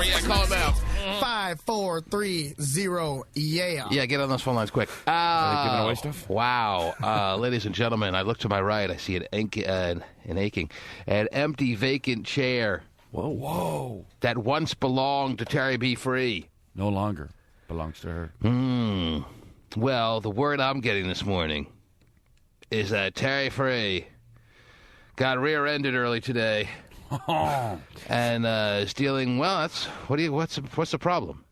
number. Yeah, call him out. 5430, yeah. Yeah, get on those phone lines quick. Are they giving away stuff? Wow. Ladies and gentlemen, I look to my right. I see an empty, vacant chair. Whoa. That once belonged to Tari B. Free. No longer belongs to her. Well, the word I'm getting this morning is that Tari Free got rear-ended early today. And is dealing, well, what's the problem?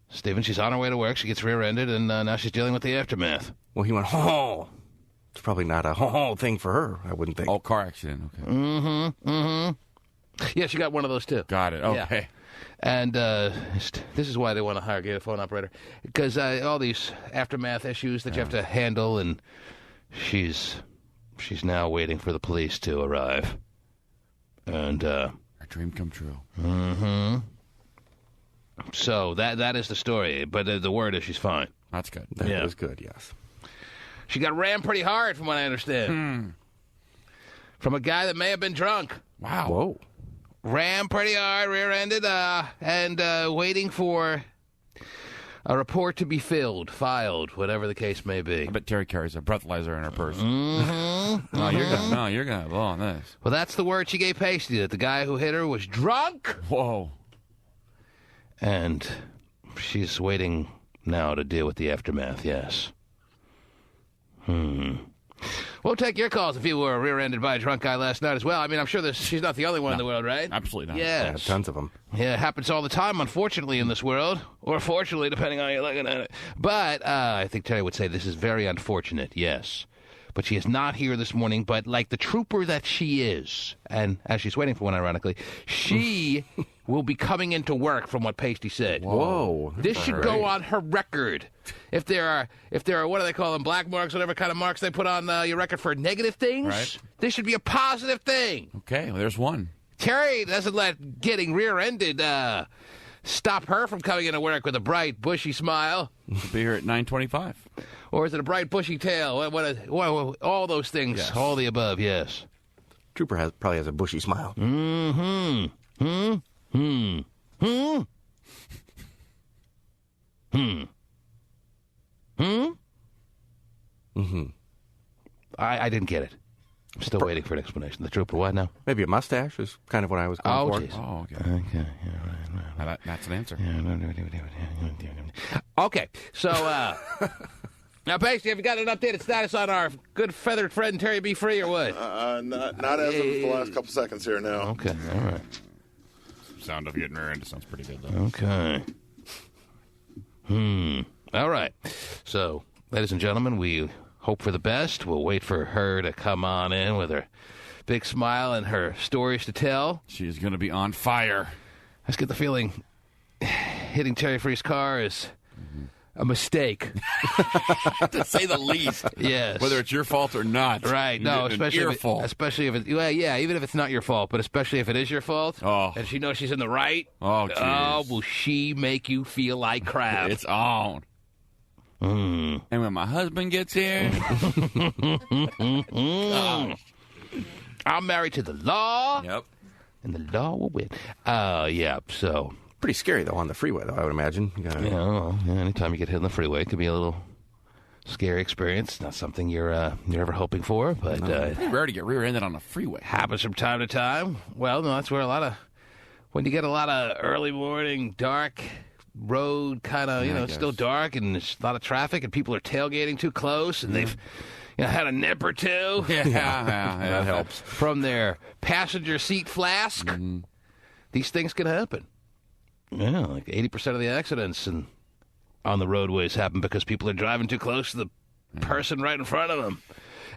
Stephen, she's on her way to work. She gets rear-ended, and now she's dealing with the aftermath. Well, he went, oh. It's probably not a thing for her, I wouldn't think. Oh, car accident. Okay. Mm-hmm. Yeah, she got one of those, too. Got it. Okay. Yeah. And this is why they want to hire a phone operator. Because all these aftermath issues that you have to handle, and she's now waiting for the police to arrive. And our dream come true. Mm-hmm. So that is the story, but the word is she's fine. That's good. That was good, yes. She got rammed pretty hard, from what I understand. From a guy that may have been drunk. Wow. Whoa. Rammed pretty hard, rear-ended, and waiting for a report to be filed, whatever the case may be. I bet Tari carries a breathalyzer in her purse. Mm-hmm. You're gonna blow on this. Well, that's the word she gave Pasty, that the guy who hit her was drunk. Whoa. And she's waiting now to deal with the aftermath, yes. We'll take your calls if you were rear-ended by a drunk guy last night as well. I mean, I'm sure she's not the only one in the world, right? Absolutely not. Yes. Yeah, tons of them. Yeah, it happens all the time, unfortunately, in this world. Or fortunately, depending on how you're looking at it. But I think Tari would say this is very unfortunate, yes. But she is not here this morning, but like the trooper that she is, and as she's waiting for one, ironically, she will be coming into work, from what Pasty said. Whoa. This should go on her record. If there are, what do they call them, black marks, whatever kind of marks they put on your record for negative things, right. This should be a positive thing. Okay, well, there's one. Tari doesn't let getting rear-ended stop her from coming into work with a bright, bushy smile. She'll be here at 9:25. Or is it a bright, bushy tail? What all those things, yes. All the above, yes. Trooper probably has a bushy smile. I didn't get it. I'm still waiting for an explanation. The trooper, what now? Maybe a mustache is kind of what I was going for. Geez. Oh, okay. Okay, yeah, right. That's an answer. Okay, so, now, Pasty, have you got an updated status on our good feathered friend Tari B. Free, or what? Not as of the last couple seconds here now. Okay, all right. Sound of getting rear-ended sounds pretty good, though. Okay. All right. So, ladies and gentlemen, we hope for the best. We'll wait for her to come on in with her big smile and her stories to tell. She's going to be on fire. I just get the feeling hitting Tari Free's car is a mistake. To say the least. Yes. Whether it's your fault or not. Right. No, especially if it, well, yeah, even if it's not your fault, but especially if it is your fault. Oh. And she knows she's in the right. Oh, geez. Oh, will she make you feel like crap? It's on. And when my husband gets here, I'm married to the law. Yep. And the law will win. Yeah, so. Pretty scary, though, on the freeway, though, I would imagine. Anytime you get hit on the freeway, it could be a little scary experience. Not something you're ever hoping for, but pretty rare to get rear-ended on a freeway. Happens from time to time. Well, no, that's where when you get a lot of early morning, dark road, kind of, still dark, and there's a lot of traffic, and people are tailgating too close, and they've had a nip or two. Yeah, that helps. From their passenger seat flask. These things can happen. Yeah, like 80% of the accidents on the roadways happen because people are driving too close to the person right in front of them.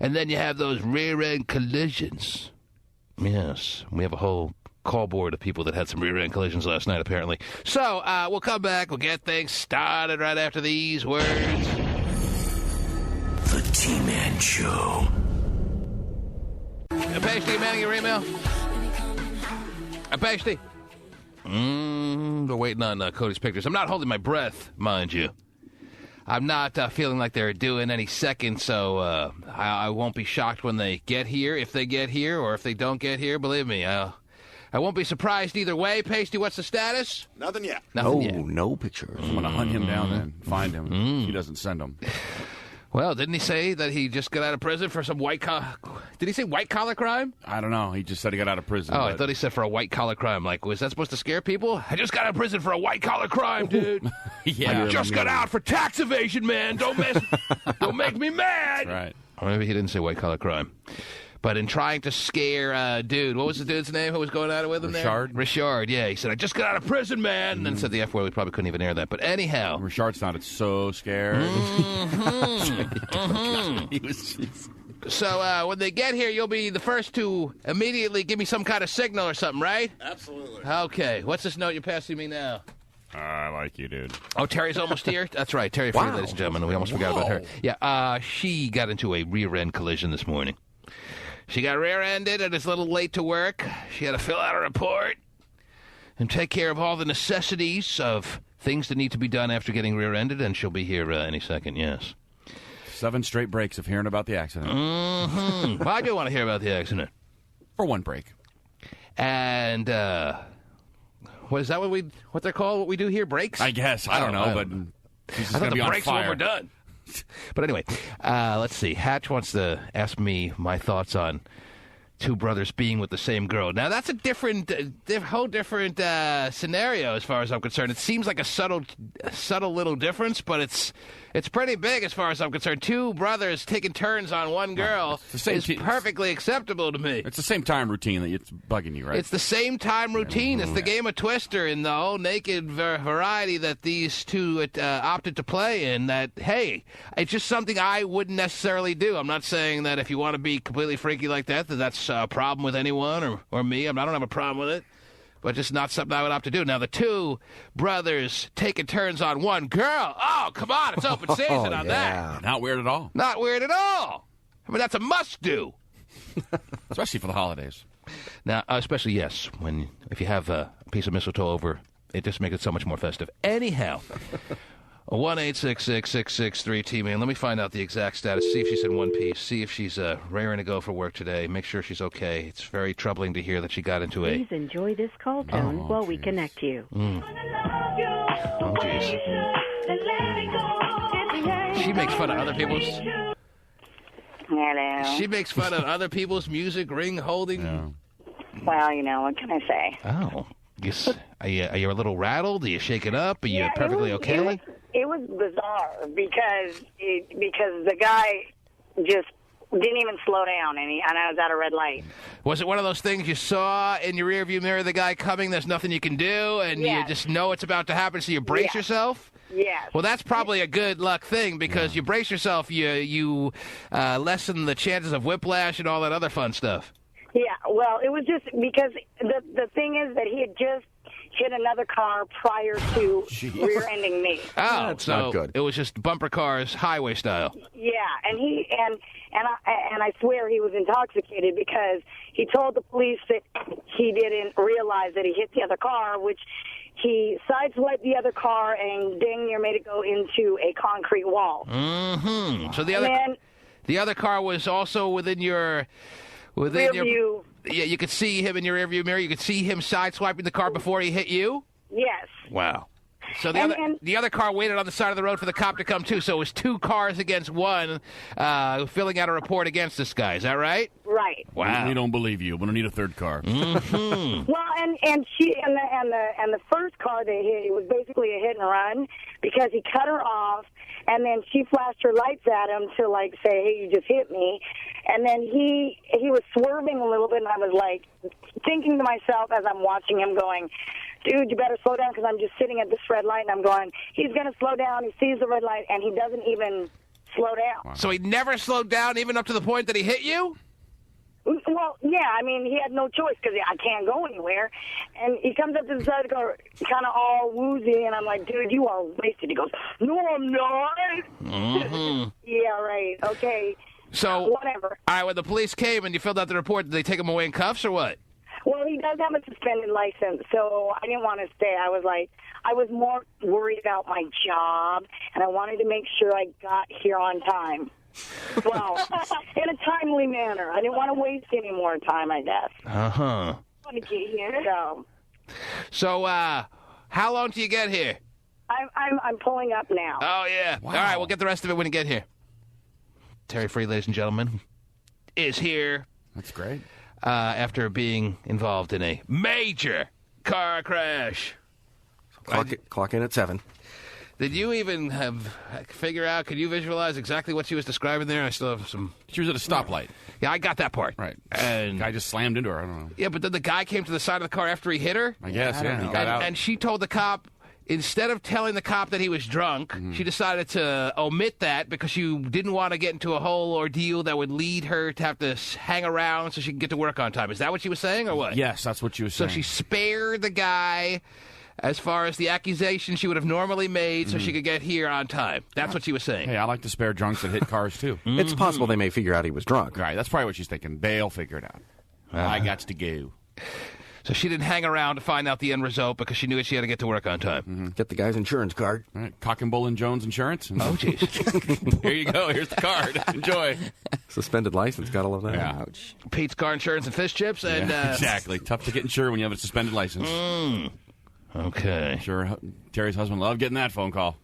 And then you have those rear-end collisions. Yes, we have a whole call board of people that had some rear-end collisions last night, apparently. So, we'll come back. We'll get things started right after these words. The T-Man Show. Pasty, manning your email? Pasty? We're waiting on Cody's pictures. I'm not holding my breath, mind you. I'm not feeling like they're due in any second, so I won't be shocked when they get here, if they get here, or if they don't get here. Believe me, I won't be surprised either way. Pasty, what's the status? Nothing yet. Nothing yet. No pictures. I'm going to hunt him down and find him. If he doesn't send them. Well, didn't he say that he just got out of prison for some white-collar... Did he say white-collar crime? I don't know. He just said he got out of prison. Oh, I thought he said for a white-collar crime. Like, was that supposed to scare people? I just got out of prison for a white-collar crime, dude. Yeah. I just got out for tax evasion, man. Don't make me mad. That's right. Or maybe he didn't say white-collar crime. But in trying to scare dude, what was the dude's name who was going at it with him Richard? there? Richard, yeah. He said, I just got out of prison, man. And then said the F word. We probably couldn't even air that. But anyhow. Richard sounded so scared. He was So when they get here, you'll be the first to immediately give me some kind of signal or something, right? Absolutely. Okay. What's this note you're passing me now? I like you, dude. Oh, Terry's almost here? That's right. Terry, wow. Ladies and gentlemen. We almost forgot about her. Yeah, she got into a rear-end collision this morning. She got rear-ended and is a little late to work. She had to fill out a report and take care of all the necessities of things that need to be done after getting rear-ended, and she'll be here any second, yes. 7 straight breaks of hearing about the accident. Mm-hmm. Well, I do want to hear about the accident. For one break. And, what is that what they're called, what we do here, breaks? I guess. I don't know, but she's just going to be on breaks fire. when we're done. But anyway, let's see. Hatch wants to ask me my thoughts on two brothers being with the same girl. Now, that's a whole different scenario as far as I'm concerned. It seems like a subtle little difference, but it's pretty big as far as I'm concerned. Two brothers taking turns on one girl is perfectly acceptable to me. It's the same time routine that it's bugging you, right? It's the same time routine. It's the game of Twister and the whole naked variety that these two opted to play in. That, hey, it's just something I wouldn't necessarily do. I'm not saying that if you want to be completely freaky like that that's a problem with anyone or me. I don't have a problem with it. But just not something I would opt to do. Now, the two brothers taking turns on one girl. Oh, come on. It's open season on that. Not weird at all. Not weird at all. I mean, that's a must-do. Especially for the holidays. Now, especially, yes, if you have a piece of mistletoe over, it just makes it so much more festive. Anyhow, 1-866-663-T-Man. Let me find out the exact status. See if she's in one piece. See if she's raring to go for work today. Make sure she's okay. It's very troubling to hear that she got into Please enjoy this call tone while we connect you. Oh, jeez. She makes fun of other people's... Hello. She makes fun of other people's music, ring holding. Yeah. Well, what can I say? Oh. Are you a little rattled? Are you shaken up? Are you perfectly okay? It was bizarre because the guy just didn't even slow down, and I was at a red light. Was it one of those things you saw in your rearview mirror, the guy coming, there's nothing you can do, and you just know it's about to happen, so you brace yourself? Yes. Well, that's probably a good luck thing, because you brace yourself, you lessen the chances of whiplash and all that other fun stuff. Yeah, well, it was just because the thing is that he had just hit another car prior to rear-ending me. Oh, that's so not good. It was just bumper cars, highway style. Yeah, and I swear he was intoxicated because he told the police that he didn't realize that he hit the other car, which he sideswiped the other car and dang near made it go into a concrete wall. Mm-hmm. So the other car was also within your view. Yeah, you could see him in your rearview mirror. You could see him sideswiping the car before he hit you? Yes. Wow. So the other car waited on the side of the road for the cop to come, too. So it was 2 cars against 1 filling out a report against this guy. Is that right? Right. Wow. We don't believe you. We don't need a third car. Mm-hmm. Well, and the first car they hit, it was basically a hit and run because he cut her off, and then she flashed her lights at him to, like, say, hey, you just hit me. And then he was swerving a little bit, and I was, like, thinking to myself as I'm watching him going, dude, you better slow down because I'm just sitting at this red light, and I'm going, he's going to slow down. He sees the red light, and he doesn't even slow down. So he never slowed down even up to the point that he hit you? Well, yeah, I mean, he had no choice because I can't go anywhere. And he comes up to the side of the car kind of all woozy, and I'm like, dude, you are wasted. He goes, no, I'm not. Mm-hmm. Yeah, right, okay. So, whatever. All right, when the police came and you filled out the report, did they take him away in cuffs or what? Well, he does have a suspended license, so I didn't want to stay. I was more worried about my job, and I wanted to make sure I got here on time. Well, in a timely manner. I didn't want to waste any more time, I guess. Uh-huh. want to get here. So, how long till you get here? I'm pulling up now. Oh, yeah. Wow. All right, we'll get the rest of it when you get here. Terry Free, ladies and gentlemen, is here. That's great. After being involved in a major car crash. Clock in at 7. Did you even figure out, could you visualize exactly what she was describing there? I still have some... She was at a stoplight. Yeah, I got that part. Right. And Guy just slammed into her. I don't know. yeah, but then the guy came to the side of the car after he hit her. I guess, yeah. He got out. And she told the cop, instead of telling the cop that he was drunk, she decided to omit that because she didn't want to get into a whole ordeal that would lead her to have to hang around so she can get to work on time. Is that what she was saying or what? Yes, that's what she was So saying. she spared the guy as far as the accusation she would have normally made so she could get here on time. That's what she was saying. Hey, I like to spare drunks that hit cars, too. It's possible they may figure out he was drunk. Right, that's probably what she's thinking. They'll figure it out. I got to go. So she didn't hang around to find out the end result because she knew she had to get to work on time. Get the guy's insurance card. All right, Cock and Bull and Jones Insurance. Oh, jeez. Here you go. Here's the card. Enjoy. Suspended license. Gotta love that. Yeah. Ouch. Pete's Car Insurance and Fish Chips. And Yeah, exactly. Tough to get insured when you have a suspended license. Okay. Sure, Terry's husband loved getting that phone call.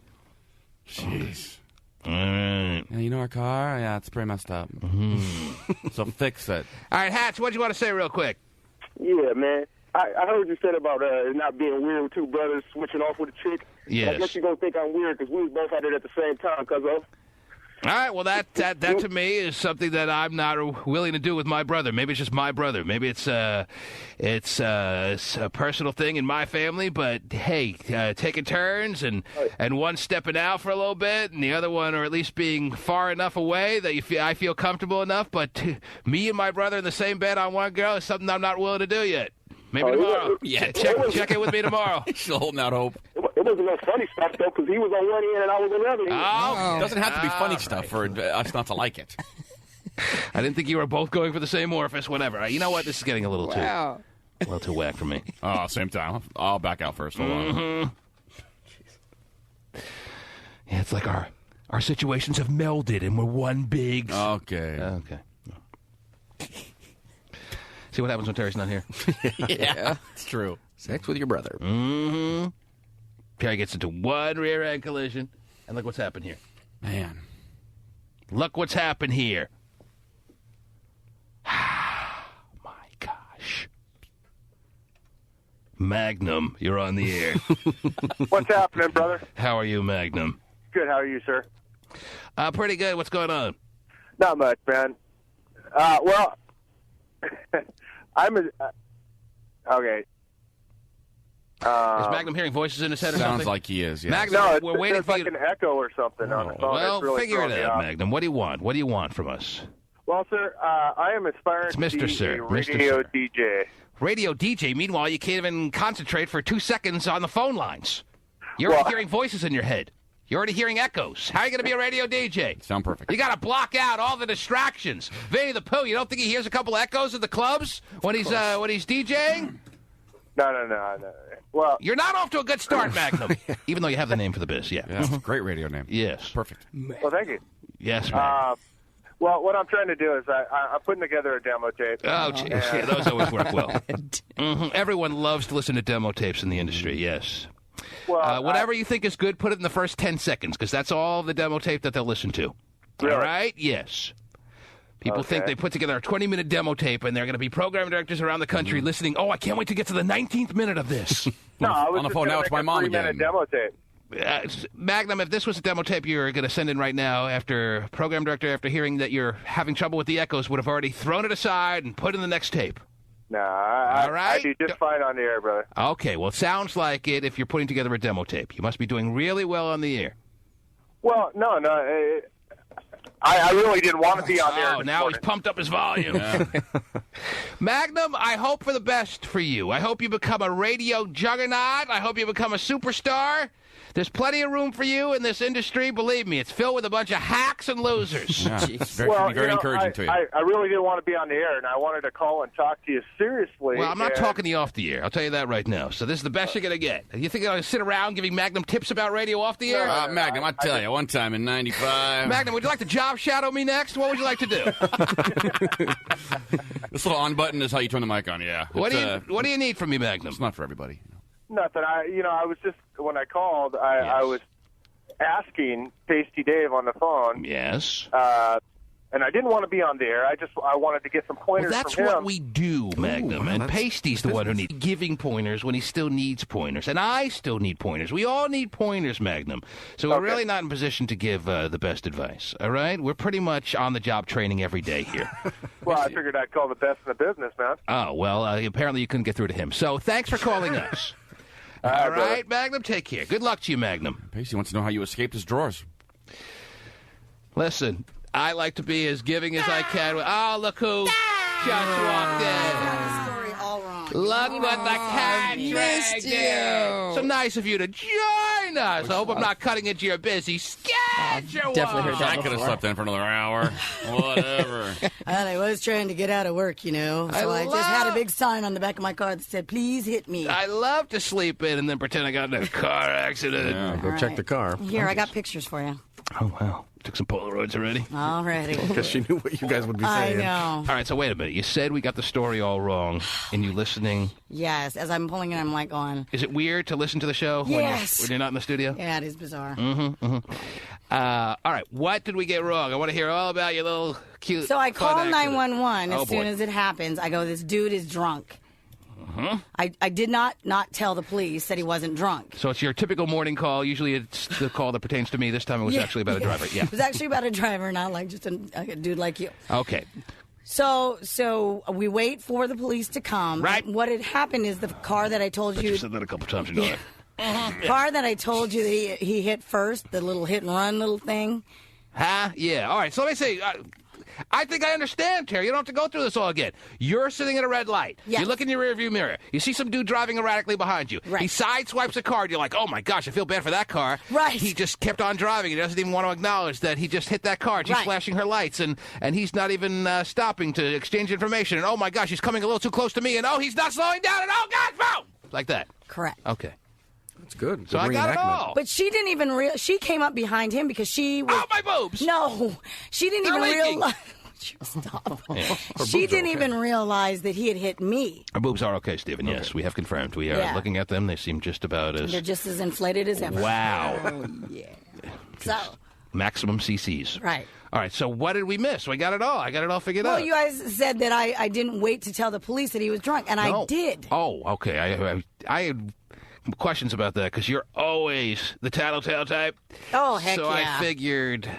Jeez. All right. Yeah, you know our car? Yeah, it's pretty messed up. So fix it. All right, Hatch, what do you want to say real quick? Yeah, man. I heard you said about it not being weird with two brothers switching off with a chick. Yes. I guess you're going to think I'm weird because we was both at it at the same time because of... All right, well, that to me is something that I'm not willing to do with my brother. Maybe it's just my brother. Maybe it's a personal thing in my family. But hey, taking turns and one stepping out for a little bit, and the other one, or at least being far enough away that I feel comfortable enough. But me and my brother in the same bed on one girl is something I'm not willing to do yet. Maybe tomorrow. Yeah, check in with me tomorrow. Still holding out hope. It wasn't no funny stuff, though, because he was on one end and I was on the other end. Oh, It doesn't have to be funny stuff for us not to like it. I didn't think you were both going for the same orifice. Whatever. You know what? This is getting a little Wow. too whack for me. Oh, same time. I'll back out first. Hold on. Yeah, it's like our situations have melded and we're one big. Okay. Okay. See what happens when Terry's not here. Yeah, it's true. Sex with your brother. Mm-hmm. Terry gets into one rear end collision, and look what's happened here. Man. Look what's happened here. My gosh. Magnum, you're on the air. What's happening, brother? How are you, Magnum? Good. How are you, sir? Pretty good. What's going on? Not much, man. Well, okay. Is Magnum hearing voices in his head or something? Sounds like he is, yeah. Magnum, No, we're waiting there's for like you. an echo or something on the phone. Well, It's really figure it throwing me out, off. Magnum. What do you want? What do you want from us? Well, sir, I am aspiring It's to Mr. be Sir. a Mr. radio Sir. DJ. Radio DJ. Meanwhile, you can't even concentrate for 2 seconds on the phone lines. You're already hearing voices in your head. You're already hearing echoes. How are you going to be a radio DJ? Sound perfect. You got to block out all the distractions. Vinnie the Pooh, you don't think he hears a couple echoes at the clubs when he's DJing? No. Well, You're not off to a good start, Magnum. Even though you have the name for the biz, yeah. Yeah, it's a great radio name. Yes. Perfect. well, thank you. Yes, man. Well, what I'm trying to do is I'm putting together a demo tape. Oh, jeez. Yeah, those always work well. Everyone loves to listen to demo tapes in the industry, yes. Well, Whatever you think is good, put it in the first 10 seconds, because that's all the demo tape that they'll listen to. Really? All right? Yes. People think they put together a 20-minute demo tape, and they're going to be program directors around the country listening, oh, I can't wait to get to the 19th minute of this. No, I was on the just phone gonna now, it's make my a mom 3-minute again. demo tape. Magnum, if this was a demo tape you're going to send in right now, after program director, after hearing that you're having trouble with the echoes, would have already thrown it aside and put in the next tape. No, All right? I do just fine on the air, brother. Okay, well, it sounds like it if you're putting together a demo tape. You must be doing really well on the air. Well, no. I really didn't want to be on there. Oh, now he's pumped up his volume. Magnum, I hope for the best for you. I hope you become a radio juggernaut. I hope you become a superstar. There's plenty of room for you in this industry. Believe me, it's filled with a bunch of hacks and losers. Yeah. Very encouraging to you. I really didn't want to be on the air, and I wanted to call and talk to you seriously. Well, I'm not talking to you off the air. I'll tell you that right now. So this is the best you're going to get. You think I'm going to sit around giving Magnum tips about radio off the air? Magnum, I'll tell you, one time in 95. Magnum, would you like to job shadow me next? What would you like to do? This little on button is how you turn the mic on, yeah. What do you need from me, Magnum? It's not for everybody. Nothing. I was just, when I called, I was asking Pasty Dave on the phone. Yes. And I didn't want to be on the air. I wanted to get some pointers that's from him. what we do, Magnum. And Pasty's the one who needs giving pointers when he still needs pointers. And I still need pointers. We all need pointers, Magnum. So we're really not in position to give the best advice, all right? We're pretty much on-the-job training every day here. Well, I figured I'd call the best in the business, man. Oh, well, apparently you couldn't get through to him. So thanks for calling us. All right, Magnum, take care. Good luck to you, Magnum. Pasty wants to know how you escaped his drawers. Listen, I like to be as giving as I can. Oh, look who just walked in. Look what the cat dragged in. So nice of you to join us. I hope I'm not cutting into your busy schedule. Definitely heard that I could have slept in for another hour. Whatever. I was trying to get out of work, so I just had a big sign on the back of my car that said, "Please hit me." I love to sleep in and then pretend I got in a car accident. Yeah, go check the car. Here, I got pictures for you. Oh, wow. Took some Polaroids already? Already. Because she knew what you guys would be saying. I know. All right, so wait a minute. You said we got the story all wrong, and you listening. Yes, as I'm pulling it, I'm like going. Is it weird to listen to the show when you're not in the studio? Yeah, it is bizarre. All right, what did we get wrong? I want to hear all about your little cute. So I call accident. 911 as soon as it happens. I go, this dude is drunk. I did not tell the police that he wasn't drunk. So it's your typical morning call. Usually it's the call that pertains to me. This time it was actually about a driver. Yeah. It was actually about a driver, not like just a dude like you. Okay. So we wait for the police to come. Right. What had happened is the car that I told you. You said that a couple times, you know that. Car that I told you that he hit first, the little hit and run little thing. Huh? Yeah. All right. So let me say. I think I understand, Terry. You don't have to go through this all again. You're sitting at a red light. Yes. You look in your rearview mirror. You see some dude driving erratically behind you. Right. He sideswipes a car, and you're like, oh, my gosh, I feel bad for that car. Right. He just kept on driving. He doesn't even want to acknowledge that he just hit that car. She's flashing her lights, and he's not even stopping to exchange information. And, oh, my gosh, he's coming a little too close to me. And, oh, he's not slowing down. And, oh, gosh, boom! Like that. Correct. Okay. That's good. So I got it all. But she didn't even she came up behind him because she was... Oh, my boobs! No. She didn't even realize... Stop. Yeah. She didn't even realize that he had hit me. Our boobs are okay, Stephen. Okay. Yes, we have confirmed. We are looking at them. They seem just about as... They're just as inflated as ever. Wow. Oh, yeah. So... Maximum CCs. Right. All right, so what did we miss? We got it all. I got it all figured out. Well, you guys said that I didn't wait to tell the police that he was drunk, and I did. Oh, okay. I had questions about that because you're always the tattletale type. Oh, heck so yeah. I figured...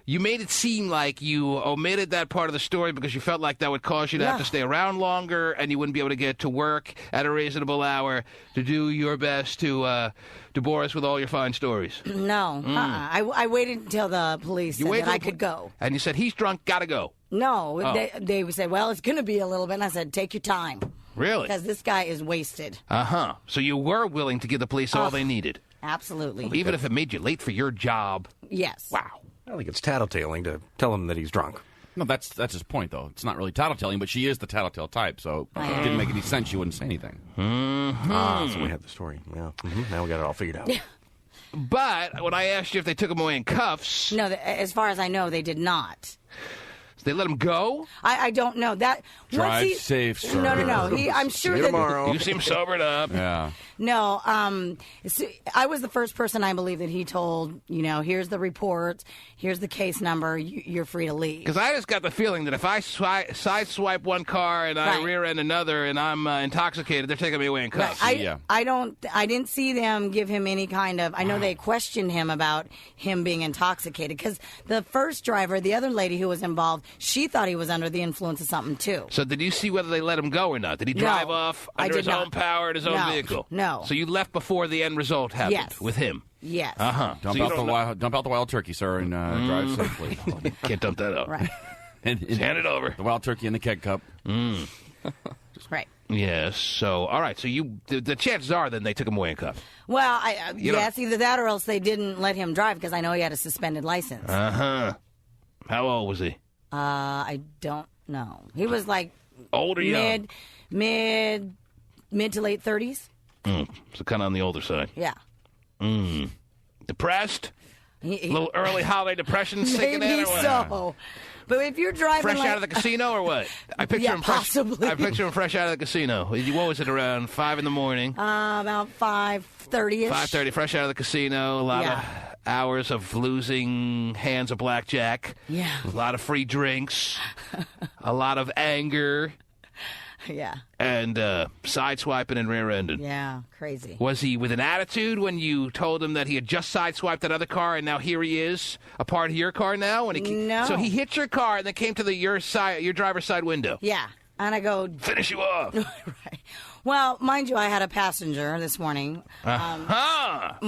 You made it seem like you omitted that part of the story because you felt like that would cause you to have to stay around longer and you wouldn't be able to get to work at a reasonable hour to do your best to bore us with all your fine stories. No. I waited until the police said that I could go. And you said, he's drunk, gotta go. No. They said, well, it's going to be a little bit. And I said, take your time. Really? Because this guy is wasted. Uh-huh. So you were willing to give the police all they needed. Absolutely. Even if it made you late for your job. Yes. Wow. I don't think it's tattletaling to tell him that he's drunk. No, that's his point, though. It's not really tattletelling, but she is the tattletale type, so it didn't make any sense she wouldn't say anything. So we had the story. Yeah. Now we got it all figured out. But when I asked you if they took him away in cuffs... No, as far as I know, they did not. They let him go? I don't know. Drive safe, sir. No. I'm sure that... tomorrow. You seem sobered up. Yeah. No, I was the first person, I believe, that he told, here's the report, here's the case number, you're free to leave. Because I just got the feeling that if I sideswipe one car and I rear end another and I'm intoxicated, they're taking me away in cuffs. I didn't see them give him any kind of... I know they questioned him about him being intoxicated because the first driver, the other lady who was involved, she thought he was under the influence of something too. So did you see whether they let him go or not? Did he drive off under his own power in his own vehicle? No. So you left before the end result happened with him? Yes. Uh-huh. Dump out the wild turkey, sir, and drive safely. Can't dump that out. Right. and hand it over. The wild turkey in the keg cup. Right. Yes. So, all right. So the chances are then they took him away in cuffs. Well, it's either that or else they didn't let him drive because I know he had a suspended license. Uh-huh. How old was he? I don't know. He was like old or young? Mid to late 30s. So kind of on the older side. Yeah. Depressed? A little early holiday depression sinking in Maybe or what? so. But if you're driving fresh out of the casino or what? I picture him possibly. I picture him fresh out of the casino. What was it, around 5 in the morning? About 5:30ish. 5:30, fresh out of the casino. A lot of hours of losing hands of blackjack. Yeah. A lot of free drinks. A lot of anger. Yeah. And sideswiping and rear-ending. Yeah, crazy. Was he with an attitude when you told him that he had just sideswiped that other car and now here he is, a part of your car now? No. So he hit your car and then came to your driver's side window. Yeah. And I go... Finish you off. Right. Well, mind you, I had a passenger this morning. My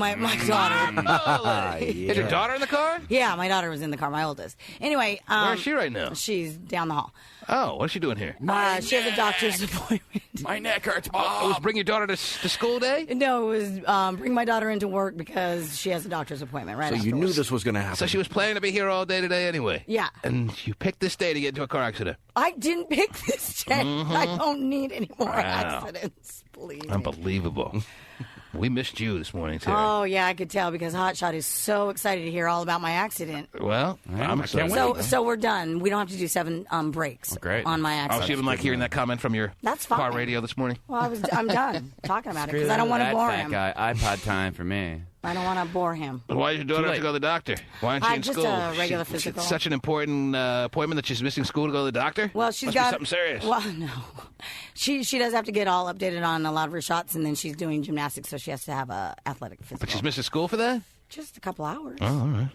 daughter. Is your daughter in the car? Yeah, my daughter was in the car, my oldest. Anyway. Where is she right now? She's down the hall. Oh, what's she doing here? She has a doctor's appointment. My neck hurts, Mom. It was bring your daughter to school day? No, it was bring my daughter into work because she has a doctor's appointment right So you knew this was going to happen. So she was planning to be here all day today anyway? Yeah. And you picked this day to get into a car accident? I didn't pick this day. I don't need any more accidents, please. Unbelievable. We missed you this morning, too. Oh, yeah, I could tell because Hotshot is so excited to hear all about my accident. Well, I'm excited. So we're done. We don't have to do 7 breaks on my accident. Oh, she didn't like hearing that comment from your car radio this morning? Well, I'm done talking about it because I don't want to bore him. iPod time for me. I don't want to bore him. Why did your daughter have to go to the doctor? Why aren't she in just school? a regular physical. It's such an important appointment that she's missing school to go to the doctor? Well, she's Must got be something serious. Well, no. She does have to get all updated on a lot of her shots, and then she's doing gymnastics, so she has to have a athletic physical. But she's missing school for that? Just a couple hours. Oh, all right.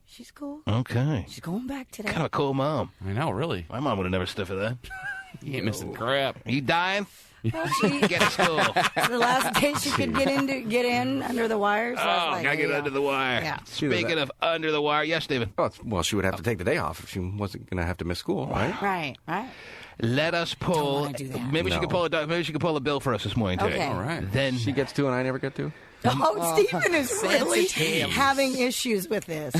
She's cool. Okay. She's going back today. Kind of a cool mom. I know, really. My mom would have never stood for that. You ain't missing crap. Are you dying? Well, she Get to school. the last day she could get in under the wire. So I was like, gotta get under the wire. Yeah. Speaking of under the wire, yes, David. Well, she would have to take the day off if she wasn't going to have to miss school, right? Right. Let us pull. Don't wanna do that. Maybe she could pull. Maybe she could pull a bill for us this morning, too. Okay. All right. Then She gets to and I never get to? Oh, Stephen is really having issues with this.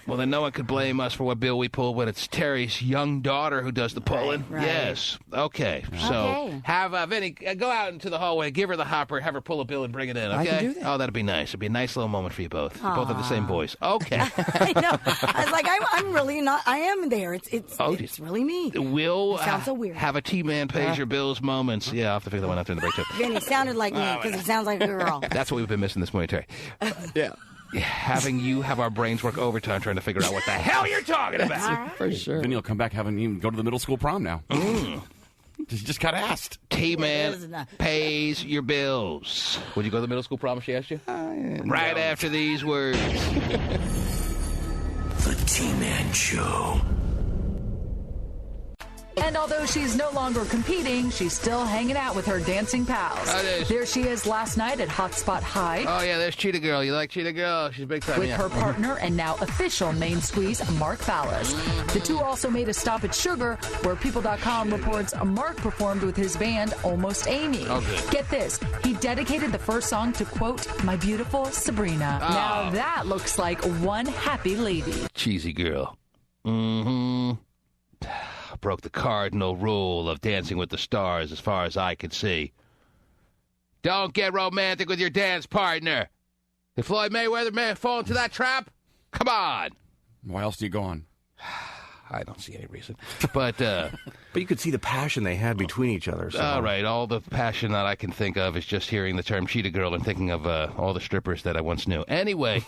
Well, then no one could blame us for what bill we pull when it's Terry's young daughter who does the pulling. Right. Yes. Okay. So have Vinnie go out into the hallway, give her the hopper, have her pull a bill and bring it in. Okay. I can do that. Oh, that'd be nice. It'd be a nice little moment for you both. You both have the same voice. Okay. I know. I was like, I'm really not. I am there. It's really me. We'll Sounds so weird. have a T-Man pays your bills moments. Yeah, I'll have to figure that one out during the break too. Vinny sounded like me because he sounds like a girl. That's what we've been missing this morning, Terry. Yeah. Having you have our brains work overtime trying to figure out what the hell you're talking about. For sure. Vinny will come back having even go to the middle school prom now. Just got asked. T-Man pays your bills. Would you go to the middle school prom if she asked you? Right after these words. The T-Man Show. And although she's no longer competing, she's still hanging out with her dancing pals. There she is last night at Hotspot High. Oh, yeah, there's Cheetah Girl. You like Cheetah Girl? She's big time, with her partner and now official main squeeze, Mark Fallis. The two also made a stop at Sugar, where People.com reports Mark performed with his band, Almost Amy. Oh, good. Get this. He dedicated the first song to, quote, my beautiful Sabrina. Oh. Now that looks like one happy lady. Cheesy girl. Broke the cardinal rule of Dancing with the Stars as far as I could see. Don't get romantic with your dance partner. Did Floyd Mayweather fall into that trap? Come on. Why else do you go on? I don't see any reason. But But you could see the passion they had between each other. So. all right, all the passion that I can think of is just hearing the term Cheetah Girl and thinking of all the strippers that I once knew. Anyway,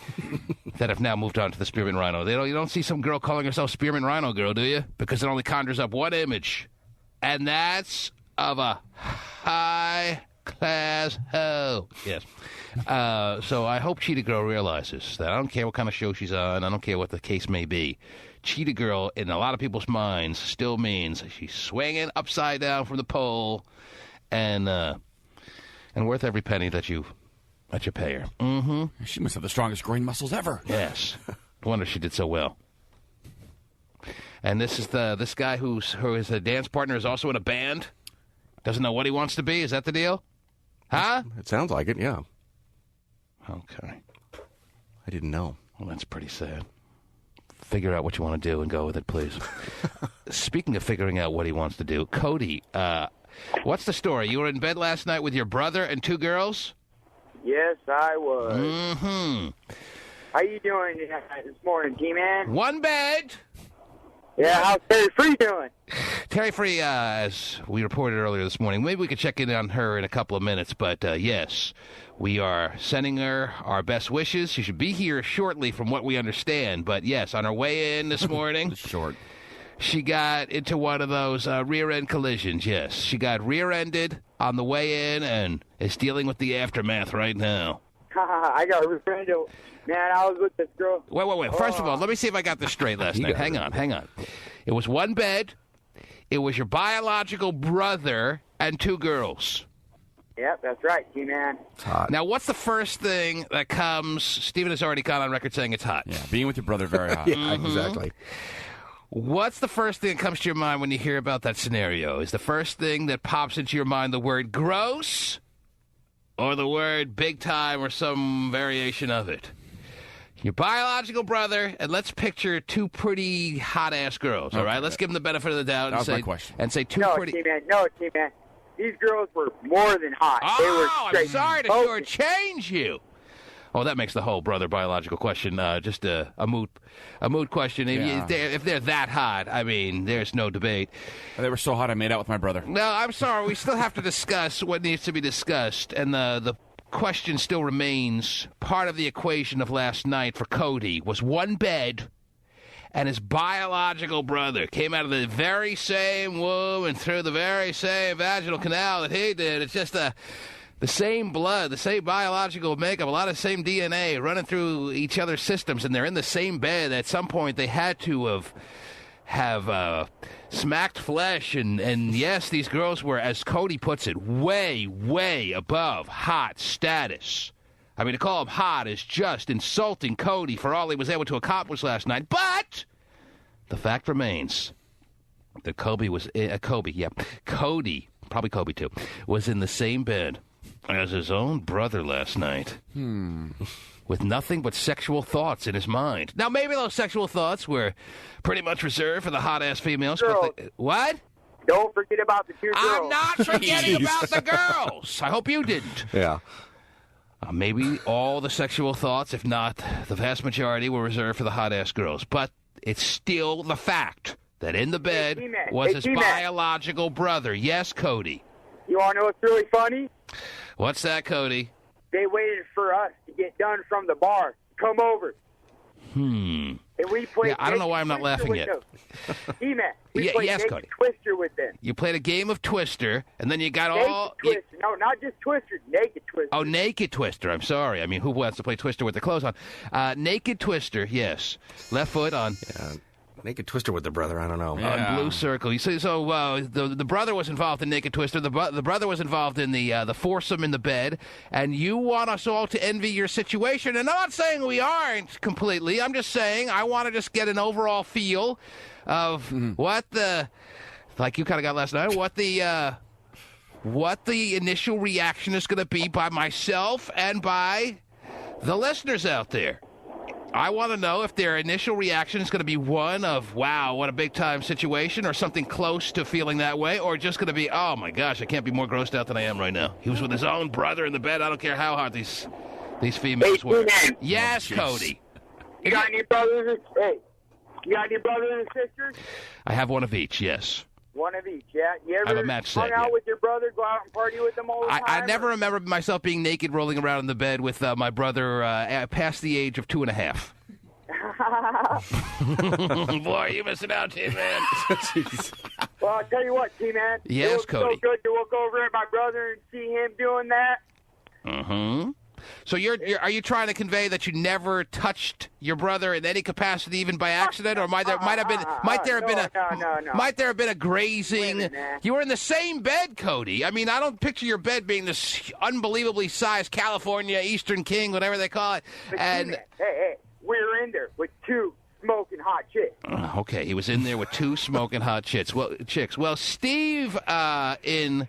that have now moved on to the Spearmint Rhino. You don't see some girl calling herself Spearmint Rhino Girl, do you? Because it only conjures up one image, and that's of a high-class hoe. Yes. So I hope Cheetah Girl realizes that I don't care what kind of show she's on. I don't care what the case may be. Cheetah Girl, in a lot of people's minds, still means she's swinging upside down from the pole, and worth every penny that you pay her. Mm-hmm. She must have the strongest groin muscles ever. Yes. No wonder she did so well. And this is this guy who is a dance partner is also in a band. Doesn't know what he wants to be? Is that the deal? Huh? It sounds like it, yeah. Okay. I didn't know. Well, that's pretty sad. Figure out what you want to do and go with it, please. Speaking of figuring out what he wants to do, Cody, what's the story? You were in bed last night with your brother and 2 girls? Yes, I was. Mm-hmm. How you doing this morning, G-Man? One bed. Yeah, how's Terry Free doing? Terry Free, as we reported earlier this morning, maybe we could check in on her in a couple of minutes, but yes, we are sending her our best wishes. She should be here shortly from what we understand, but yes, on her way in this morning, she got into one of those rear-end collisions, yes. She got rear-ended on the way in and is dealing with the aftermath right now. I got rear-ended. Man, I was with this girl. Wait. First of all, let me see if I got this straight last night. Hang on. It was one bed. It was your biological brother and 2 girls. Yep, that's right, G-Man. It's hot. Now, what's the first thing that comes? Stephen has already gone on record saying it's hot. Yeah, being with your brother, very hot. Yeah, exactly. What's the first thing that comes to your mind when you hear about that scenario? Is the first thing that pops into your mind the word gross or the word big time or some variation of it? Your biological brother, and let's picture 2 pretty hot-ass girls, all right? Let's give them the benefit of the doubt That was my question. And say 2 pretty... No, T-Man. These girls were more than hot. Oh, they were I'm sorry to shortchange you. Oh, that makes the whole brother biological question just a moot question. Yeah. If they're that hot, I mean, there's no debate. They were so hot I made out with my brother. No, I'm sorry. We still have to discuss what needs to be discussed, and the question still remains. Part of the equation of last night for Cody was one bed, and his biological brother came out of the very same womb and through the very same vaginal canal that he did. It's just the same blood, the same biological makeup, a lot of same DNA running through each other's systems, and they're in the same bed. At some point, they had to have smacked flesh, and yes, these girls were, as Cody puts it, way, way above hot status. I mean, to call him hot is just insulting Cody for all he was able to accomplish last night. But the fact remains that Cody, probably Kobe too, was in the same bed as his own brother last night. With nothing but sexual thoughts in his mind. Now, maybe those sexual thoughts were pretty much reserved for the hot-ass females. But what? Don't forget about the 2 girls. I'm not forgetting about the girls. I hope you didn't. Yeah. Maybe all the sexual thoughts, if not the vast majority, were reserved for the hot-ass girls. But it's still the fact that in the bed was his biological brother. Yes, Cody. You want to know what's really funny? What's that, Cody? They waited for us to get done from the bar. Come over. And we played. Yeah, I don't know why I'm not laughing yet. E-Man. We played yes, Naked Cody. Twister with them. You played a game of Twister, and then you got Naked Twister. No, not just Twister. Naked Twister. Oh, Naked Twister. I'm sorry. I mean, who wants to play Twister with their clothes on? Naked Twister, yes. Left foot on. Yeah. Naked Twister with the brother, I don't know. On Blue Circle. You see, so the brother was involved in Naked Twister. The brother was involved in the foursome in the bed. And you want us all to envy your situation. And I'm not saying we aren't completely. I'm just saying I want to just get an overall feel of what the, like you kind of got last night, what the initial reaction is going to be by myself and by the listeners out there. I want to know if their initial reaction is going to be one of, wow, what a big-time situation, or something close to feeling that way, or just going to be, oh, my gosh, I can't be more grossed out than I am right now. He was with his own brother in the bed. I don't care how hard these females were. Yes, Cody. You got any brothers? Hey, you got any brothers and sisters? I have one of each, yes. One of each, yeah? You ever I have a match set, hung out with your brother, go out and party with them all the time? I never remember myself being naked rolling around in the bed with my brother past the age of 2.5. Boy, are you missing out, T-Man. Well, I'll tell you what, T-Man. Yes, it was Cody. so good to look over at my brother and see him doing that. So are you trying to convey that you never touched your brother in any capacity, even by accident, or might there have been a grazing? You were in the same bed, Cody. I mean, I don't picture your bed being this unbelievably sized California Eastern King, whatever they call it. But hey, we were in there with 2 smoking hot chicks. Okay, he was in there with 2 smoking hot chicks. Well, Steve in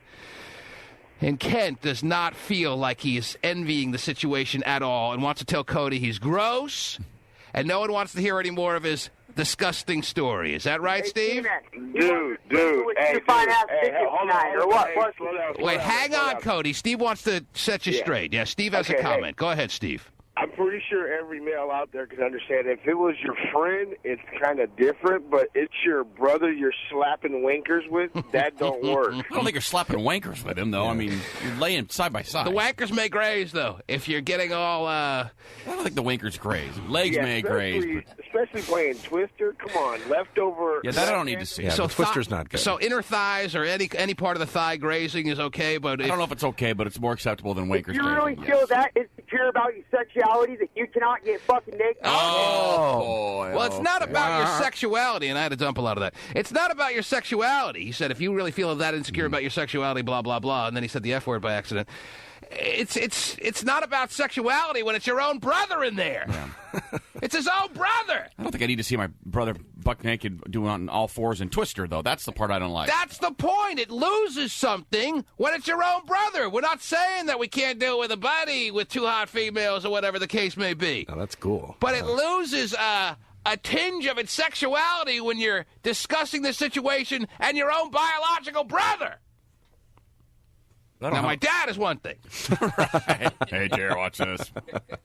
Kent does not feel like he is envying the situation at all and wants to tell Cody he's gross, and no one wants to hear any more of his disgusting story. Is that right, Steve? Dude. Hey, hold on. Wait, hang on, Cody. Steve wants to set you straight. Yeah, Steve has a comment. Go ahead, Steve. I'm pretty sure every male out there can understand if it was your friend, it's kind of different, but it's your brother you're slapping wankers with, that don't work. I don't think you're slapping wankers with him, though. I mean, you're laying side by side. The wankers may graze, though, if you're getting all... I don't think the wankers graze. Legs may graze. Especially playing Twister. Come on, leftover... Yeah, that I don't need to see. Yeah, so Twister's not good. So inner thighs or any part of the thigh grazing is okay, but... I don't know if it's okay, but it's more acceptable than wankers You grazing. really feel that insecure about your sexuality that you cannot get fucking naked? Oh, well, it's not about your sexuality, and I had to dump a lot of that. It's not about your sexuality. He said, if you really feel that insecure about your sexuality, blah, blah, blah, and then he said the F word by accident. It's not about sexuality when it's your own brother in there. Yeah. It's his own brother. I don't think I need to see my brother buck naked doing on all fours and Twister, though. That's the part I don't like. That's the point. It loses something when it's your own brother. We're not saying that we can't do it with a buddy with 2 hot females or whatever the case may be. Oh, that's cool. But it loses a tinge of its sexuality when you're discussing the situation and your own biological brother. Now, my dad is one thing. Right. Hey, Jerry, watch this.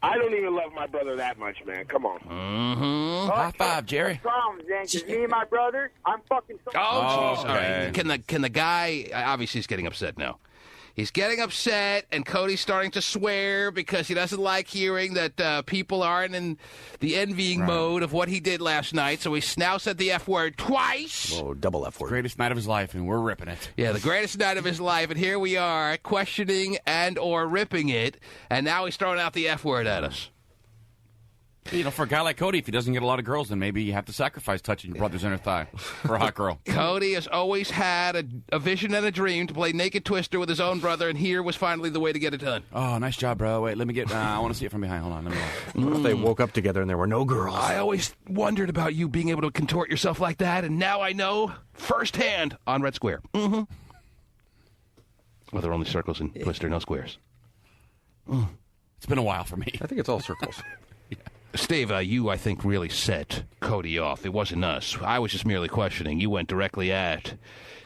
I don't even love my brother that much, man. Come on. Mm-hmm. High five, Jerry. Problems, then, 'cause me and my brother, I'm fucking... Oh, jeez. Okay. All right. Can the guy... Obviously, he's getting upset now. He's getting upset, and Cody's starting to swear because he doesn't like hearing that people aren't in the envying mode of what he did last night. So he now said the F word twice. Whoa, double F word. Greatest night of his life, and we're ripping it. Yeah, the greatest night of his life, and here we are questioning and or ripping it, and now he's throwing out the F word at us. You know, for a guy like Cody, if he doesn't get a lot of girls, then maybe you have to sacrifice touching your brother's inner thigh for a hot girl. Cody has always had a vision and a dream to play naked Twister with his own brother, and here was finally the way to get it done. Oh, nice job, bro. Wait, let me get... I want to see it from behind. Hold on. Let me What if they woke up together and there were no girls? I always wondered about you being able to contort yourself like that, and now I know firsthand on Red Square. Mm-hmm. Well, there are only circles in Twister, no squares. It's been a while for me. I think it's all circles. Yeah. Steve, you, I think, really set Cody off. It wasn't us. I was just merely questioning. You went directly at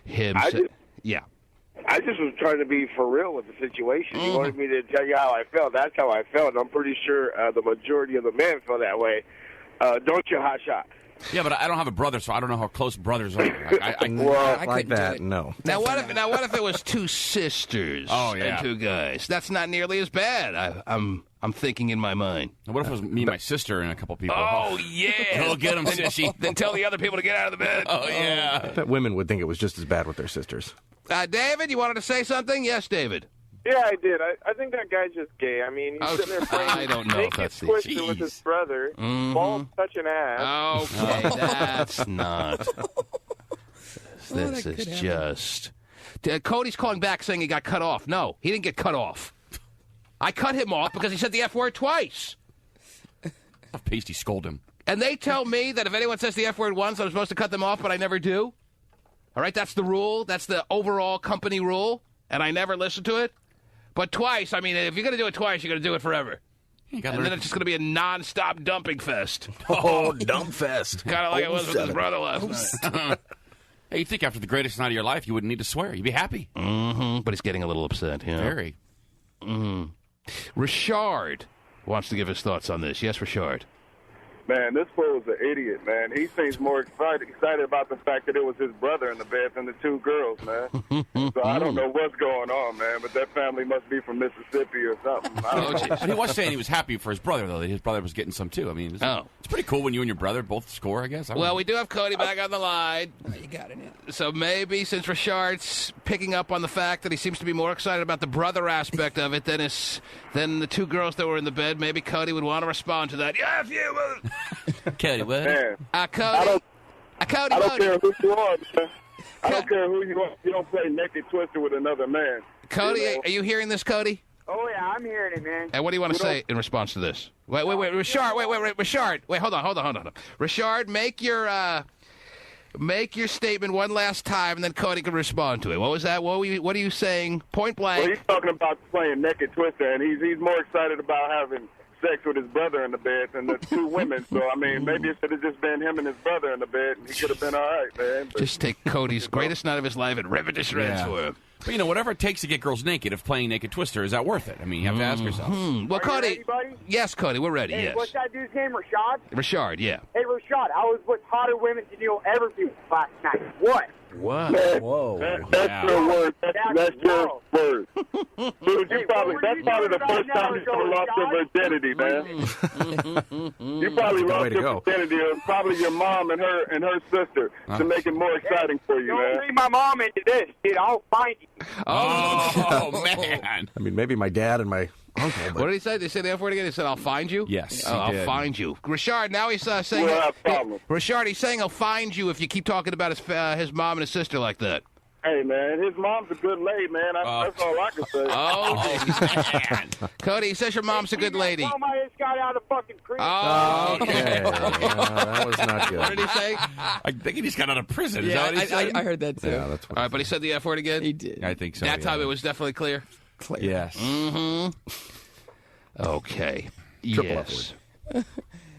him. Yeah. I just was trying to be for real with the situation. You wanted me to tell you how I felt. That's how I felt. I'm pretty sure the majority of the men feel that way. Don't you, hot shot? Yeah, but I don't have a brother, so I don't know how close brothers are. I like that, no. Now what if it was 2 sisters and 2 guys? That's not nearly as bad. I'm thinking in my mind. What if it was me, my sister, and a couple people? Oh, yeah. Go get them, sissy. Then tell the other people to get out of the bed. Oh, yeah. I bet women would think it was just as bad with their sisters. David, you wanted to say something? Yes, David. Yeah, I did. I think that guy's just gay. I mean, he's sitting there playing I don't know if that's Twister with his brother, ball touching ass. Okay, that's not. This is just... Cody's calling back saying he got cut off. No, he didn't get cut off. I cut him off because he said the F word twice. Pasty scold him. And they tell me that if anyone says the F word once, I'm supposed to cut them off, but I never do. All right, that's the rule. That's the overall company rule, and I never listen to it. But twice, I mean, if you're going to do it twice, you're going to do it forever. And then it's just going to be a non-stop dumping fest. Oh, dump fest. Kind of like it was with his brother last night. Hey, you'd think after the greatest night of your life, you wouldn't need to swear. You'd be happy. Mm-hmm. But he's getting a little upset. Yeah. Very. Mm-hmm. Richard wants to give his thoughts on this. Yes, Richard. Man, this fool's an idiot, man. He seems more excited about the fact that it was his brother in the bed than the 2 girls, man. So I don't know what's going on, man, but that family must be from Mississippi or something. But he was saying he was happy for his brother, though, that his brother was getting some, too. I mean, it's pretty cool when you and your brother both score, I guess. Well, we do have Cody back on the line. You got it. So maybe since Richard's picking up on the fact that he seems to be more excited about the brother aspect of it than the 2 girls that were in the bed, maybe Cody would want to respond to that. Yeah, if you would. Cody, what? Man, Cody. I don't care who you are, man. I don't care who you are. You don't play naked Twister with another man. Cody, are you hearing this, Cody? Oh, yeah, I'm hearing it, man. And what do you want to say in response to this? Wait, Richard. Wait, Richard. Wait, hold on. Richard, make your statement one last time, and then Cody can respond to it. What was that? What are you saying? Point blank. Well, he's talking about playing naked twister, and he's more excited about having sex with his brother in the bed than the two women. So, I mean, maybe it should have just been him and his brother in the bed, and he could have been all right, man. But, just take Cody's greatest night of his life and rip it to shreds for him. But, whatever it takes to get girls naked, if playing naked twister, is that worth it? I mean, you have to ask yourself. Well, Cody. Ready, buddy? Yes, Cody, we're ready, Hey, yes. what's that dude's name, Rashad? Richard, yeah. Hey, Rashad, I was with hotter women than you'll ever be with last night. What? What? Man, Whoa. That's your word. That's your word. Dude, Hey, that's probably the first time you ever lost your virginity, man. You probably lost your virginity of probably your mom and her sister to make it more exciting for you, man. Don't bring my mom into this, dude. I'll find you. Oh, man. I mean, maybe my dad and my uncle. What did he say? Did he say the F word again? He said, I'll find you? Yes, Oh, I'll did. find you. Richard, now he's saying... We'll have problems. Richard, he's saying he'll find you if you keep talking about his mom and his sister like that. Hey, man, his mom's a good lady, man. That's all I can say. Oh, man. Cody, he says your mom's a good lady. Tell my ass got out of fucking creek. Oh, okay. That was not good. What did he say? I think he just got out of prison. Is that what he said? I heard that too. Yeah, that's what All right, but he said the F word again? He did. I think so. That time it was definitely clear? Clear. Yes. Mm-hmm. Okay. Triple Yes.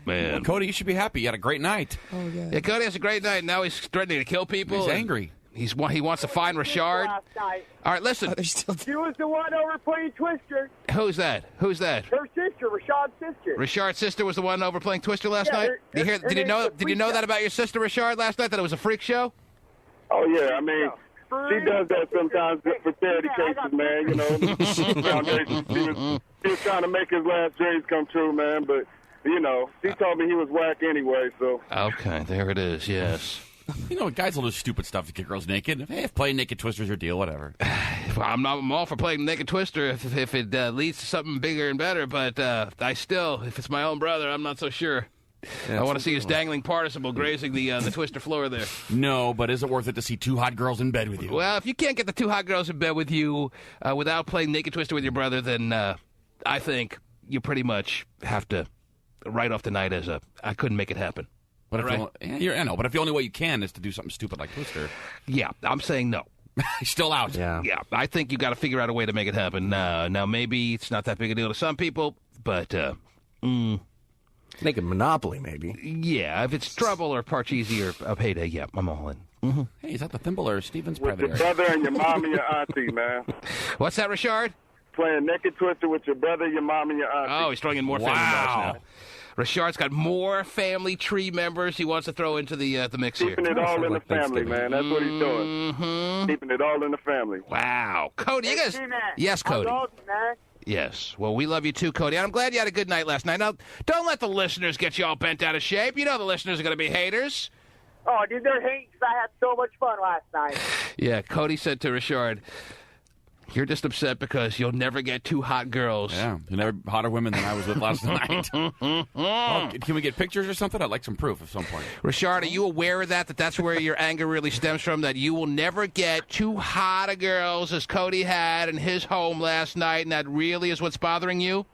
Man. Well, Cody, you should be happy. You had a great night. Oh, yeah. Yeah, Cody has a great night. Now he's threatening to kill people. He's and angry. He wants to find Richard. Last night. All right, listen. She was the one over playing Twister. Who's that? Her sister, Rashad's sister. Richard's sister was the one over playing Twister last night? her Did you know that about your sister, Richard, last night, that it was a freak show? Oh, yeah, I mean... She does that sometimes for charity cases, man. You know, foundation. She was trying to make his last dreams come true, man. But she told me he was whack anyway. So okay, there it is. Yes. Guys will do stupid stuff to get girls naked. Hey, if playing naked twister's your deal, whatever. I'm all for playing naked twister if it leads to something bigger and better. But if it's my own brother, I'm not so sure. I want to see his dangling participle grazing the twister floor there. No, but is it worth it to see two hot girls in bed with you? Well, if you can't get the two hot girls in bed with you without playing naked twister with your brother, then I think you pretty much have to write off the night as I couldn't make it happen. But I know, but if the only way you can is to do something stupid like Twister. Yeah, I'm saying no. He's still out. Yeah, I think you got to figure out a way to make it happen. Now, maybe it's not that big a deal to some people, but... Naked Monopoly, maybe. Yeah, if it's Trouble or Parcheesi or a Payday, yeah, I'm all in. Mm-hmm. Hey, is that the Thimble or Steven's with private your brother and your mom and your auntie, man. What's that, Richard? Playing naked twister with your brother, your mom, and your auntie. Oh, he's throwing in more family members now. Richard's got more family tree members he wants to throw into the mix here. Keeping it all in the family, man. That's what he's doing. Mm-hmm. Keeping it all in the family. Wow. Cody, you guys... Yes, Cody. Yes. Well, we love you too, Cody. And I'm glad you had a good night last night. Now, don't let the listeners get you all bent out of shape. You know the listeners are going to be haters. Oh, dude, they're hating because I had so much fun last night. Yeah, Cody said to Richard, you're just upset because you'll never get two hot girls. Yeah, you're never hotter women than I was with last night. Can we get pictures or something? I'd like some proof at some point. Richard, are you aware of that's where your anger really stems from, that you will never get two hot girls as Cody had in his home last night, and that really is what's bothering you?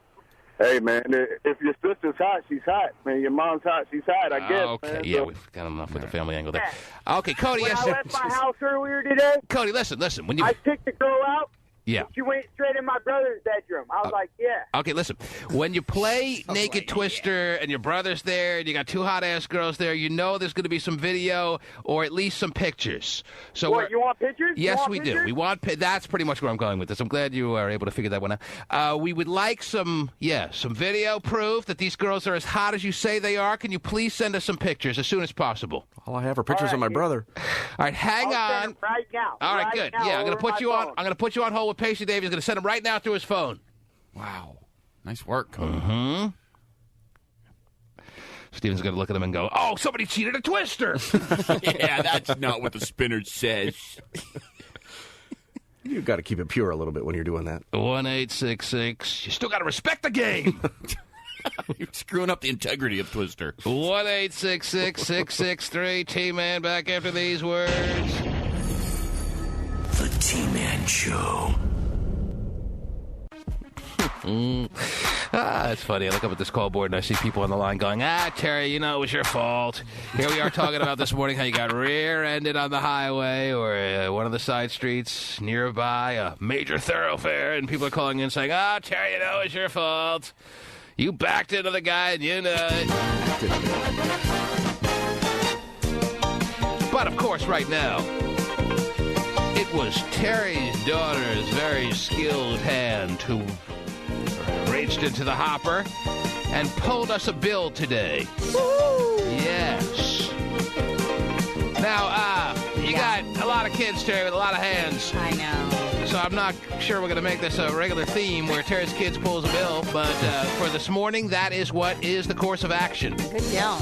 Hey, man, if your sister's hot, she's hot. Man, your mom's hot, she's hot, I guess. Okay, man. yeah, we've got enough with the family angle there. Okay, Cody, when yes. I left my house earlier today, Cody, listen. When you... I picked the girl out. Yeah. She went straight in my brother's bedroom. I was like, yeah. Okay, listen. When you play Naked Twister and your brother's there and you got two hot-ass girls there, you know there's going to be some video or at least some pictures. So what, you want pictures? Yes, we do. We want... That's pretty much where I'm going with this. I'm glad you are able to figure that one out. We would like some video proof that these girls are as hot as you say they are. Can you please send us some pictures as soon as possible? All I have are pictures of my brother. All right, hang I'll on. send them right now. All right, good. Yeah, I'm going to put you on. phone. I'm going to put you on hold with Pasty Dave. He's going to send him right now through his phone. Wow. Nice work. Mm-hmm. Steven's going to look at him and go, oh, somebody cheated a Twister. Yeah, that's not what the spinner says. You've got to keep it pure a little bit when you're doing that. 1-866. You still got to respect the game. You're screwing up the integrity of Twister. 1-866-663. T-Man back after these words. The T-Man Show. It's funny. I look up at this call board and I see people on the line going, Terry, it was your fault. Here we are talking about this morning how you got rear-ended on the highway or one of the side streets nearby, a major thoroughfare, and people are calling in saying, Terry, it was your fault. You backed into the guy and you know it. But, of course, right now, it was Terry's daughter's very skilled hand who reached into the hopper and pulled us a bill today. Woo! Yes. Now, you got a lot of kids, Terry, with a lot of hands. I know. So I'm not sure we're going to make this a regular theme where Terry's kids pulls a bill, but for this morning, that is what is the course of action. Good deal.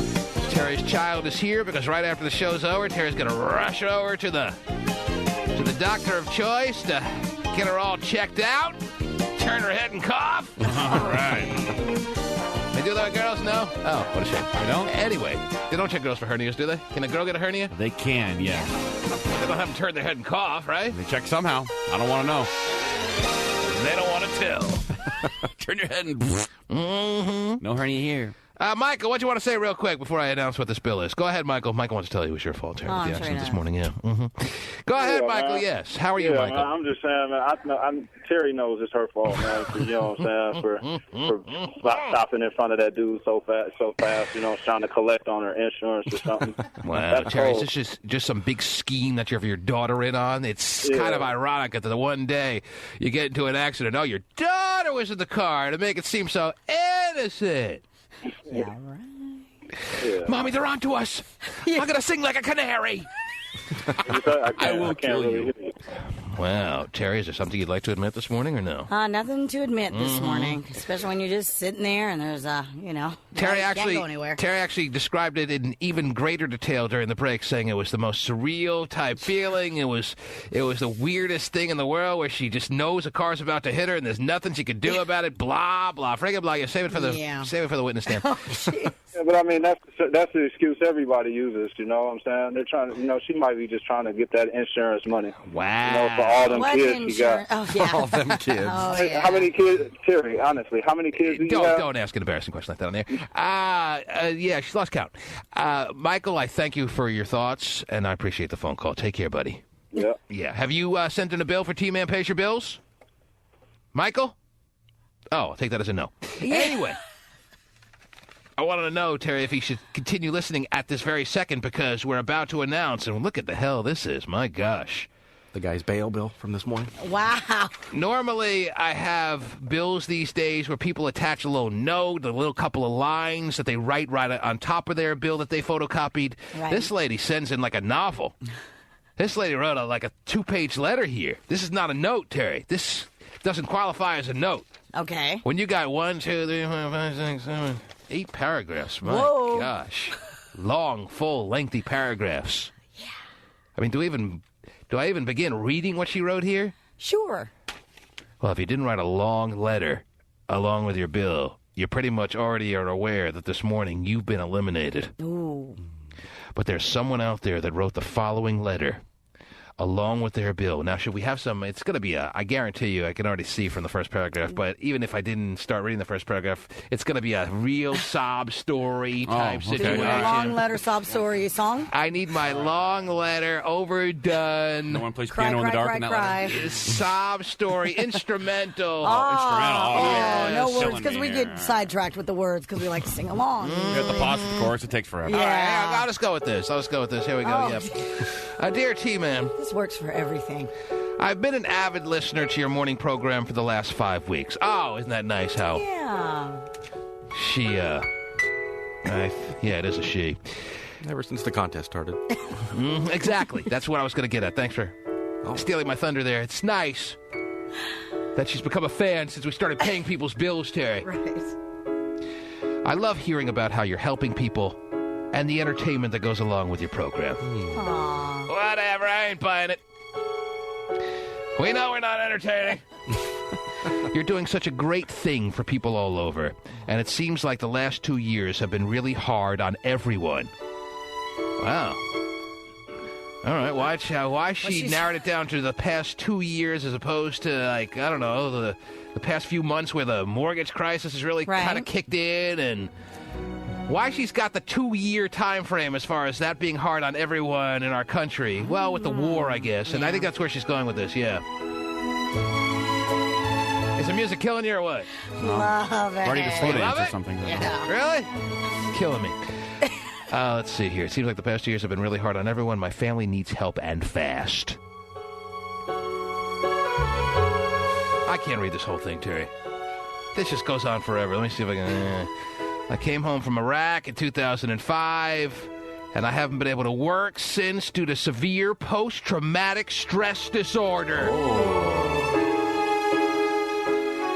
Terry's child is here because right after the show's over, Terry's going to rush over to the doctor of choice to get her all checked out, turn her head and cough. All right. They do that with girls? No? Oh, what a shame. They don't? Anyway, they don't check girls for hernias, do they? Can a girl get a hernia? They can, yes. They don't have them turn their head and cough, right? They check somehow. I don't want to know. They don't want to tell. Turn your head and... No hernia here. Michael, what do you want to say real quick before I announce what this bill is? Go ahead, Michael. Michael wants to tell you it was your fault, Terry, with the accident this morning. Yeah. Go ahead, Michael. Yes. How are you, Michael? Man, I'm just saying, man. Terry knows it's her fault, man. You know what I'm saying? For stopping in front of that dude so fast. Trying to collect on her insurance or something. Wow, Terry, is this just some big scheme that you have your daughter in on? It's kind of ironic that the one day you get into an accident, your daughter was in the car to make it seem so innocent. Yeah, right. Yeah. Mommy, they're on to us. I'm going to sing like a canary. I will kill you. Wow. Terry, is there something you'd like to admit this morning or no? Nothing to admit this morning, especially when you're just sitting there and there's, Terry can't go anywhere. Terry actually described it in even greater detail during the break, saying it was the most surreal type feeling. It was the weirdest thing in the world where she just knows a car's about to hit her and there's nothing she could do about it. Blah, blah. Friggin' blah. You save it for the witness stand. Yeah, but I mean, that's the excuse everybody uses, you know what I'm saying? They're trying to, she might be just trying to get that insurance money. Wow. For all them kids she got. Oh, yeah. All them kids. Oh, yeah. How many kids, Terry, honestly, how many kids do you have? Don't ask an embarrassing question like that on there. Yeah, she's lost count. Michael, I thank you for your thoughts, and I appreciate the phone call. Take care, buddy. Yeah. Yeah. Have you sent in a bill for T-Man Pays Your Bills? Michael? Oh, I'll take that as a no. Yeah. Anyway. I wanted to know, Terry, if he should continue listening at this very second because we're about to announce, and look at the hell this is. My gosh. The guy's bail bill from this morning. Wow. Normally, I have bills these days where people attach a little note, a little couple of lines that they write right on top of their bill that they photocopied. Right. This lady sends in like a novel. This lady wrote a 2-page letter here. This is not a note, Terry. This doesn't qualify as a note. Okay. When you got 1, 2, 3, 4, 5, 6, 7, 8 paragraphs. My gosh. Long, full, lengthy paragraphs. Yeah. I mean, do I even begin reading what she wrote here? Sure. Well, if you didn't write a long letter along with your bill, you pretty much already are aware that this morning you've been eliminated. Ooh. But there's someone out there that wrote the following letter along with their bill. Now, should we have some? It's going to be I guarantee you, I can already see from the first paragraph, but even if I didn't start reading the first paragraph, it's going to be a real sob story type situation. A long letter sob story song? I need my long letter overdone. No one plays piano in the dark in that letter. Sob story, instrumental. No words, because we get sidetracked with the words because we like to sing along. You got the positive chorus, it takes forever. Yeah. All right, I'll just go with this. Here we go. Yeah. Dear T-Man. This works for everything. I've been an avid listener to your morning program for the last 5 weeks. Oh, isn't that nice how... Yeah. She, yeah, it is a she. Ever since the contest started. Exactly. That's what I was going to get at. Thanks for stealing my thunder there. It's nice that she's become a fan since we started paying people's bills, Terry. Right. I love hearing about how you're helping people and the entertainment that goes along with your program. Aww. Whatever, I ain't buying it. We know we're not entertaining. You're doing such a great thing for people all over, and it seems like the last 2 years have been really hard on everyone. Wow. All right, why she narrowed it down to the past 2 years as opposed to, like, I don't know, the past few months where the mortgage crisis has really kind of kicked in, and why she's got the 2-year time frame as far as that being hard on everyone in our country. Well, with the war, I guess, and I think that's where she's going with this, yeah. Is the music killing you or what? Love it. Ready to slow dance or something. Yeah. Really? It's killing me. Let's see here. It seems like the past 2 years have been really hard on everyone. My family needs help and fast. I can't read this whole thing, Terry. This just goes on forever. Let me see if I can... I came home from Iraq in 2005, and I haven't been able to work since due to severe post-traumatic stress disorder.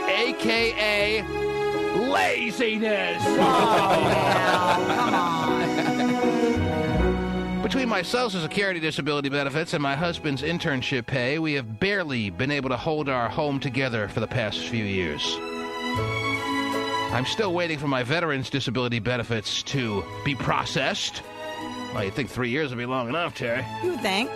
A.K.A. laziness. Come on. Between my Social Security disability benefits and my husband's internship pay, we have barely been able to hold our home together for the past few years. I'm still waiting for my veterans' disability benefits to be processed. Well, you'd think 3 years would be long enough, Terry. You would think.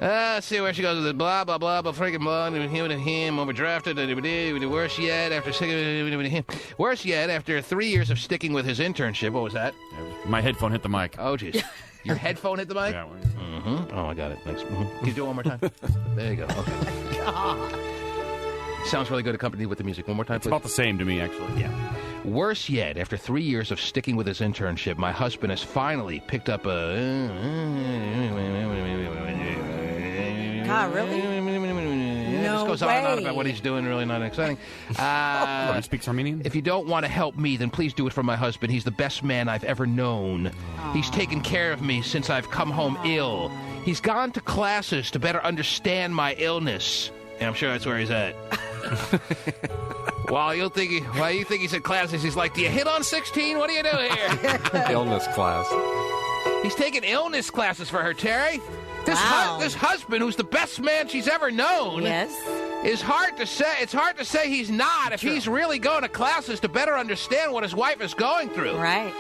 Let's see where she goes with it. Blah, blah, blah, blah, freaking blah, him and him, overdrafted, worse yet, after 3 years of sticking with his internship. What was that? My headphone hit the mic. Oh, jeez. Your headphone hit the mic? Yeah. Oh, I got it. Thanks. Can you do it one more time? There you go. Okay. God. Sounds really good accompanied with the music. One more time, It's please. about the same to me, actually. Yeah. Worse yet, after 3 years of sticking with his internship, my husband has finally picked up a... God, really? It just goes on and on about what he's doing, really not exciting. He speaks Armenian? If you don't want to help me, then please do it for my husband. He's the best man I've ever known. He's taken care of me since I've come home ill. He's gone to classes to better understand my illness. And I'm sure that's where he's at. While you think he's at classes, he's like, do you hit on 16? What do you do here? Illness class. He's taking illness classes for her, Terry. This husband, who's the best man she's ever known, is hard to say. It's hard to say he's not if he's really going to classes to better understand what his wife is going through. Right.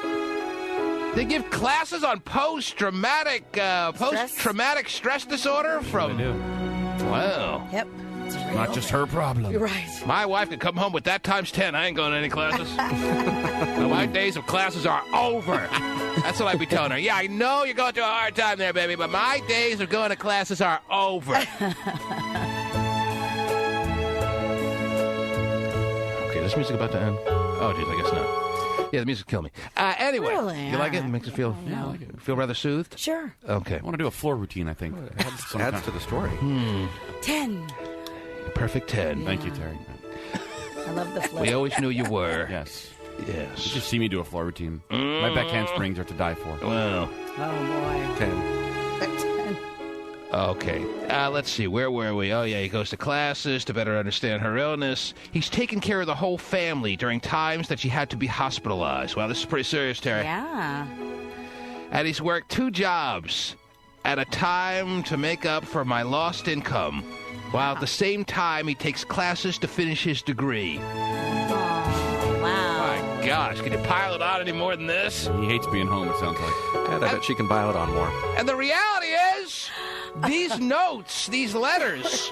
They give classes on post-traumatic stress disorder from. They do. Wow. Yep. Not just her problem. You're right. My wife could come home with that times 10. I ain't going to any classes. My days of classes are over. That's what I'd be telling her. Yeah, I know you're going through a hard time there, baby, but my days of going to classes are over. Okay, this music about to end? Oh, geez, I guess not. Yeah, the music killed me. Anyway, really? You like it? It makes you feel feel rather soothed? Sure. Okay. I want to do a floor routine, I think. Adds to the story. 10. Perfect 10. Thank you, Terry. I love the floor. We always knew you were. Yes. Yes. You just see me do a floor routine. My back handsprings are to die for. Well. Oh, boy. 10. Okay. Let's see. Where were we? Oh, yeah. He goes to classes to better understand her illness. He's taken care of the whole family during times that she had to be hospitalized. Wow, this is pretty serious, Terry. Yeah. And he's worked 2 jobs at a time to make up for my lost income, while at the same time he takes classes to finish his degree. Oh, wow. My gosh, can you pile it on any more than this? He hates being home, it sounds like. Yeah, I bet she can pile it on more. And the reality is, these notes, these letters,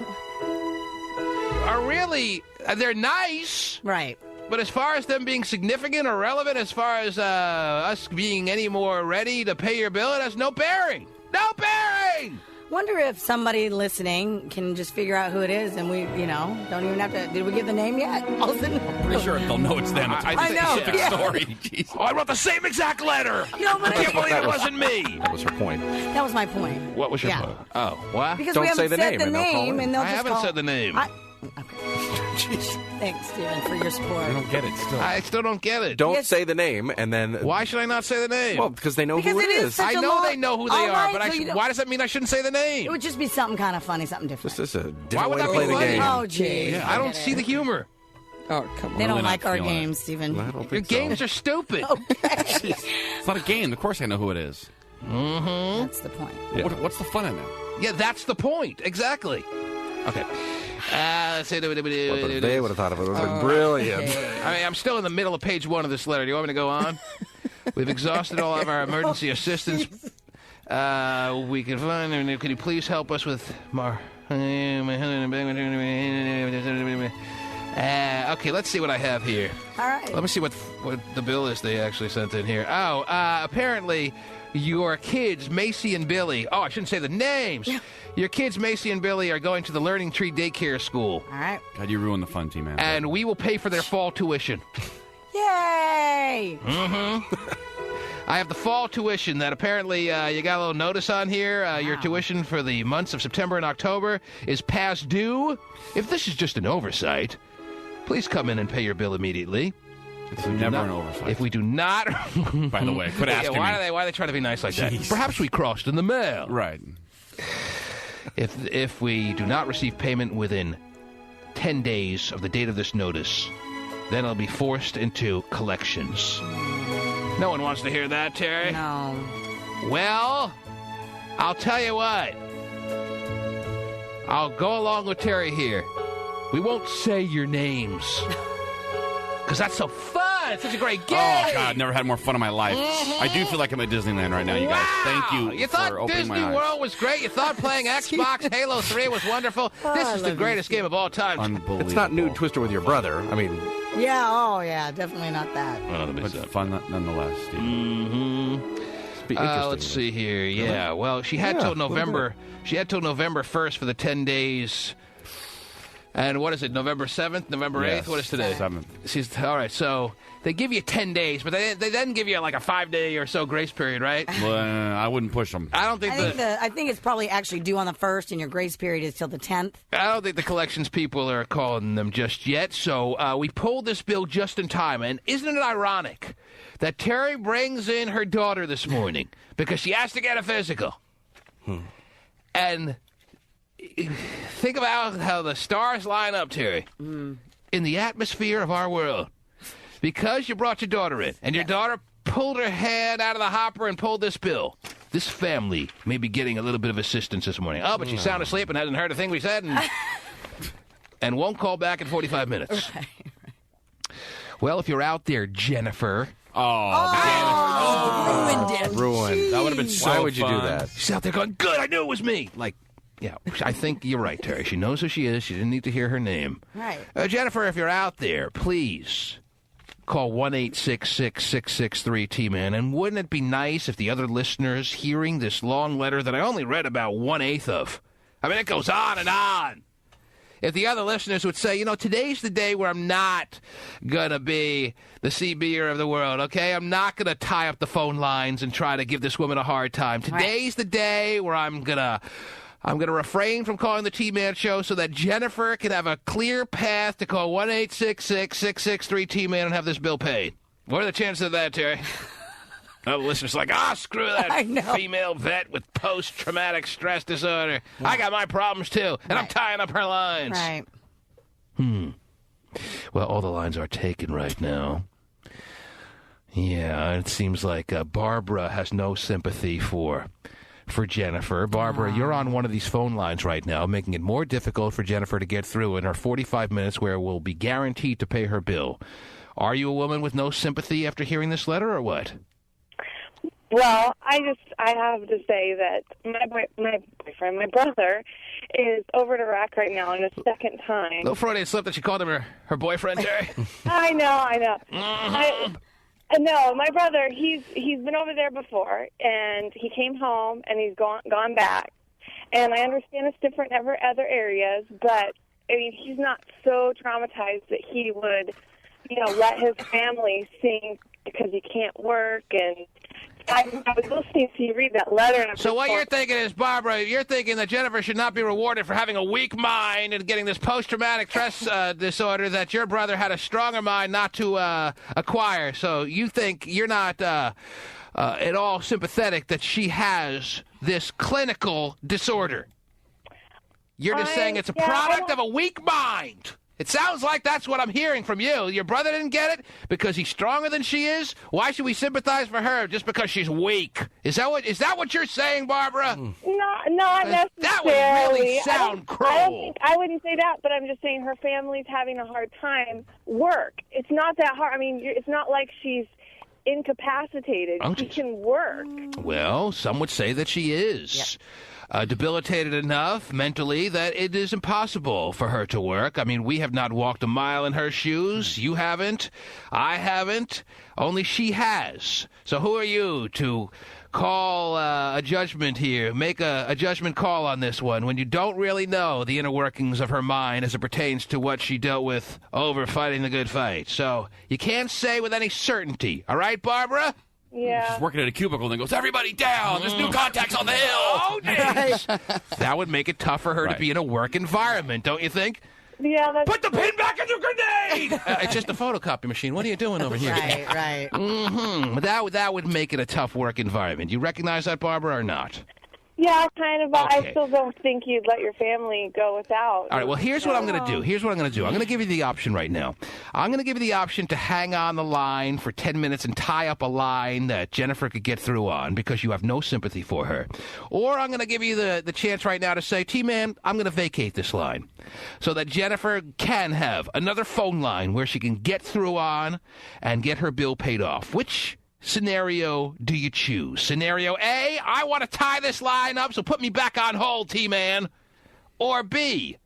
are really, they're nice. Right. But as far as them being significant or relevant, as far as us being any more ready to pay your bill, it has no bearing. No bearing! Wonder if somebody listening can just figure out who it is, and we, don't even have to. Did we give the name yet? All of a sudden, I'm pretty sure they'll know it's them. It's a specific story. Jeez. Oh, I wrote the same exact letter. No, but I can't believe it wasn't me. That was her point. That was my point. What was your point? Oh, what? Because Don't we haven't say the said name, the and they'll call name, in. and they'll I just haven't call. said the name. Okay. Thanks, Steven, for your support. I don't get it still. I still don't get it. Don't say the name, and then... Why should I not say the name? Well, because they know Because who it is. such I a know long- they know who they All are, right, but so you don't- why does that mean I shouldn't say the name? It would just be something kind of funny, something different. This is a Why different would way that to be play the funny? game. Oh, gee. Yeah, I don't see the humor. Oh, come on. They don't Really like not our feeling it. games, Steven. I don't Your think so. games are stupid. It's not a game. Of course I know who it is. Mm-hmm. That's the point. Yeah. What's the fun in that? Yeah, that's the point. Exactly. Okay. Let's say What they would have thought of it was like brilliant. I mean, I'm still in the middle of page 1 of this letter. Do you want me to go on? We've exhausted all of our emergency assistance We can find her. Could you please help us with okay, let's see what I have here. All right. Let me see what the bill is they actually sent in here. Oh, apparently your kids, Macy and Billy. Oh, I shouldn't say the names. Your kids, Macy and Billy, are going to the Learning Tree Daycare School. All right. God, you ruined the fun, T-Man. And we will pay for their fall tuition. Yay! I have the fall tuition that apparently you got a little notice on here. Your tuition for the months of September and October is past due. If this is just an oversight, please come in and pay your bill immediately. It's never an oversight. If we do not... By the way, quit asking me. Why are they trying to be nice like that? Perhaps we crossed in the mail. Right. If we do not receive payment within 10 days of the date of this notice, then it'll be forced into collections. No one wants to hear that, Terry. No. Well, I'll tell you what. I'll go along with Terry here. We won't say your names. Because that's so fun. It's such a great game. Oh, God, never had more fun in my life. I do feel like I'm at Disneyland right now, you guys. Thank you You thought for opening Disney my eyes. World was great? You thought playing Xbox Halo 3 was wonderful? This is the greatest game of all time. Unbelievable. It's not Nude Twister with your brother. I mean... Yeah, oh, yeah, definitely not that. But fun nonetheless, Steve. Let's see here. Yeah, well, she had till November. She had till November 1st for the 10 days. And what is it, November 7th, November 8th? What is today? 7th. All right, so they give you 10 days, but they then give you like a 5-day or so grace period, right? Well, I wouldn't push them. I don't think I think it's probably actually due on the 1st, and your grace period is till the 10th. I don't think the collections people are calling them just yet, so we pulled this bill just in time. And isn't it ironic that Terry brings in her daughter this morning because she has to get a physical? And... think about how the stars line up, Terry, in the atmosphere of our world. Because you brought your daughter in, and your daughter pulled her head out of the hopper and pulled this bill. This family may be getting a little bit of assistance this morning. Oh, but she's sound asleep and hasn't heard a thing we said, and won't call back in 45 minutes. Right. Well, if you're out there, Jennifer... ruined it. Ruined. That would have been so Why would you do fun. that? She's out there going, good, I knew it was me. Like... Yeah, I think you're right, Terry. She knows who she is. She didn't need to hear her name. Right. Jennifer, if you're out there, please call 1-866-663-T-Man. And wouldn't it be nice if the other listeners hearing this long letter that I only read about 1/8 of, I mean, it goes on and on. If the other listeners would say, today's the day where I'm not going to be the CBer of the world, okay? I'm not going to tie up the phone lines and try to give this woman a hard time. Today's the day where I'm going to refrain from calling the T-Man Show so that Jennifer can have a clear path to call 1-866-663-T-Man and have this bill paid. What are the chances of that, Terry? The listeners are like, screw that female vet with post-traumatic stress disorder. Yeah. I got my problems, too, and I'm tying up her lines. Right. Well, all the lines are taken right now. Yeah, it seems like Barbara has no sympathy for Jennifer. Barbara, you're on one of these phone lines right now, making it more difficult for Jennifer to get through in her 45 minutes where we'll be guaranteed to pay her bill. Are you a woman with no sympathy after hearing this letter, or what? Well, I have to say that my brother, is over in Iraq right now on his second time. Little Freudian slip that she called him her boyfriend, Terry. I know. No, my brother, he's been over there before, and he came home, and he's gone back. And I understand it's different in other areas, but, I mean, he's not so traumatized that he would, let his family sing because he can't work. And I was listening to you read that letter. And so what you're thinking is, Barbara, you're thinking that Jennifer should not be rewarded for having a weak mind and getting this post-traumatic stress disorder that your brother had a stronger mind not to acquire. So you think you're not at all sympathetic that she has this clinical disorder. You're just saying it's a product of a weak mind. It sounds like that's what I'm hearing from you. Your brother didn't get it because he's stronger than she is? Why should we sympathize for her just because she's weak? Is that what you're saying, Barbara? No, not necessarily. That would really sound cruel. I wouldn't say that, but I'm just saying her family's having a hard time. It's not that hard. I mean, it's not like she's incapacitated. She can work. Well, some would say that she is. Debilitated enough mentally that it is impossible for her to work. I mean, we have not walked a mile in her shoes. You haven't. I haven't. Only she has. So who are you to call a judgment here, make a judgment call on this one when you don't really know the inner workings of her mind as it pertains to what she dealt with over fighting the good fight? So you can't say with any certainty. All right, Barbara? Yeah. She's working at a cubicle and then goes, everybody down! There's new contacts on the hill! Oh, geez. That would make it tough for her to be in a work environment, don't you think? Yeah, that's Put the pin back in your grenade! It's just a photocopy machine. What are you doing over here? Right. Mm-hmm. That would make it a tough work environment. You recognize that, Barbara, or not? Yeah, kind of. But Okay. I still don't think you'd let your family go without. All right, well, here's what I'm going to do. I'm going to give you the option right now. I'm going to give you the option to hang on the line for 10 minutes and tie up a line that Jennifer could get through on because you have no sympathy for her. Or I'm going to give you the chance right now to say, T-Man, I'm going to vacate this line so that Jennifer can have another phone line where she can get through on and get her bill paid off. Which scenario do you choose? Scenario A, I want to tie this line up, so put me back on hold, T-Man. Or B,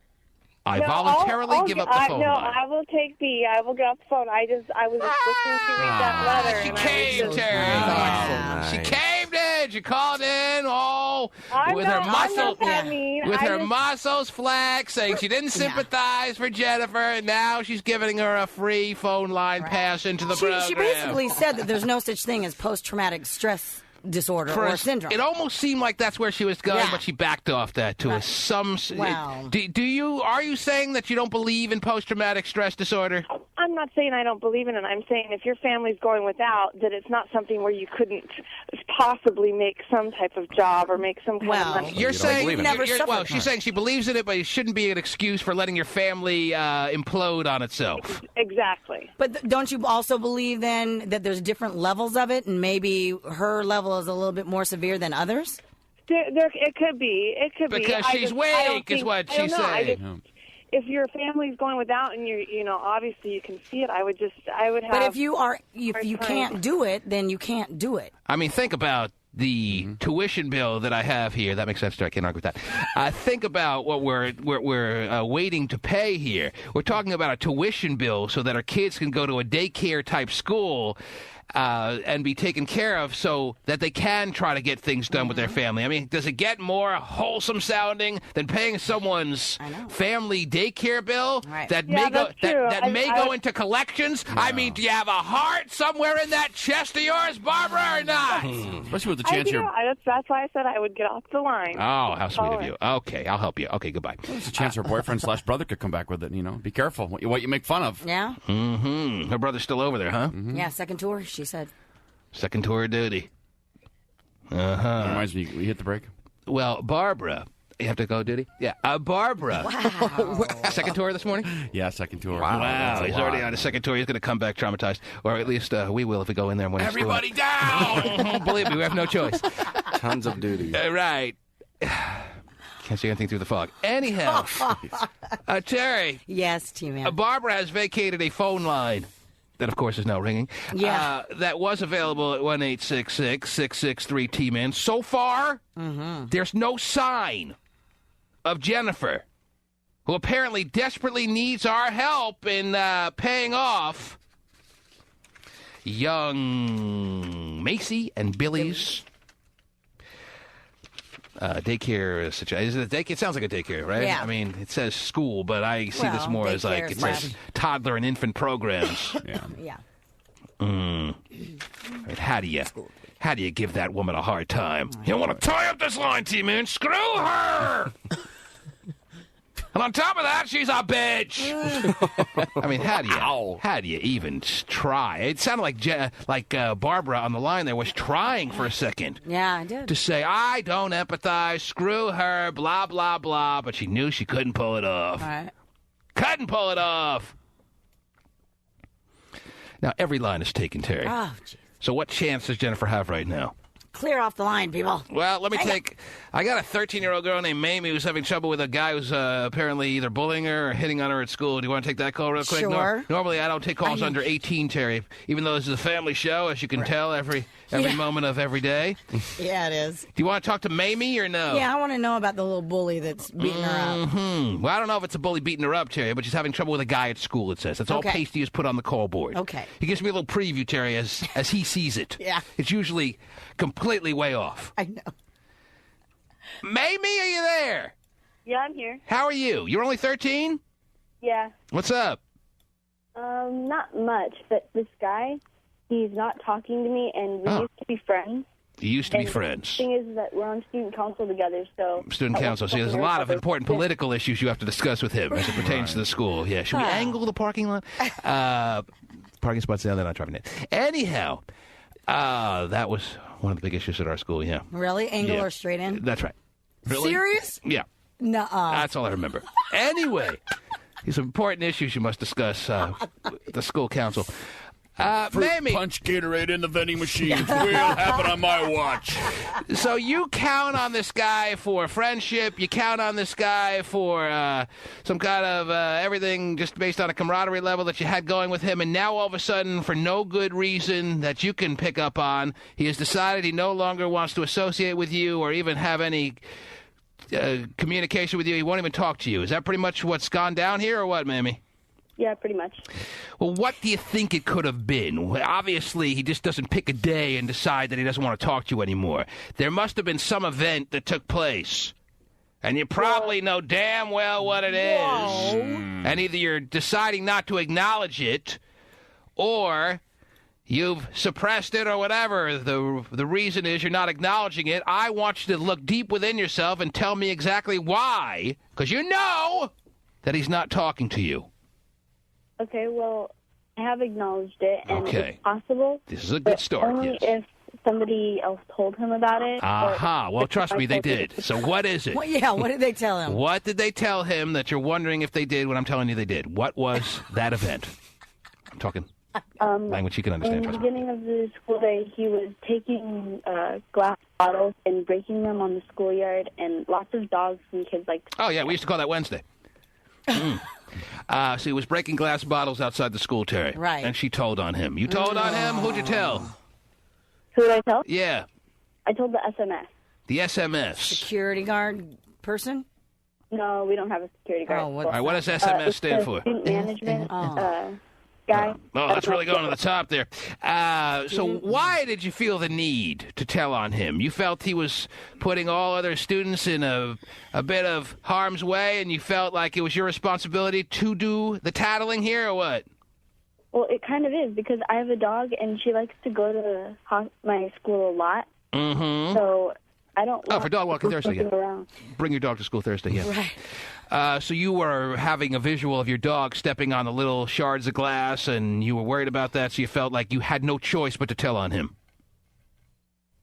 I voluntarily give up the phone line. I will take B. I will get off the phone. I was just listening to read that letter. She caved her. She caved in. She called in with her muscles flexed, saying she didn't sympathize for Jennifer, and now she's giving her a free phone line pass into the program. She basically said that there's no such thing as post-traumatic stress disorder or syndrome. It almost seemed like that's where she was going, but she backed off that to some. Wow. Are you saying that you don't believe in post-traumatic stress disorder? I'm not saying I don't believe in it. I'm saying if your family's going without, that it's not something where you couldn't possibly make some type of job or make some kind of money. You're saying she's saying she believes in it, but it shouldn't be an excuse for letting your family implode on itself. Exactly. But don't you also believe then that there's different levels of it, and maybe her level is a little bit more severe than others? It could be. It could be. Because she's weak, is what she's saying. If your family's going without and obviously you can see it, I would have. But if you can't do it, then you can't do it. I mean, think about the tuition bill that I have here. That makes sense. I can't argue with that. Think about what we're waiting to pay here. We're talking about a tuition bill so that our kids can go to a daycare type school. And be taken care of so that they can try to get things done with their family. I mean, does it get more wholesome sounding than paying someone's family daycare bill that may go into collections? No. I mean, do you have a heart somewhere in that chest of yours, Barbara, or not? Especially with the chance that's why I said I would get off the line. Oh, how sweet of you. Okay, I'll help you. Okay, goodbye. There's a chance her boyfriend/brother could come back with it, Be careful what you make fun of. Yeah. Mm-hmm. Her brother's still over there, huh? Mm-hmm. Yeah, second tour, she said. Second tour of duty. That reminds me, we hit the break. Well, Barbara, you have to go duty? Yeah. Barbara. Wow. Second tour this morning? Yeah, second tour. Wow. He's already on a second tour. He's going to come back traumatized. Or at least we will if we go in there. When everybody down! Believe me, we have no choice. Tons of duty. Right. Can't see anything through the fog. Anyhow, Terry. Yes, T-Man. Barbara has vacated a phone line. That, of course, is now ringing. Yeah. That was available at 1-866-663-T-Man. So far, there's no sign of Jennifer, who apparently desperately needs our help in paying off young Macy and Billy's daycare situation. Is it a daycare? It sounds like a daycare, right? Yeah. I mean, it says school, but I see this more as like it says toddler and infant programs. Yeah. Right, how do you give that woman a hard time? You want to tie up this line, T-Man? Screw her! And on top of that, she's a bitch. I mean, how do you even try? It sounded like Barbara on the line there was trying for a second. Yeah, I did. To say, I don't empathize, screw her, blah, blah, blah. But she knew she couldn't pull it off. All right. Couldn't pull it off. Now, every line is taken, Terry. Oh, geez. So what chance does Jennifer have right now? clear off the line, people. Well, let me I got a 13-year-old girl named Mamie who's having trouble with a guy who's apparently either bullying her or hitting on her at school. Do you want to take that call real quick? Sure. Normally, I don't take calls under 18, Terry, even though this is a family show, as you can tell, every moment of every day. Yeah, it is. Do you want to talk to Mamie or no? Yeah, I want to know about the little bully that's beating her up. Well, I don't know if it's a bully beating her up, Terry, but she's having trouble with a guy at school, it says. That's all Pasty has put on the call board. Okay. He gives me a little preview, Terry, as he sees it. Yeah. It's usually completely way off. I know. Mamie, are you there? Yeah, I'm here. How are you? You're only 13? Yeah. What's up? Not much, but this guy, he's not talking to me, and we used to be friends. You used to be friends. The thing is that we're on student council together, so... Student council. See, there's a lot of important political issues you have to discuss with him as it pertains to the school. Yeah. Should we angle the parking lot? Parking spots down there, not driving it. Anyhow, that was one of the big issues at our school, yeah. Really? Angle or straight in? That's right. Really? Serious? Yeah. Nuh-uh. That's all I remember. Anyway, these are important issues you must discuss with the school council. Mamie. Punch Gatorade in the vending machine. Will happen on my watch. So you count on this guy for friendship. You count on this guy for some kind of everything just based on a camaraderie level that you had going with him. And now all of a sudden, for no good reason that you can pick up on, he has decided he no longer wants to associate with you or even have any communication with you. He won't even talk to you. Is that pretty much what's gone down here or what, Mamie? Yeah, pretty much. Well, what do you think it could have been? Well, obviously, he just doesn't pick a day and decide that he doesn't want to talk to you anymore. There must have been some event that took place. And you probably know damn well what it is. And either you're deciding not to acknowledge it, or you've suppressed it, or whatever. The reason is you're not acknowledging it. I want you to look deep within yourself and tell me exactly why. Because you know that he's not talking to you. Okay, well, I have acknowledged it, and it's possible. This is a good start, only if somebody else told him about it. Well, trust me, they did. So what is it? What did they tell him? What did they tell him that you're wondering if they did when I'm telling you they did? What was that event? I'm talking language you can understand. In the beginning of the school day, he was taking glass bottles and breaking them on the schoolyard, and lots of dogs and kids like... Oh, yeah, we used to call that Wednesday. So he was breaking glass bottles outside the school, Terry. Right. And she told on him. You told on him? Who'd you tell? Who did I tell? Yeah. I told the SMS. The SMS. Security guard person? No, we don't have a security guard. All right, what does SMS stand for? Student management guy. Oh, that's really going to the top there. So why did you feel the need to tell on him? You felt he was putting all other students in a bit of harm's way, and you felt like it was your responsibility to do the tattling here, or what? Well, it kind of is, because I have a dog, and she likes to go to my school a lot. Mm-hmm. So I don't want for dog walking Thursday, yeah. around. Bring your dog to school Thursday, yeah. Right. So you were having a visual of your dog stepping on the little shards of glass, and you were worried about that, so you felt like you had no choice but to tell on him.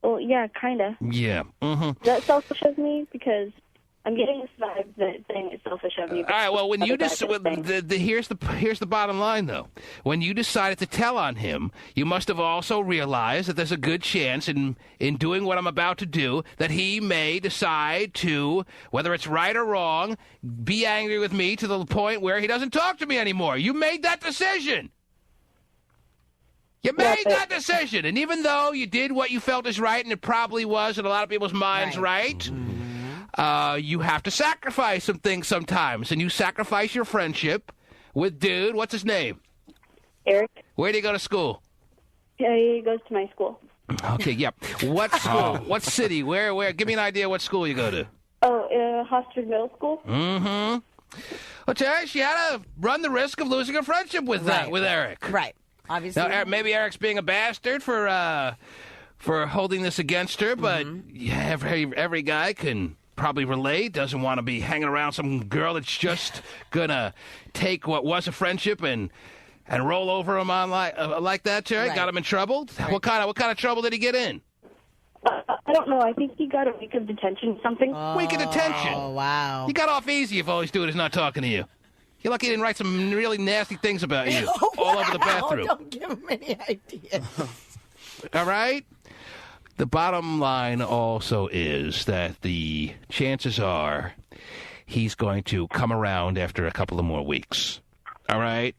Well, yeah, kind of. Yeah. Mm-hmm. Is that selfish of me? Because I'm getting this vibe that saying it's selfish of me. All right, well, when you here's the bottom line, though. When you decided to tell on him, you must have also realized that there's a good chance in doing what I'm about to do that he may decide to, whether it's right or wrong, be angry with me to the point where he doesn't talk to me anymore. You made that decision. You made that decision. And even though you did what you felt is right, and it probably was in a lot of people's minds right, you have to sacrifice some things sometimes. And you sacrifice your friendship with dude. What's his name? Eric. Where do you go to school? He goes to my school. Okay, yeah. What school? What city? Where? Give me an idea what school you go to. Oh, Hostford Middle School. Mm-hmm. Well, Terry, she had to run the risk of losing a friendship with Eric. Right. Obviously. Now, maybe Eric's being a bastard for holding this against her, but every guy can probably relate. Doesn't want to be hanging around some girl that's just gonna take what was a friendship and roll over him on like that. Terry got him in trouble. Right. What kind of trouble did he get in? I don't know. I think he got a week of detention. Something. Week of detention. Oh wow. He got off easy if all he's doing is not talking to you. You're lucky he didn't write some really nasty things about you all over the bathroom. Don't give him any ideas. All right? The bottom line also is that the chances are he's going to come around after a couple of more weeks. All right?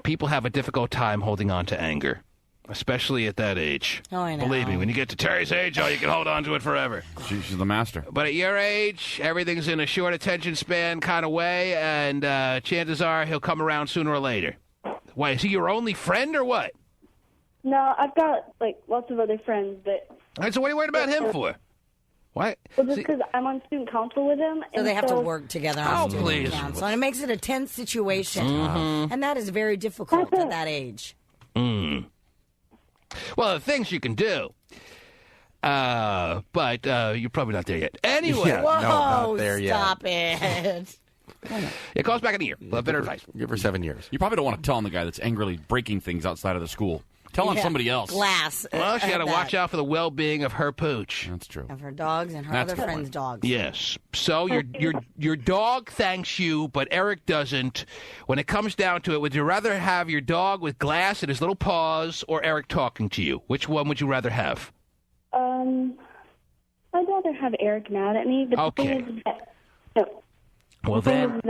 People have a difficult time holding on to anger, especially at that age. Oh, I know. Believe me, when you get to Terry's age, you can hold on to it forever. She's the master. But at your age, everything's in a short attention span kind of way, and chances are he'll come around sooner or later. Why, is he your only friend or what? No, I've got, like, lots of other friends, but... All right, so what are you worried about him for? Why? Well, just because I'm on student council with him. So they have to work together on student council. And it makes it a tense situation. Mm-hmm. And that is very difficult at that age. Mm. Well, the things you can do. But you're probably not there yet. Anyway. Yeah, no, not there yet. Stop it. It calls back in a year. We'll have better advice. Give her 7 years. You probably don't want to tell on the guy that's angrily breaking things outside of the school. Tell on somebody else. Glass. Well, she got to watch out for the well-being of her pooch. That's true. Of her dogs and her other friends' dogs. Yes. So your dog thanks you, but Eric doesn't. When it comes down to it, would you rather have your dog with glass in his little paws or Eric talking to you? Which one would you rather have? I'd rather have Eric mad at me. But Okay. the thing is that, Well, then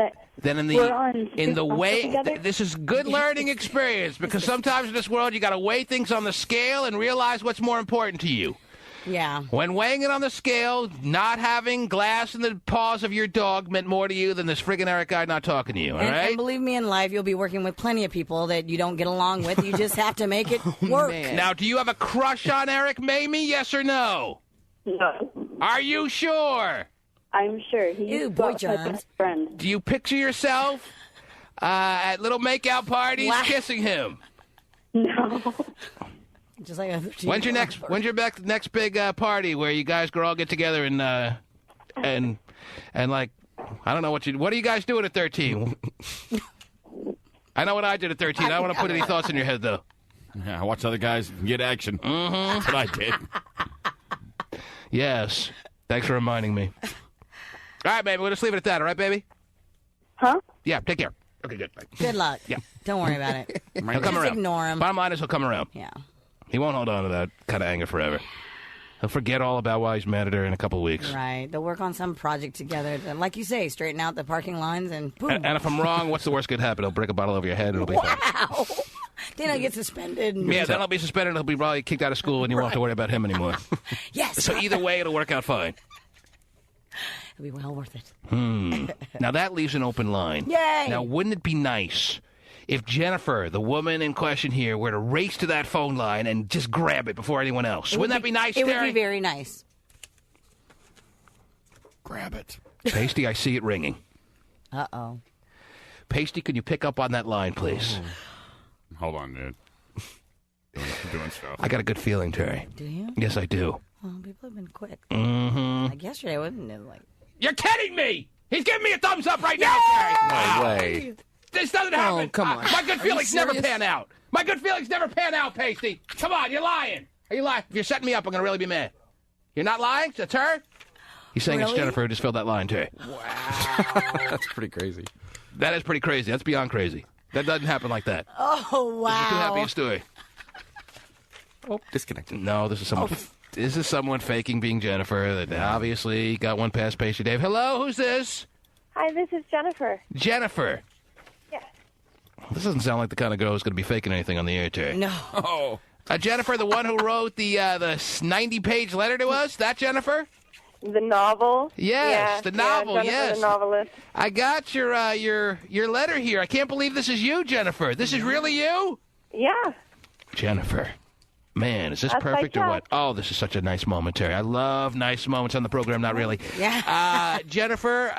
in the way together. this is good learning experience, because sometimes in this world you got to weigh things on the scale and realize what's more important to you. Yeah. When weighing it on the scale, not having glass in the paws of your dog meant more to you than this friggin' Eric guy not talking to you. All right. And believe me, in life you'll be working with plenty of people that you don't get along with. You just have to make it work. Now, do you have a crush on Eric Mamie? Yes or no? No. Are you sure? I'm sure. He's boy my John. best friend. Do you picture yourself at little makeout parties kissing him? No. Just like When's your next big party where you guys all get together and like, I don't know what are you guys doing at 13? I know what I did at 13. I don't want to put any thoughts in your head though. Yeah, I watch other guys get action. Mm-hmm. That's what I did. Yes. Thanks for reminding me. All right, baby. We'll just leave it at that. All right, baby? Huh? Yeah, take care. Okay, good. Bye. Good luck. Yeah. Don't worry about it. He'll come Just around. ignore him. Bottom line is he'll come around. Yeah. He won't hold on to that kind of anger forever. He'll forget all about why he's mad at her in a couple of weeks. Right. They'll work on some project together. Like you say, straighten out the parking lines and boom. And if I'm wrong, what's the worst could happen? He'll break a bottle over your head and it'll be fine. Wow. Then I'll get suspended. Yeah, then I'll be suspended and he'll be probably kicked out of school and you won't have to worry about him anymore. Yes. So either way, it'll work out fine. It'll be well worth it. Now that leaves an open line. Yay. Now, wouldn't it be nice if Jennifer, the woman in question here, were to race to that phone line and just grab it before anyone else? Wouldn't that be nice, It would Terry? be very nice. Grab it. Pasty, I see it ringing. Uh-oh. Pasty, can you pick up on that line, please? Hold on, dude. Doing stuff. I got a good feeling, Terry. Do you? Yes, I do. Oh, people have been quick. Mm-hmm. Like yesterday, wasn't it? Like, You're kidding me! He's giving me a thumbs up right now, Terry! No way. This doesn't happen. come on. My good Are you feelings never serious? pan out. My good feelings never pan out, Pasty. Come on, you're lying. Are you lying? If you're setting me up, I'm going to really be mad. You're not lying? That's her? He's saying it's Really? Jennifer who just filled that line, Terry. That's pretty crazy. That is pretty crazy. That's beyond crazy. That doesn't happen like that. oh, wow. This is too happy a story. Oh, disconnected. No, this is someone. This is someone faking being Jennifer. That obviously got one past Pasty Dave. Hello, who's this? Hi, this is Jennifer. Jennifer. Yes. This doesn't sound like the kind of girl who's going to be faking anything on the air, Terry. No. Oh. Jennifer, the one who wrote the 90-page letter to us. That Jennifer? The novel. Yes, the novel. Jennifer, yes, the novelist. I got your letter here. I can't believe this is you, Jennifer. This is really you, Yeah. Jennifer. Man, is this That's perfect or like what? Oh, this is such a nice moment, Terry. I love nice moments on the program. Not really. Yeah. Jennifer,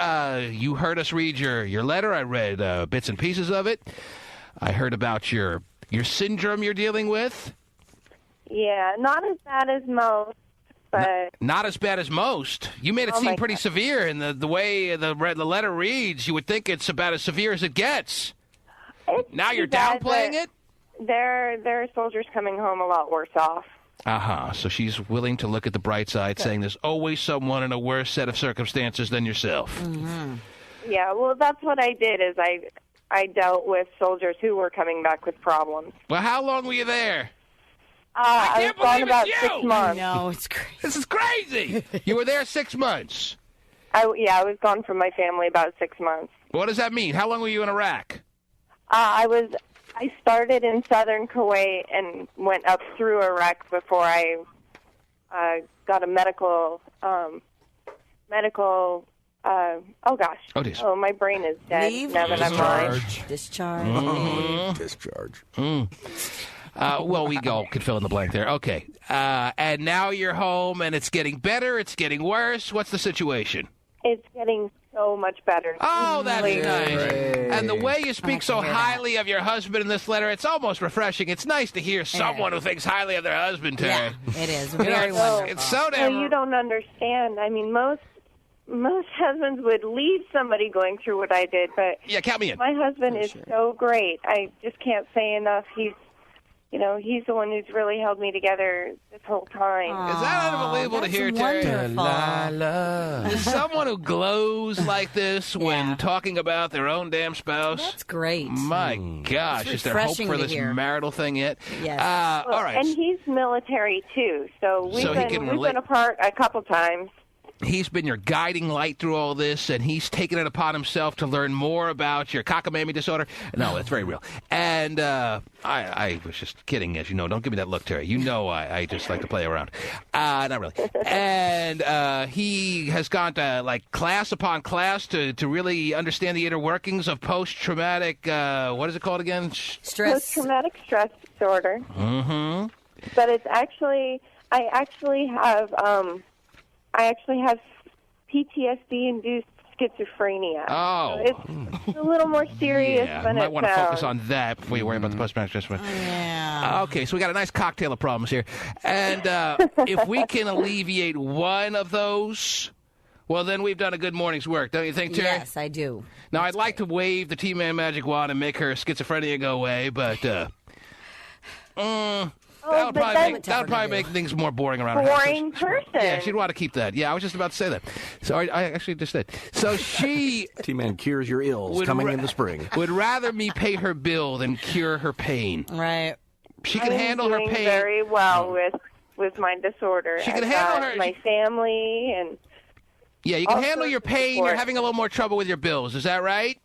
you heard us read your letter. I read bits and pieces of it. I heard about your syndrome you're dealing with. Yeah, not as bad as most, but Not as bad as most. You made it Oh, seem my pretty God. severe, and the way the letter reads, you would think it's about as severe as it gets. Now you're bad, downplaying but it? there are soldiers coming home a lot worse off. Uh-huh. So she's willing to look at the bright side, saying there's always someone in a worse set of circumstances than yourself. Mm-hmm. Yeah, well, that's what I did is I dealt with soldiers who were coming back with problems. Well, how long were you there? I was gone about 6 months. No, it's crazy. This is crazy. You were there 6 months. I was gone from my family about 6 months. What does that mean? How long were you in Iraq? I started in southern Kuwait and went up through Iraq before I got a medical. Oh, my brain is dead now that I'm lying. Discharge. Discharge. Well, we could fill in the blank there. Okay. And now you're home, and it's getting better. It's getting worse. What's the situation? It's getting so much better. Oh, that's Really nice. good. And the way you speak so highly of your husband in this letter, it's almost refreshing. It's nice to hear someone who thinks highly of their husband, Terry. Yeah, it is. You know, Very wonderful. it's so damn... Well, you don't understand. I mean, most husbands would leave somebody going through what I did, but yeah, count me in. My husband is so great. I just can't say enough. He's the one who's really held me together this whole time. Is that unbelievable to hear, Terry? There's someone who glows like this when talking about their own damn spouse. That's great. My gosh, is there hope for this marital thing yet? Yes. All right. And he's military, too, so we've been apart a couple times. He's been your guiding light through all this, and he's taken it upon himself to learn more about your cockamamie disorder. No, that's very real. And I was just kidding, as you know. Don't give me that look, Terry. You know I just like to play around. Not really. And he has gone to, like, class upon class to really understand the inner workings of post-traumatic, what is it called again? Stress. Post-traumatic stress disorder. Mm-hmm. But it's actually, I actually have PTSD-induced schizophrenia. Oh. So it's a little more serious than you might it want to sounds. focus on that before you worry about the post-traumatic stress. Yeah. Okay, so we got a nice cocktail of problems here. And if we can alleviate one of those, well, then we've done a good morning's work, don't you think, Terry? Yes, I do. Now, I'd like to wave the T-Man magic wand and make her schizophrenia go away, but... That would probably make things more boring around her house. Boring person. Yeah, she'd want to keep that. Yeah, I was just about to say that. So I actually just did. So she... T-Man cures your ills coming in the spring. Would rather me pay her bill than cure her pain. Right. She can handle her doing pain. very well with my disorder. She can I've handle got her... my family and... Yeah, you can all handle sorts your of pain. support. You're having a little more trouble with your bills. Is that right?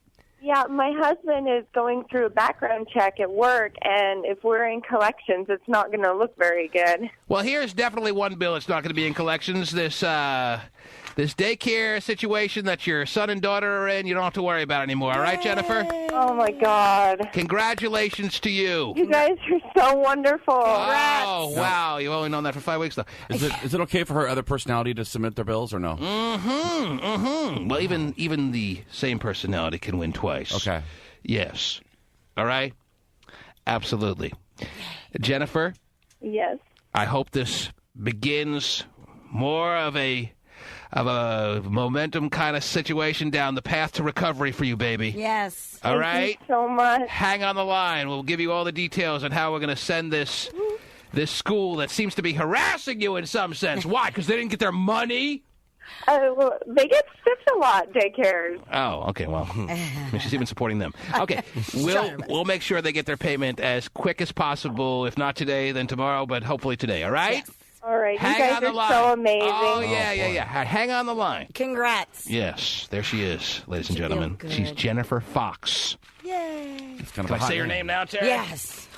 Yeah, my husband is going through a background check at work, and if we're in collections, it's not going to look very good. Well, here's definitely one bill that's not going to be in collections. This daycare situation that your son and daughter are in, you don't have to worry about anymore. All right, Jennifer? Oh, my God. Congratulations to you. You guys are so wonderful. Oh, wow. You've only known that for 5 weeks, though. Is it okay for her other personality to submit their bills or no? Mm-hmm. Mm-hmm. Well, even the same personality can win twice. Okay. Yes. All right? Absolutely. Jennifer? Yes. I hope this begins more of a momentum kind of situation down the path to recovery for you, baby. Yes. All right? Thank you so much. Hang on the line. We'll give you all the details on how we're going to send this school that seems to be harassing you in some sense. Why? Because they didn't get their money? Well, they get stiffed a lot, daycares. Oh, okay. Well, she's even supporting them. Okay, we'll make sure they get their payment as quick as possible. If not today, then tomorrow, but hopefully today. All right? Yes. All right. Hang you guys on the are line. so amazing. Oh, yeah. Hang on the line. Congrats. Yes, there she is, ladies and gentlemen. good. She's Jennifer Fox. Yay. It's kind Can of I say your name now, Terry? Yes.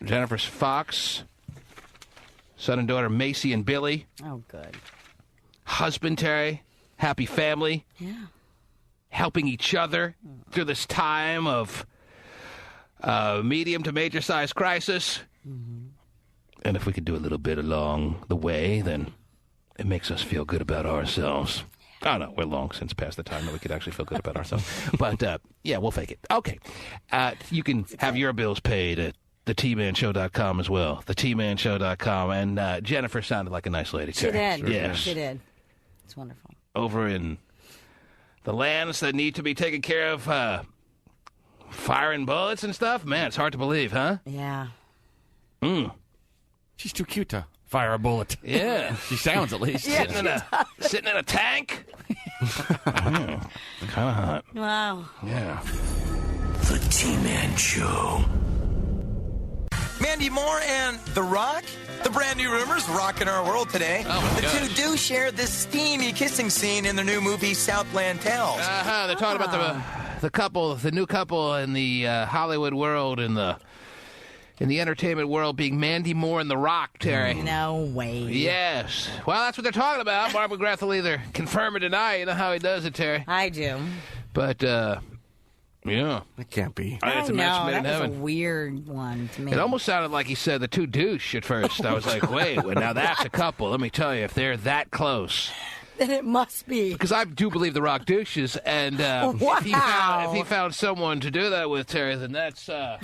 Jennifer Fox. Son and daughter Macy and Billy. Oh, good. Husband Terry. Happy family. Yeah. Helping each other through this time of medium to major size crisis. Mm-hmm. And if we could do a little bit along the way, then it makes us feel good about ourselves. Oh, no, we're long since past the time that we could actually feel good about ourselves. But, yeah, we'll fake it. Okay. You can have your bills paid at thetmanshow.com as well. Thetmanshow.com. And Jennifer sounded like a nice lady, She Terry. did. Yes. She did. It's wonderful. Over in the lands that need to be taken care of, firing bullets and stuff. Man, it's hard to believe, huh? Yeah. She's too cute to fire a bullet. Yeah. She sounds, at least. Sitting in a tank? Kind of hot. Wow. Yeah. The T-Man Show. Man, Mandy Moore and The Rock? The brand new rumors rocking our world today. Oh, the two do share this steamy kissing scene in their new movie Southland Tales. They're talking about the new couple in the Hollywood world, in the entertainment world, being Mandy Moore and The Rock, Terry. No way. Yes. Well, that's what they're talking about. Mark McGrath will either confirm or deny. You know how he does it, Terry. I do. But, yeah. It can't be. It's a match made in that was heaven. a weird one to me. It almost sounded like he said the two douche at first. I was like, wait, well, now that's a couple. Let me tell you, if they're that close. Then it must be. Because I do believe The Rock douches, and if he found someone to do that with, Terry, then that's a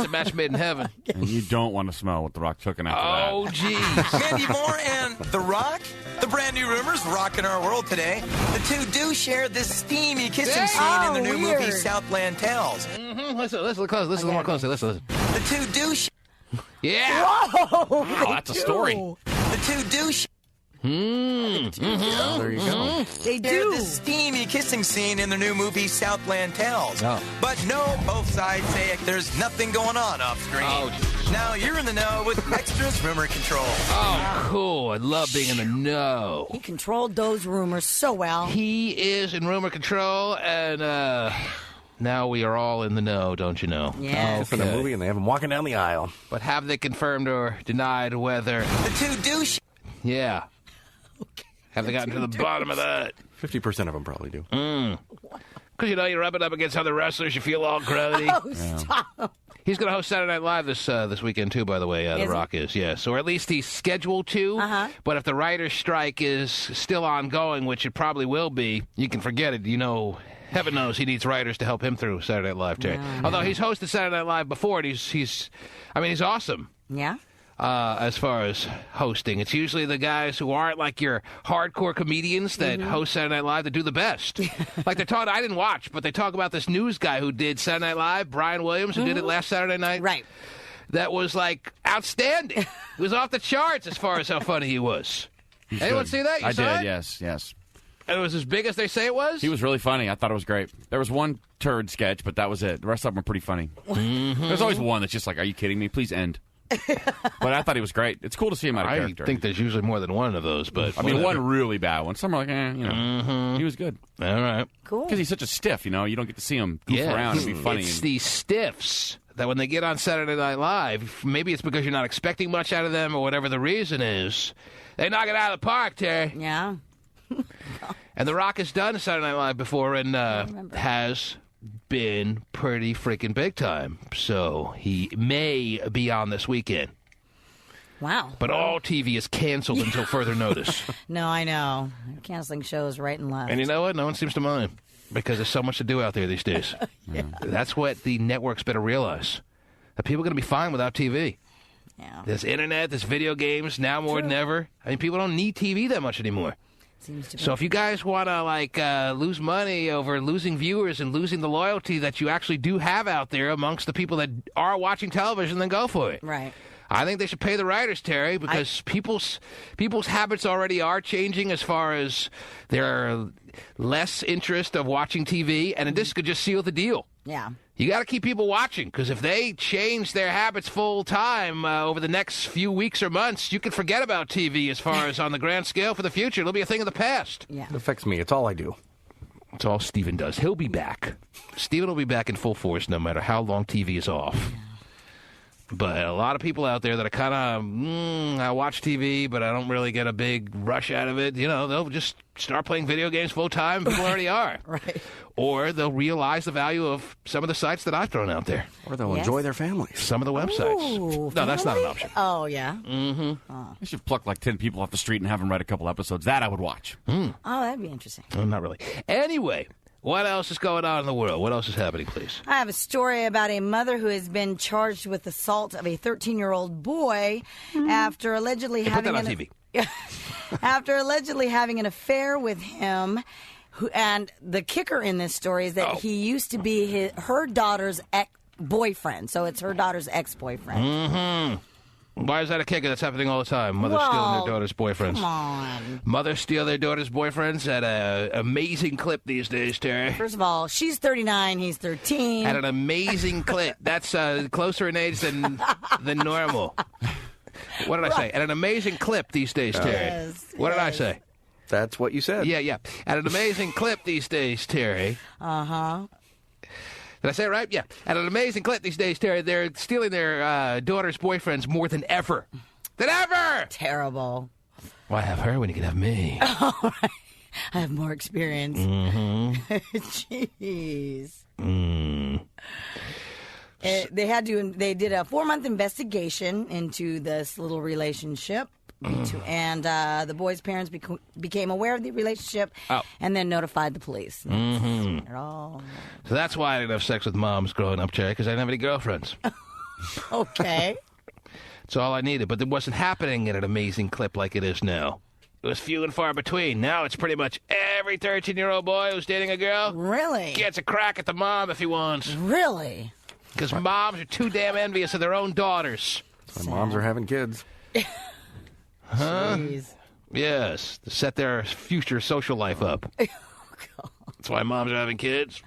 match made in heaven. And you don't want to smell what The Rock's cooking after that. Oh, geez. Mandy Moore and The Rock? The brand new rumors rocking our world today. The two do share this steamy kissing scene in the new movie Southland Tales. Listen close. Listen more closely. Listen. The two do Yeah. Whoa! Wow, that's a story. The two do There you go. They do. This steamy kissing scene in the new movie Southland Tales. Oh. But no, both sides say there's nothing going on off screen. Oh, now you're in the know with Extra's Rumor Control. Oh, cool. I love being in the know. He controlled those rumors so well. He is in rumor control, and now we are all in the know, don't you know? Yeah. For the movie, and they have him walking down the aisle. But have they confirmed or denied whether... The two do Yeah. Have they gotten to the bottom of that? 50% of them probably do. Because, you rub it up against other wrestlers, you feel all grody. Oh, stop. He's going to host Saturday Night Live this weekend, too, by the way, The Rock is, yes. Or at least he's scheduled to. But if the writer's strike is still ongoing, which it probably will be, you can forget it. Heaven knows he needs writers to help him through Saturday Night Live, Terry. Although he's hosted Saturday Night Live before, and he's awesome. Yeah. As far as hosting, it's usually the guys who aren't like your hardcore comedians that host Saturday Night Live that do the best. Like they're talking, I didn't watch, but they talk about this news guy who did Saturday Night Live, Brian Williams, who did it last Saturday night. Right. That was like outstanding. It was off the charts as far as how funny he was. Anyone see that? I saw did, it? yes. And it was as big as they say it was? He was really funny. I thought it was great. There was one turd sketch, but that was it. The rest of them were pretty funny. There's always one that's just like, are you kidding me? Please end. But I thought he was great. It's cool to see him out of character. I think there's usually more than one of those, but... I mean, one really bad one. Some are like, he was good. All right. Cool. Because he's such a stiff, you don't get to see him goof around and be funny. It's these stiffs that when they get on Saturday Night Live, maybe it's because you're not expecting much out of them or whatever the reason is, they knock it out of the park, Terry. Yeah. And The Rock has done Saturday Night Live before and has been pretty freaking big time. So he may be on this weekend. Wow. But all TV is canceled until further notice. No, I know. They're canceling shows right and left. And you know what? No one seems to mind because there's so much to do out there these days. That's what the networks better realize. That people are going to be fine without TV. Yeah. There's internet, there's video games, now more than ever. I mean, people don't need TV that much anymore. Seems to be. So if you guys want to lose money over losing viewers and losing the loyalty that you actually do have out there amongst the people that are watching television, then go for it. Right. I think they should pay the writers, Terry, because people's habits already are changing as far as their less interest of watching TV, and this could just seal the deal. Yeah. You got to keep people watching, because if they change their habits full time over the next few weeks or months, you can forget about TV as far as on the grand scale for the future. It'll be a thing of the past. Yeah. It affects me. It's all I do. It's all Steven does. He'll be back. Steven will be back in full force no matter how long TV is off. Yeah. But a lot of people out there that are kind of, I watch TV, but I don't really get a big rush out of it. They'll just start playing video games full time. People already are. Right. Or they'll realize the value of some of the sites that I've thrown out there. Or they'll enjoy their families. Some of the websites. Ooh, no, that's not an option. Oh, yeah? Mm-hmm. Oh. You should pluck like 10 people off the street and have them write a couple episodes. That I would watch. Oh, that'd be interesting. Well, not really. Anyway, what else is going on in the world? What else is happening, please? I have a story about a mother who has been charged with assault of a 13-year-old boy after allegedly having put that on TV. After allegedly having an affair with him. And the kicker in this story is that he used to be her daughter's ex-boyfriend. So it's her daughter's ex-boyfriend. Mm-hmm. Why is that a kicker? That's happening all the time. Mothers stealing their daughters' boyfriends. Come on. Mothers steal their daughters' boyfriends at an amazing clip these days, Terry. First of all, she's 39, he's 13. At an amazing clip. That's closer in age than normal. What did I say? At an amazing clip these days, Terry. Yes, what did I say? That's what you said. Yeah. At an amazing clip these days, Terry. Uh-huh. Did I say it right? Yeah. At an amazing clip these days, Terry, they're stealing their daughters' boyfriends more than ever. Terrible. Why have her when you can have me? All right. I have more experience. Mm-hmm. Jeez. Mm. They did a 4-month investigation into this little relationship. And the boy's parents became aware of the relationship and then notified the police. Mm-hmm. So that's why I didn't have sex with moms growing up, Cherry, because I didn't have any girlfriends. Okay. That's all I needed. But it wasn't happening at an amazing clip like it is now. It was few and far between. Now it's pretty much every 13-year-old boy who's dating a girl really gets a crack at the mom if he wants. Really? Because moms are too damn envious of their own daughters. So moms are having kids. Huh? Jeez. Yes, to set their future social life up. That's why moms are having kids.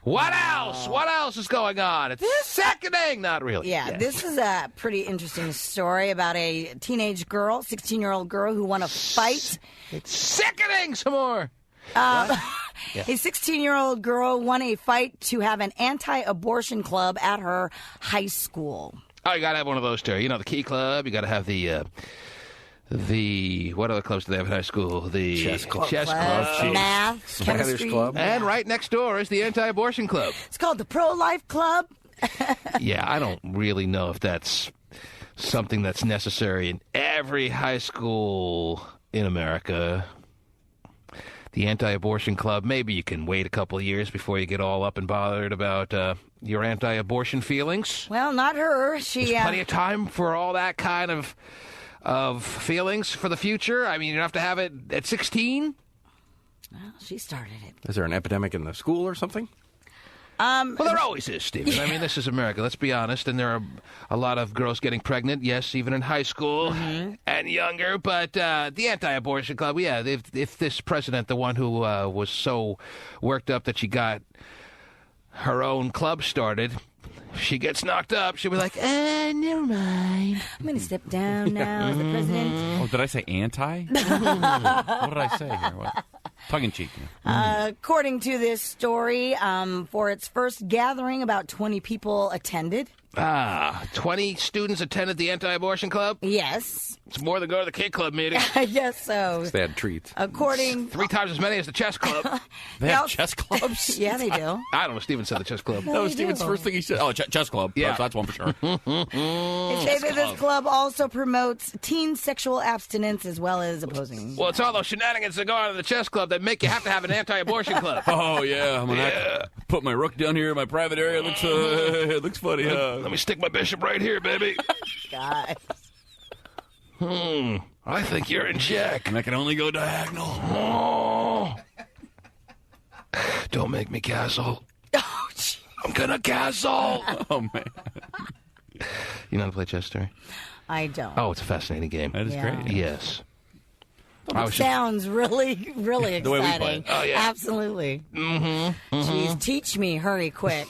What else? What else is going on? It's sickening. Not really. Yeah, this is a pretty interesting story about a teenage girl, 16-year-old girl who won a fight. It's sickening. Some more. A 16-year-old girl won a fight to have an anti-abortion club at her high school. Oh, you got to have one of those, Terry. You know, the Key Club. You got to have the what other clubs do they have in high school? The chess club. Math, chemistry. Club. And right next door is the anti-abortion club. It's called the Pro-Life Club. Yeah, I don't really know if that's something that's necessary in every high school in America. The anti-abortion club, maybe you can wait a couple of years before you get all up and bothered about your anti-abortion feelings. Well, not her. There's plenty of time for all that kind of feelings for the future. I mean, you don't have to have it at 16. Well, she started it. Is there an epidemic in the school or something? Well, there always is, Stephen. I mean, this is America. Let's be honest. And there are a lot of girls getting pregnant, yes, even in high school and younger. But the anti-abortion club, yeah, if this president, the one who was so worked up that she got her own club started, she gets knocked up, she'll be like, never mind. I'm going to step down now as the president. Oh, did I say anti? What did I say here? What? Tongue-in-cheek. According to this story, for its first gathering, about 20 people attended. 20 students attended the anti-abortion club? Yes. It's more than go to the kid club meeting. I guess so. They had treats. According... 3 times as many as the chess club. They have chess clubs? Yeah, they do. I don't know. Steven said the chess club. That was Steven's first thing he said. Oh, chess club. Yeah. That's one for sure. They say that this club also promotes teen sexual abstinence as well as opposing. Well, it's all those shenanigans that go on in the chess club that make you have to have an anti-abortion club. Oh, yeah. I'm going to put my rook down here in my private area. It looks funny. Let me stick my bishop right here, baby. Guys. I think you're in check. And I can only go diagonal. Oh. Don't make me castle. Oh, geez. I'm gonna castle. Oh, man. You know how to play chess, Terry? I don't. Oh, it's a fascinating game. That is great. Yes. It sounds really, really exciting. The way we play it. Oh, yeah. Absolutely. Jeez, teach me. Hurry, quick.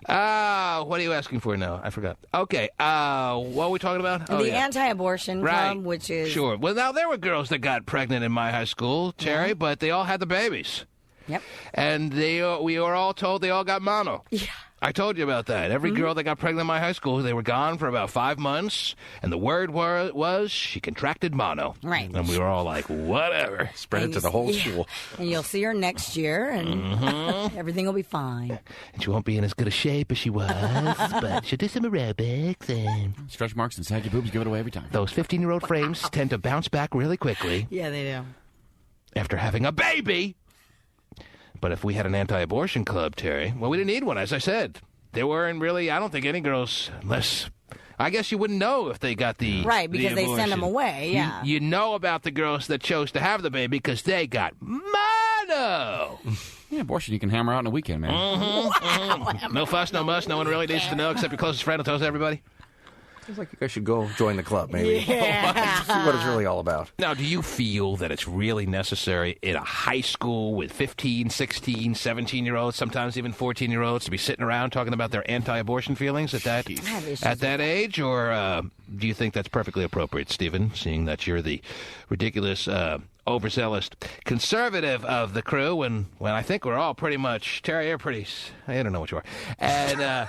What are you asking for now? I forgot. Okay. What are we talking about? The anti-abortion club, which is... Sure. Well, now, there were girls that got pregnant in my high school, Terry, but they all had the babies. Yep. And we were all told they all got mono. Yeah. I told you about that. Every girl that got pregnant in my high school, they were gone for about 5 months, and the word was she contracted mono. Right. And we were all like, whatever. Spread it to the whole school. And you'll see her next year, and everything will be fine. And she won't be in as good a shape as she was, but she'll do some aerobics. And stretch marks and saggy boobs give it away every time. Those 15-year-old frames tend to bounce back really quickly. Yeah, they do. After having a baby. But if we had an anti-abortion club, Terry, well, we didn't need one, as I said. There weren't really, I don't think any girls, unless, I guess you wouldn't know if they got the Right, because they send them away, yeah. You know about the girls that chose to have the baby because they got mono. Yeah, abortion you can hammer out in a weekend, man. No fuss, no muss, no one really needs to know except your closest friend who tells everybody. Seems like you guys should go join the club, maybe. Yeah. See what it's really all about. Now, do you feel that it's really necessary in a high school with 15, 16, 17-year-olds, sometimes even 14-year-olds, to be sitting around talking about their anti-abortion feelings at that age? Or do you think that's perfectly appropriate, Stephen, seeing that you're the ridiculous, overzealous conservative of the crew when I think we're all pretty much, Terry, you're pretty, I don't know what you are. And,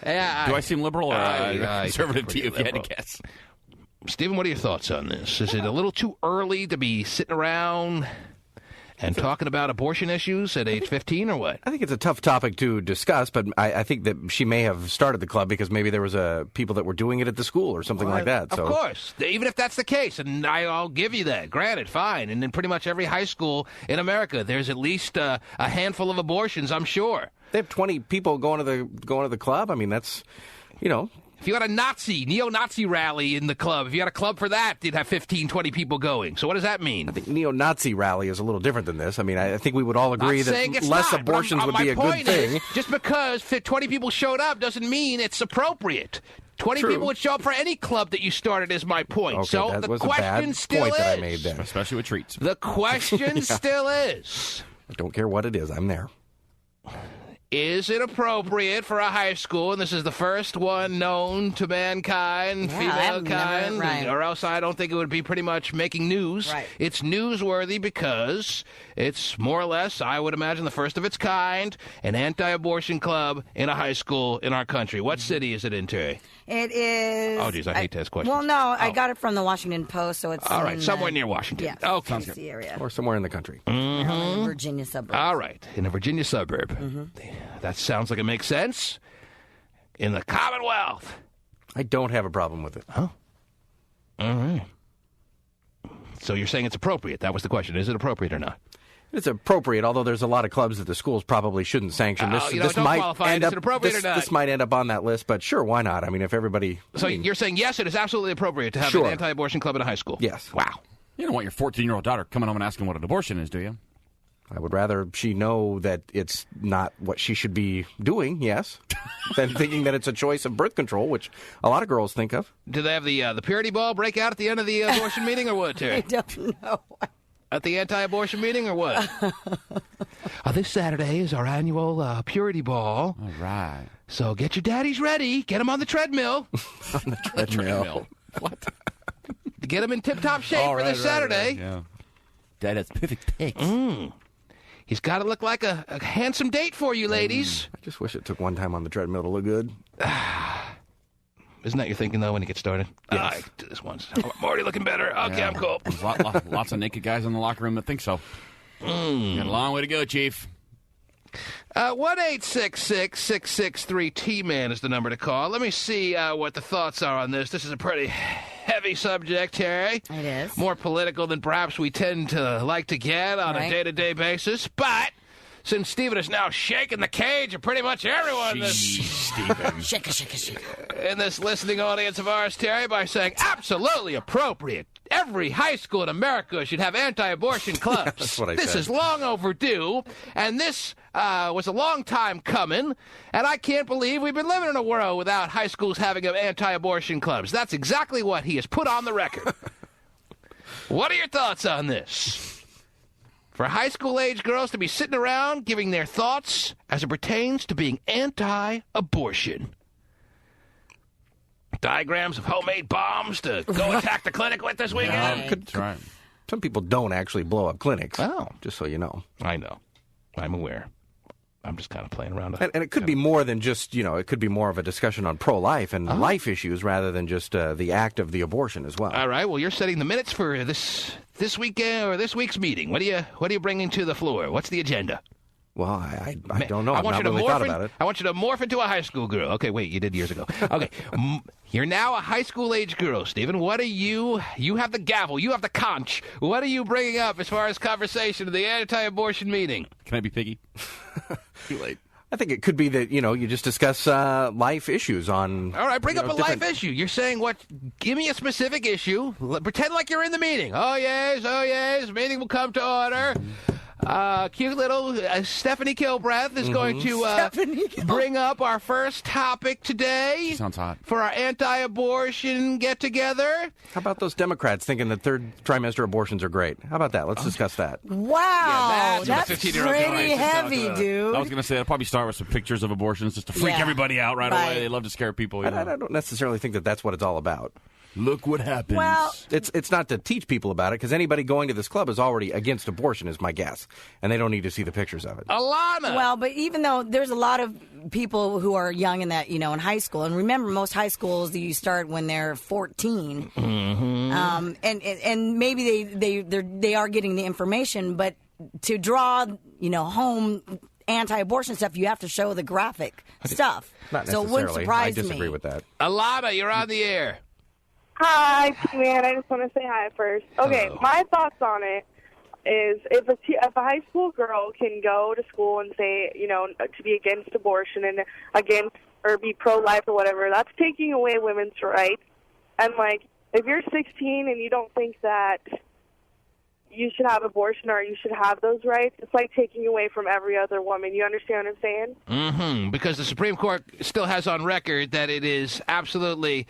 yeah. Do I seem liberal or conservative to you, if you had to guess? Stephen, what are your thoughts on this? Is it a little too early to be sitting around and talking about abortion issues at age 15 or what? I think it's a tough topic to discuss, but I think that she may have started the club because maybe there was people that were doing it at the school or something like that. So. Of course. Even if that's the case, and I'll give you that. Granted, fine. And in pretty much every high school in America, there's at least a handful of abortions, I'm sure. They have 20 people going to the club. I mean, that's, If you had a neo-Nazi rally in the club, if you had a club for that, you'd have 15, 20 people going. So what does that mean? I think neo-Nazi rally is a little different than this. I mean, I think we would all agree that less abortions would be a good thing. Just because 20 people showed up doesn't mean it's appropriate. 20 people would show up for any club that you started is my point. Okay, so that the was question a bad still point is. that I made there. Especially with treats. The question still is. I don't care what it is. I'm there. Is it appropriate for a high school, and this is the first one known to mankind, female kind, or else I don't think it would be pretty much making news. Right. It's newsworthy because it's more or less, I would imagine, the first of its kind, an anti-abortion club in a high school in our country. What city is it in, Terry? It is... Oh, geez, I hate to ask questions. Well, no, I got it from the Washington Post, so it's all right, somewhere near Washington. Yeah, okay. D.C. area. Or somewhere in the country. Mm-hmm. Virginia suburb. All right, in a Virginia suburb. Mm-hmm. That sounds like it makes sense. In the Commonwealth. I don't have a problem with it. Oh. All right. So you're saying it's appropriate. That was the question. Is it appropriate or not? It's appropriate, although there's a lot of clubs that the schools probably shouldn't sanction. This don't might qualify. end Is up. it appropriate or not? This might end up on that list, but sure, why not? I mean, if everybody. So you're saying yes, it is absolutely appropriate to have an anti-abortion club in a high school. Yes. Wow. You don't want your 14-year-old daughter coming home and asking what an abortion is, do you? I would rather she know that it's not what she should be doing, yes, than thinking that it's a choice of birth control, which a lot of girls think of. Do they have the purity ball break out at the end of the abortion meeting or what, Terry? I don't know. At the anti-abortion meeting or what? This Saturday is our annual purity ball. All right. So get your daddies ready. Get them on the treadmill. On the treadmill. What? Get them in tip-top shape for this Saturday. Right. Yeah. Dad has perfect pics. He's got to look like a handsome date for you, ladies. I just wish it took one time on the treadmill to look good. Isn't that your thinking, though, when you get started? Yes. I do this once. I'm already looking better. Okay, I'm cool. There's lots of naked guys in the locker room that think so. Got a long way to go, Chief. 1-866-663-T-Man is the number to call. Let me see what the thoughts are on this. This is a pretty heavy subject, Terry. It is. More political than perhaps we tend to like to get on a day-to-day basis. But since Stephen is now shaking the cage of pretty much everyone Stephen. Shake it. in this listening audience of ours, Terry, by saying absolutely appropriate. Every high school in America should have anti-abortion clubs. That's what I This said. is long overdue, and this was a long time coming, and I can't believe we've been living in a world without high schools having anti-abortion clubs. That's exactly what he has put on the record. What are your thoughts on this? For high school-age girls to be sitting around giving their thoughts as it pertains to being anti-abortion. Diagrams of homemade bombs to go attack the clinic with this weekend? That's right. Some people don't actually blow up clinics. Oh. Just so you know. I know. I'm aware. I'm just kind of playing around. And it could be more than just, it could be more of a discussion on pro-life and life issues rather than just the act of the abortion as well. All right. Well, you're setting the minutes for this weekend or this week's meeting. What are you bringing to the floor? What's the agenda? Well, I don't know. I I've want not you to really morph thought about it. I want you to morph into a high school girl. Okay, wait, you did years ago. Okay, you're now a high school age girl, Stephen. What are you have the gavel, you have the conch. What are you bringing up as far as conversation at the anti-abortion meeting? Can I be piggy? Too late. I think it could be that, you just discuss life issues on... All right, bring up a life issue. You're saying what? Give me a specific issue. Pretend like you're in the meeting. Oh, yes, meeting will come to order. Cute little Stephanie Kilbreath is going to bring up our first topic today. She sounds hot. For our anti-abortion get-together. How about those Democrats thinking that third trimester abortions are great? How about that? Let's discuss that. Wow, that's that's what a 15-year-old pretty guy heavy, dude. I was going to say, I'll probably start with some pictures of abortions just to freak everybody out right away. They love to scare people. I don't necessarily think that that's what it's all about. Look what happens. Well, it's not to teach people about it, because anybody going to this club is already against abortion, is my guess, and they don't need to see the pictures of it. Alana! Well, but even though there's a lot of people who are young in that, in high school, and remember, most high schools you start when they're 14, and maybe they are getting the information, but to draw, home anti-abortion stuff, you have to show the graphic stuff. Not so necessarily. it wouldn't surprise me. I disagree with that. Alana, you're on the air. Hi, man. I just want to say hi first. Okay, my thoughts on it is if a high school girl can go to school and say, to be against abortion and against or be pro-life or whatever, that's taking away women's rights. And, if you're 16 and you don't think that you should have abortion or you should have those rights, it's like taking away from every other woman. You understand what I'm saying? Mm-hmm. Because the Supreme Court still has on record that it is absolutely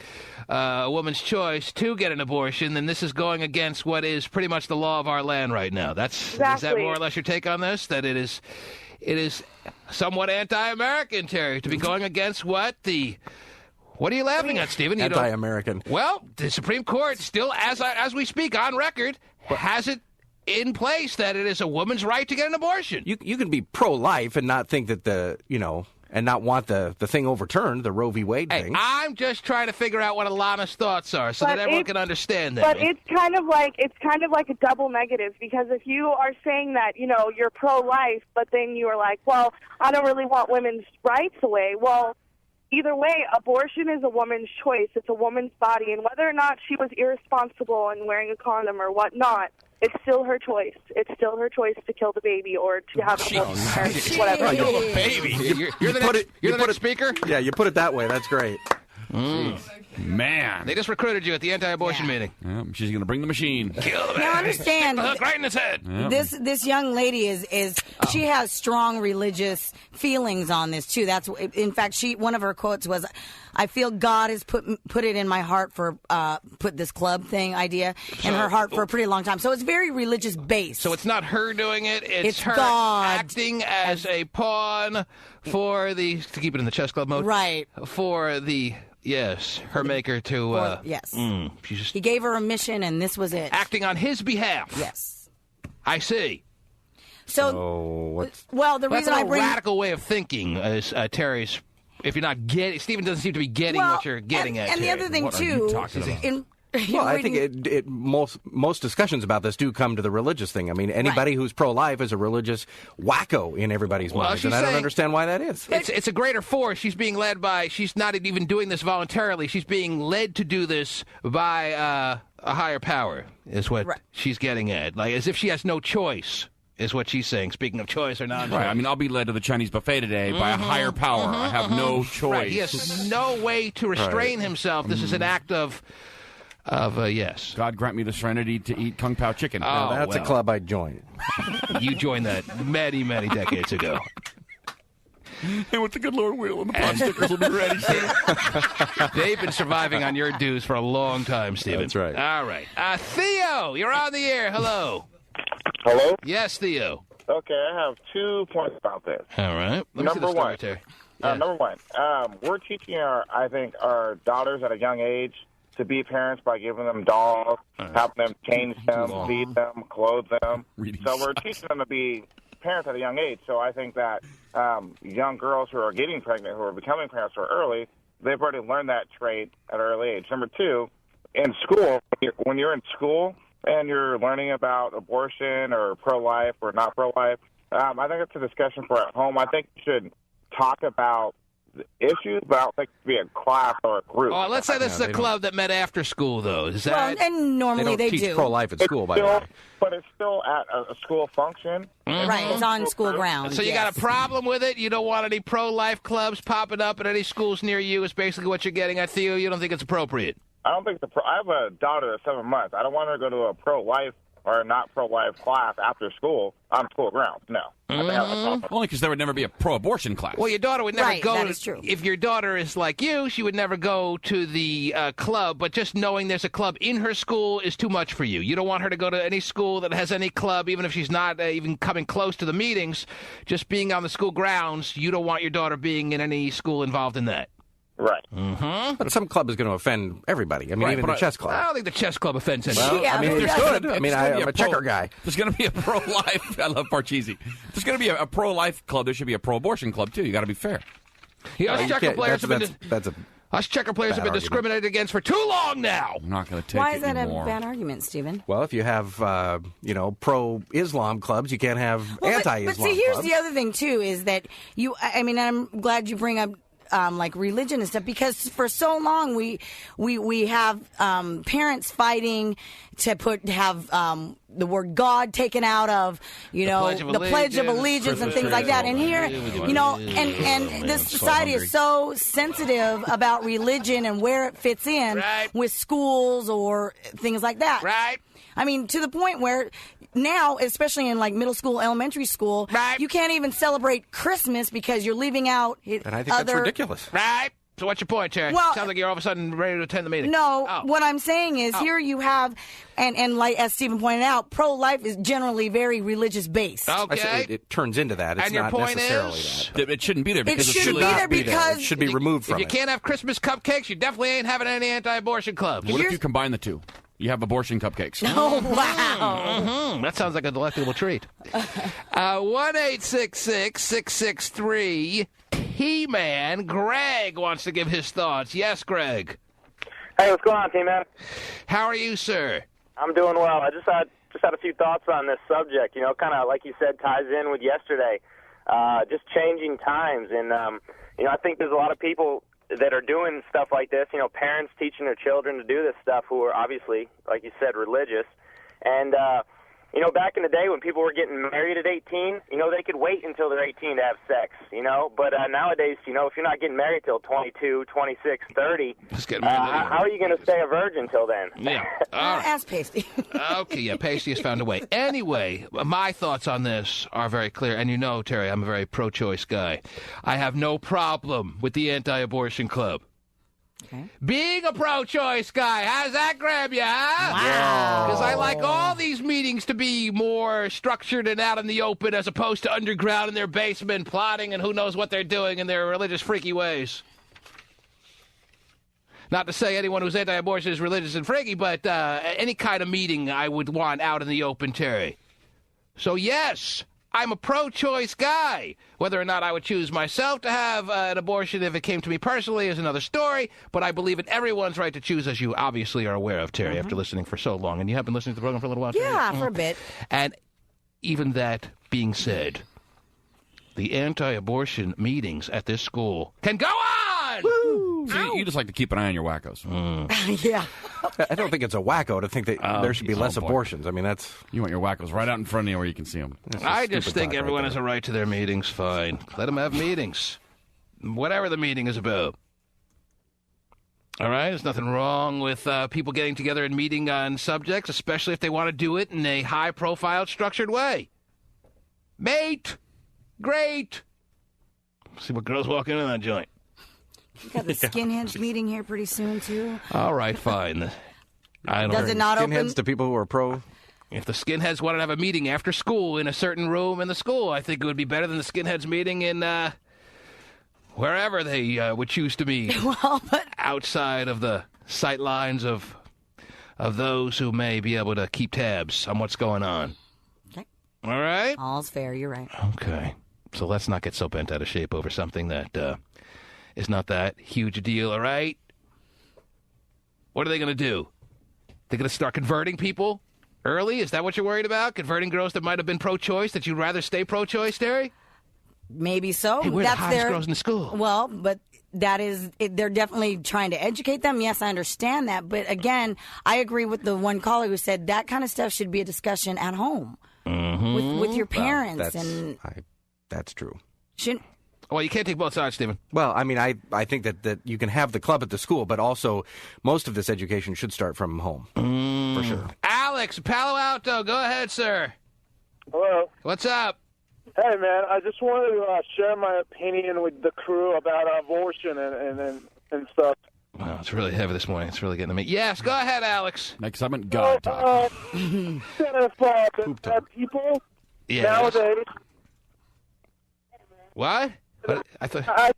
a woman's choice to get an abortion, then this is going against what is pretty much the law of our land right now. Is that more or less your take on this? That it is somewhat anti-American, Terry, to be going against what are you laughing at, Stephen? Anti-American. Well, the Supreme Court still, as we speak, on record, has it in place that it is a woman's right to get an abortion. You can be pro-life and not think that and not want the thing overturned, the Roe v. Wade thing. I'm just trying to figure out what Alana's thoughts are so that everyone can understand that. But it's kind of like a double negative, because if you are saying that, you're pro-life, but then you are like, well, I don't really want women's rights away. Well, either way, abortion is a woman's choice. It's a woman's body, and whether or not she was irresponsible and wearing a condom or whatnot, it's still her choice. It's still her choice to kill the baby or to have a abortion, whatever. Kill the baby. You're the next speaker? Yeah, you put it that way. That's great. Man. They just recruited you at the anti-abortion meeting. Yeah, she's going to bring the machine. Kill the baby. Now, understand, Stick the hook right in his head. Yeah. This young lady she has strong religious feelings on this, too. That's, in fact, one of her quotes was, I feel God has put it in my heart put this club thing idea in her heart for a pretty long time. So it's very religious based. So it's not her doing it. It's her God acting as a pawn to keep it in the chess club mode. Right. For her maker to... yes. He gave her a mission, and this was it. Acting on his behalf. Yes. I see. The reason I bring... radical way of thinking, as Terry's... If you're not getting... Stephen doesn't seem to be getting what you're getting at, and Terry. the other thing, too... I think most discussions about this do come to the religious thing. I mean, anybody who's pro-life is a religious wacko in everybody's minds, and I don't understand why that is. It's a greater force. She's being led by... She's not even doing this voluntarily. She's being led to do this by a higher power, is what she's getting at. Like, as if she has no choice, is what she's saying, speaking of choice or non-choice. Right. I mean, I'll be led to the Chinese buffet today by a higher power. I have no choice. Right. He has no way to restrain himself. This is an act of yes. God grant me the serenity to eat Kung Pao chicken. Now, that's a club I'd join. You joined that many, many decades ago. Hey, what the good Lord will, and the pot stickers will be ready soon. They've been surviving on your dues for a long time, Stephen. That's right. All right. Theo, you're on the air. Hello. Hello? Yes, Theo. Okay, I have 2 points about this. All right. Number one, we're teaching our daughters at a young age to be parents by giving them dolls, helping them change them, feed them, clothe them. So we're teaching them to be parents at a young age. So I think that young girls who are getting pregnant, who are becoming parents so early, they've already learned that trait at an early age. Number two, in school, when you're in school and you're learning about abortion or pro-life or not pro-life, I think it's a discussion for at home. I think you should talk about issues, but I don't think it should be a class or a group. Oh, let's say this is a club that met after school, though. Is that? Well, and normally they don't teach pro-life at school, by the way. But it's still at a school function. Mm-hmm. Right, it's on school grounds. So you got a problem with it? You don't want any pro-life clubs popping up at any schools near you is basically what you're getting at, Theo? You don't think it's appropriate? I don't think I have a daughter that's 7 months. I don't want her to go to a pro-life or a not pro-life class after school on school grounds. No. Only because there would never be a pro-abortion class. Well, your daughter would never Right, go. that is true. If your daughter is like you, she would never go to the club. But just knowing there's a club in her school is too much for you. You don't want her to go to any school that has any club, even if she's not even coming close to the meetings. Just being on the school grounds, you don't want your daughter being in any school involved in that. Right. Mm-hmm. But some club is going to offend everybody. I mean, even the chess club. I don't think the chess club offends anyone. Well, I mean, it should. I mean, I'm a checker guy. There's going to be a pro-life. I love Parcheesi. There's going to be a pro-life club. There should be a pro-abortion club, too. You got to be fair. Yeah, us checker players have been argument. discriminated against for too long now. I'm not going to take Why it is that anymore. a bad argument, Stephen? Well, if you have, pro-Islam clubs, you can't have anti-Islam But see, here's clubs. the other thing, too, is that I'm glad you bring up like religion and stuff, because for so long we have parents fighting to have the word God taken out of the Pledge of Allegiance and things like that. And here, and this society is so sensitive about religion and where it fits in with schools or things like that. Right. I mean, to the point where now, especially in like middle school, elementary school, you can't even celebrate Christmas because you're leaving out And I think that's ridiculous. Right. So what's your point, Terry? Well, Sounds like you're all of a sudden ready to attend the meeting. No, what I'm saying is here you have, and like as Stephen pointed out, pro-life is generally very religious based. Okay. It turns into that. It's And your not point necessarily is? that. It shouldn't be there because It shouldn't be there because It should be removed from If you can't have Christmas cupcakes, you definitely ain't having any anti-abortion clubs. What if you combine the two? You have abortion cupcakes. Oh, wow. Mm-hmm. That sounds like a delectable treat. 1-866-663 He-Man. Greg wants to give his thoughts. Yes, Greg. Hey, what's going on, T-Man? How are you, sir? I'm doing well. I just had a few thoughts on this subject. Kind of like you said, ties in with yesterday. Just changing times, and I think there's a lot of people that are doing stuff like this. Parents teaching their children to do this stuff who are obviously, like you said, religious, and back in the day when people were getting married at 18, they could wait until they're 18 to have sex, But nowadays, if you're not getting married till 22, 26, 30, how are you going to stay a virgin till then? Yeah. All right. Ask Pasty. Okay, yeah, Pasty has found a way. Anyway, my thoughts on this are very clear. And Terry, I'm a very pro-choice guy. I have no problem with the anti-abortion club. Okay. Being a pro-choice guy, how does that grab you, huh? Wow. Because I like all these meetings to be more structured and out in the open as opposed to underground in their basement plotting and who knows what they're doing in their religious freaky ways. Not to say anyone who's anti-abortion is religious and freaky, but any kind of meeting I would want out in the open, Terry. So, yes, I'm a pro-choice guy. Whether or not I would choose myself to have an abortion if it came to me personally is another story, but I believe in everyone's right to choose, as you obviously are aware of, Terry, after listening for so long. And you have been listening to the program for a little while, Terry? Yeah, for a bit. And even that being said, the anti-abortion meetings at this school can go on! Woo! So you just like to keep an eye on your wackos. Yeah. I don't think it's a wacko to think that there should be less abortions. I mean, that's... You want your wackos right out in front of you where you can see them. I just think everyone has a right to their meetings. Fine. Let them have meetings. Whatever the meeting is about. All right? There's nothing wrong with people getting together and meeting on subjects, especially if they want to do it in a high-profile, structured way. Mate! Great! See what girls walk into that joint. You got the skinheads meeting here pretty soon, too. All right, fine. Does it not skinheads open? to people who are pro? If the skinheads wanted to have a meeting after school in a certain room in the school, I think it would be better than the skinheads meeting in wherever they would choose to meet. Well, but outside of the sight lines of those who may be able to keep tabs on what's going on. Okay. All right? All's fair. You're right. Okay. So let's not get so bent out of shape over something that is not that huge a deal, all right? What are they going to do? They're going to start converting people early? Is that what you're worried about? Converting girls that might have been pro-choice, that you'd rather stay pro-choice, Terry? Maybe so. Hey, we're That's the hottest their girls in the school. Well, but that is, they're definitely trying to educate them. Yes, I understand that. But again, I agree with the one caller who said that kind of stuff should be a discussion at home with your parents. That's true. Shouldn't. Well, you can't take both sides, Stephen. Well, I mean, I think that you can have the club at the school, but also most of this education should start from home, for sure. Alex, Palo Alto. Go ahead, sir. Hello. What's up? Hey, man, I just wanted to share my opinion with the crew about abortion and stuff. Wow, it's really heavy this morning. It's really getting to me. Yes, go ahead, Alex. Next segment, God talk. People Yes. nowadays... What? I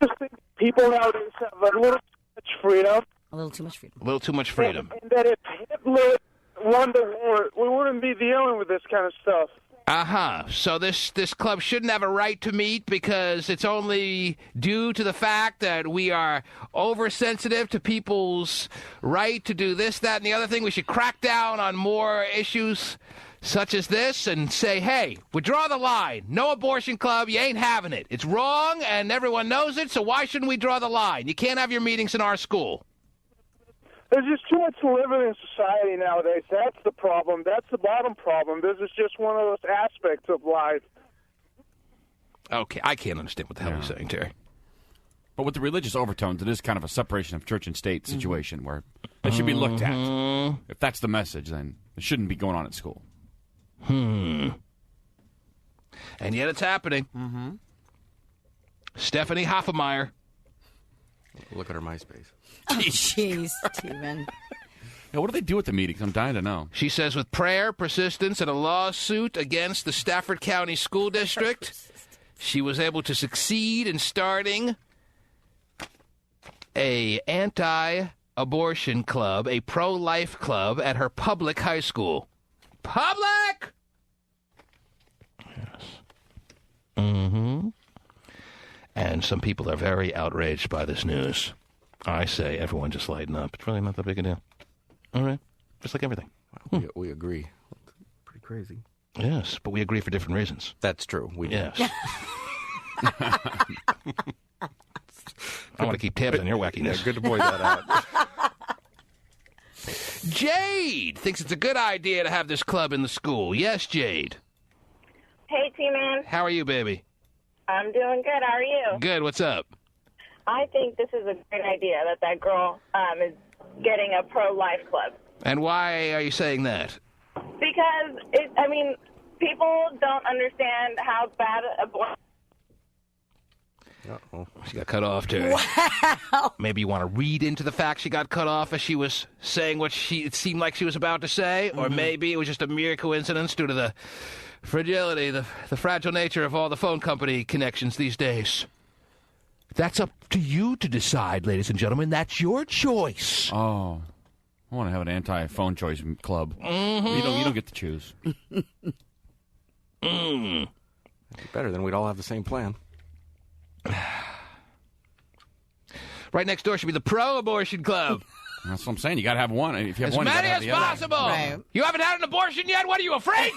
just think people nowadays have a little too much freedom. A little too much freedom. A little too much freedom. And that if Hitler won the war, we wouldn't be dealing with this kind of stuff. Uh-huh. So this club shouldn't have a right to meet because it's only due to the fact that we are oversensitive to people's right to do this, that, and the other thing. We should crack down on more issues such as this and say, hey, we draw the line. No abortion club. You ain't having it. It's wrong, and everyone knows it, so why shouldn't we draw the line? You can't have your meetings in our school. There's just too much liberty in society nowadays. That's the problem. That's the bottom problem. This is just one of those aspects of life. Okay, I can't understand what the hell you're saying, Terry. But with the religious overtones, it is kind of a separation of church and state situation where they should be looked at. If that's the message, then it shouldn't be going on at school. And yet it's happening. Stephanie Hoffmeyer. Look at her MySpace. Oh, jeez, Steven. Yeah, what do they do at the meetings? I'm dying to know. She says with prayer, persistence, and a lawsuit against the Stafford County School District, she was able to succeed in starting a anti-abortion club, a pro-life club at her public high school. Public! Yes. And some people are very outraged by this news. I say everyone just lighten up. It's really not that big a deal. All right. Just like everything. We agree. Pretty crazy. Yes, but we agree for different reasons. That's true. We do. Yes. I want to keep tabs on your wackiness. Yeah, good to point that out. Jade thinks it's a good idea to have this club in the school. Yes, Jade. Hey, T-Man. How are you, baby? I'm doing good. How are you? Good. What's up? I think this is a great idea that girl is getting a pro-life club. And why are you saying that? Because, people don't understand how bad abortion... Uh-oh. She got cut off, Terry. Wow. Maybe you want to read into the fact she got cut off as she was saying what it seemed like she was about to say, or maybe it was just a mere coincidence due to the fragility, the fragile nature of all the phone company connections these days. That's up to you to decide, ladies and gentlemen. That's your choice. Oh, I want to have an anti-phone choice club. You don't get to choose. Better than we'd all have the same plan. Right next door should be the pro-abortion club. That's what I'm saying. You got to have one. If you have as one, many you as have the possible. Other. Right. You haven't had an abortion yet? What are you, a freak?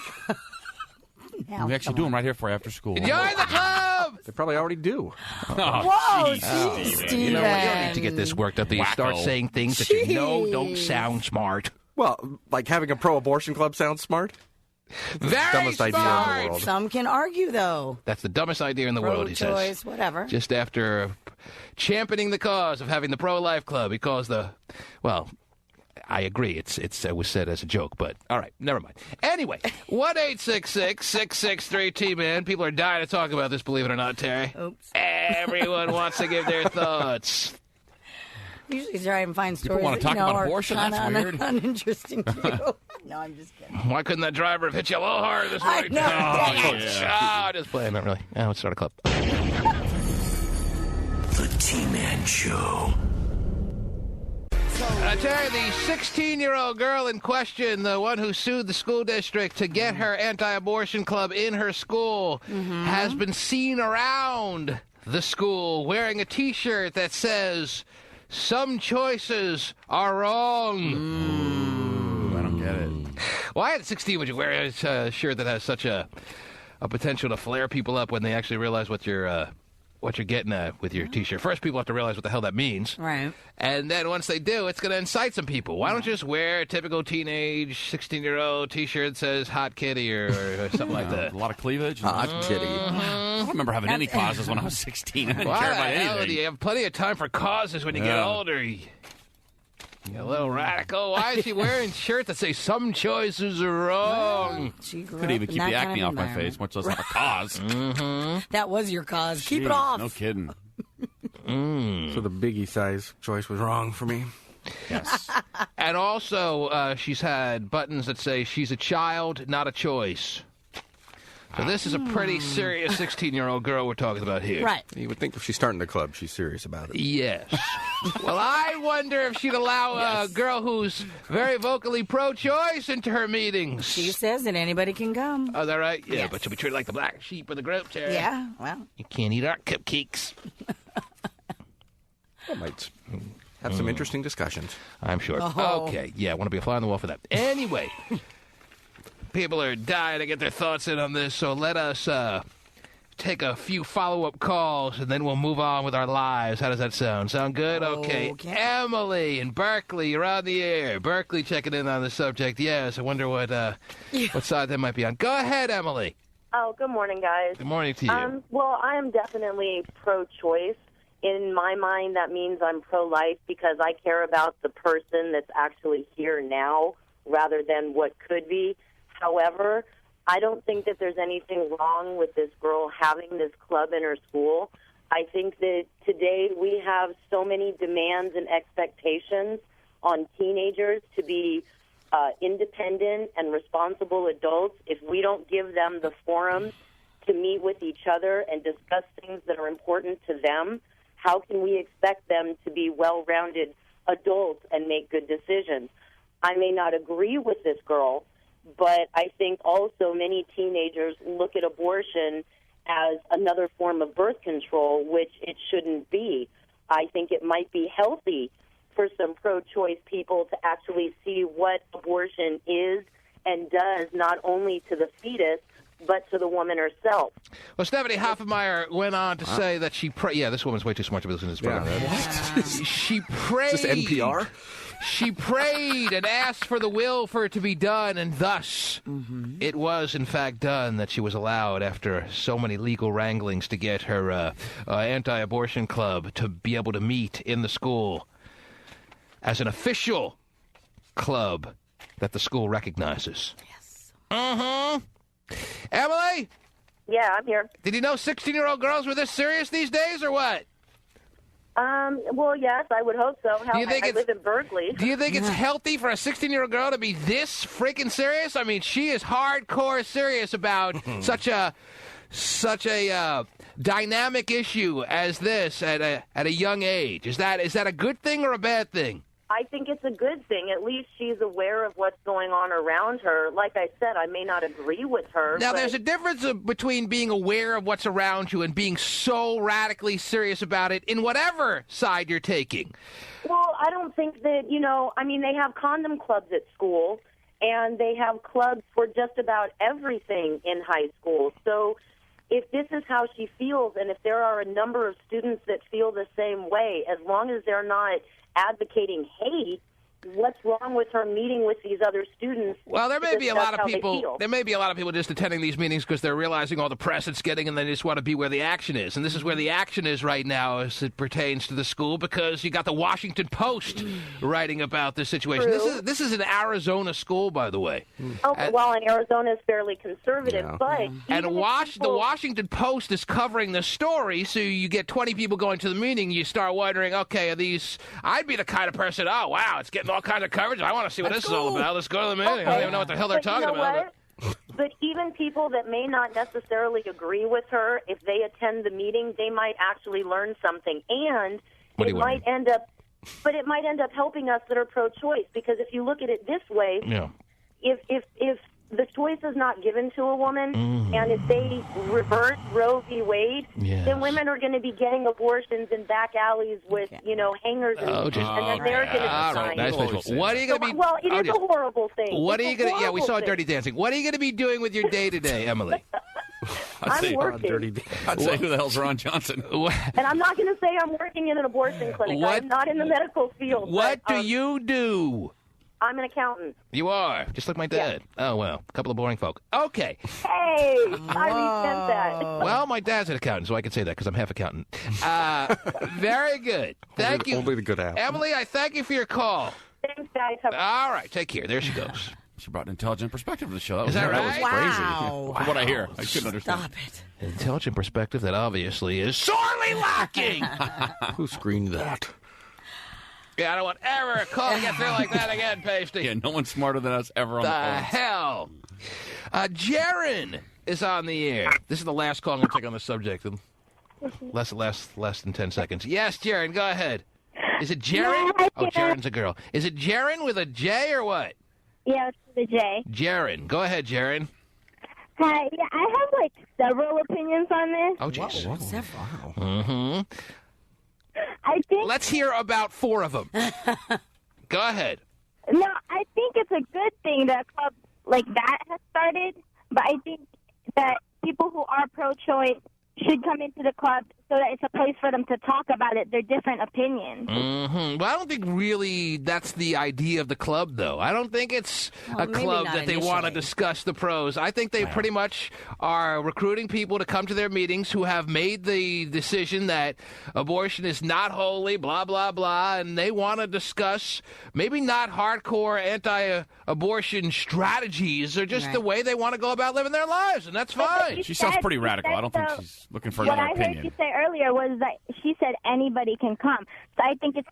We actually do them right here for after school. Join the club! They probably already do. Whoa, Steven. You know what? You don't need to get this worked up that you start saying things that you know don't sound smart. Well, like having a pro-abortion club sounds smart? Very dumbest idea in the world. Some can argue, though. That's the dumbest idea in the world, he says. Pro-choice, whatever. Just after championing the cause of having the pro-life club, he calls well, I agree. It was said as a joke, but all right, never mind. Anyway, 1-866-663-T-Man. People are dying to talk about this, believe it or not, Terry. Oops. Everyone wants to give their thoughts. Usually try and find People stories want to talk about abortion? That's weird. Uninteresting to you. No, I'm just kidding. Why couldn't that driver have hit you a little harder this morning? Just playing, not really. Let's start a club. The T-Man Show. Terry, the 16-year-old girl in question, the one who sued the school district to get her anti-abortion club in her school, has been seen around the school wearing a T-shirt that says, "Some choices are wrong." I don't get it. Why at 16 would you wear a shirt that has such a potential to flare people up when they actually realize what you're getting at with your T-shirt? First, people have to realize what the hell that means. Right. And then once they do, it's going to incite some people. Why don't you just wear a typical teenage 16-year-old T-shirt that says hot kitty or something like that? A lot of cleavage. Hot kitty. I don't remember having any causes when I was 16. I didn't care about anything. You have plenty of time for causes when you get older. A little radical. Why is she wearing shirts that say some choices are wrong? Could even keep the acne off my face, much less have a cause. That was your cause. Keep it off. No kidding. So the biggie size choice was wrong for me. Yes. And also, she's had buttons that say she's a child, not a choice. So this is a pretty serious 16-year-old girl we're talking about here. Right. You would think if she's starting the club, she's serious about it. Yes. Well, I wonder if she'd allow a girl who's very vocally pro-choice into her meetings. She says that anybody can come. Oh, is that right? Yeah, Yes. but she'll be treated like the black sheep of the group, Tara. Yeah, well. You can't eat our cupcakes. I might have some interesting discussions. I'm sure. Oh. Okay, yeah, I want to be a fly on the wall for that. Anyway, people are dying to get their thoughts in on this, so let us take a few follow-up calls, and then we'll move on with our lives. How does that sound? Sound good? Okay. Emily in Berkeley, you're on the air. Berkeley checking in on the subject. Yes, I wonder what side that might be on. Go ahead, Emily. Oh, good morning, guys. Good morning to you. Well, I am definitely pro-choice. In my mind, that means I'm pro-life because I care about the person that's actually here now rather than what could be. However, I don't think that there's anything wrong with this girl having this club in her school. I think that today we have so many demands and expectations on teenagers to be independent and responsible adults. If we don't give them the forums to meet with each other and discuss things that are important to them, how can we expect them to be well-rounded adults and make good decisions? I may not agree with this girl, but I think also many teenagers look at abortion as another form of birth control, which it shouldn't be. I think it might be healthy for some pro-choice people to actually see what abortion is and does, not only to the fetus, but to the woman herself. Well, Stephanie Hoffenmeyer went on to say that she prayed. Yeah, this woman's way too smart to listen to this program. She prayed. Is this NPR? She prayed and asked for the will for it to be done, and thus it was, in fact, done, that she was allowed, after so many legal wranglings, to get her anti-abortion club to be able to meet in the school as an official club that the school recognizes. Yes. Emily? Yeah, I'm here. Did you know 16-year-old girls were this serious these days, or what? Well, yes, I would hope so. Do you think I live in Berkeley. Do you think it's healthy for a 16-year-old girl to be this freaking serious? I mean, she is hardcore serious about such a dynamic issue as this at a young age. Is that a good thing or a bad thing? I think it's a good thing. At least she's aware of what's going on around her. Like I said, I may not agree with her. Now, but there's a difference between being aware of what's around you and being so radically serious about it in whatever side you're taking. Well, I don't think that, they have condom clubs at school, and they have clubs for just about everything in high school. So if this is how she feels, and if there are a number of students that feel the same way, as long as they're not advocating hate, what's wrong with her meeting with these other students? Well, there may be a lot of people. Feel? There may be a lot of people just attending these meetings because they're realizing all the press it's getting, and they just want to be where the action is. And this is where the action is right now, as it pertains to the school, because you got the Washington Post writing about this situation. True. This is an Arizona school, by the way. Okay, well, and Arizona is fairly conservative, but and the Washington Post is covering the story, so you get 20 people going to the meeting. You start wondering, okay, are these? I'd be the kind of person. Oh, wow, it's getting all kinds of coverage. I want to see what this is all about. Let's go to the meeting. I don't even know what the hell they're talking about. But even people that may not necessarily agree with her, if they attend the meeting, they might actually learn something, and it might end up helping us that are pro-choice. Because if you look at it this way, if the choice is not given to a woman, and if they reverse Roe v. Wade, then women are going to be getting abortions in back alleys with, hangers, and then they're going to be dying. Nice. What are you going to be? Well, it is a horrible thing. What are you going to? Yeah, we saw Dirty Dancing. What are you going to be doing with your day today, Emily? I'm working. I'd say, who the hell's Ron Johnson? And I'm not going to say I'm working in an abortion clinic. I'm not in the medical field. What do you do? I'm an accountant. You are? Just like my dad. Yeah. Oh, well. A couple of boring folk. Okay. Hey, I resent that. Well, my dad's an accountant, so I can say that because I'm half accountant. Very good. Thank you. Only the good half. Emily, I thank you for your call. Thanks, guys. All right, take care. There she goes. She brought an intelligent perspective to the show. Is that right? That was crazy. From what I hear, I couldn't understand. Stop it. An intelligent perspective that obviously is sorely lacking. Who screened that? Yeah, I don't want ever a call to get through like that again, Pasty. Yeah, no one's smarter than us ever on the phone. Hell? Jaron is on the air. This is the last call I'm going to take on the subject. Less than 10 seconds. Yes, Jaron, go ahead. Is it Jaron? Oh, Jaron's a girl. Is it Jaron with a J or what? Yeah, it's the J. Jaron. Go ahead, Jaron. Hi. Yeah, I have, several opinions on this. Oh, jeez. Several. Mm-hmm. I think... Let's hear about 4 of them. Go ahead. No, I think it's a good thing that a club like that has started, but I think that people who are pro-choice should come into the club so that it's a place for them to talk about their different opinions. Mm-hmm. Well, I don't think really that's the idea of the club, though. I don't think it's a club that they want to discuss the pros. I think they pretty much are recruiting people to come to their meetings who have made the decision that abortion is not holy, blah, blah, blah, and they want to discuss maybe not hardcore anti-abortion strategies or just the way they want to go about living their lives, and that's fine. She sounds pretty radical. I don't think she's looking for another opinion. What I heard you say earlier was that she said anybody can come. So I think it's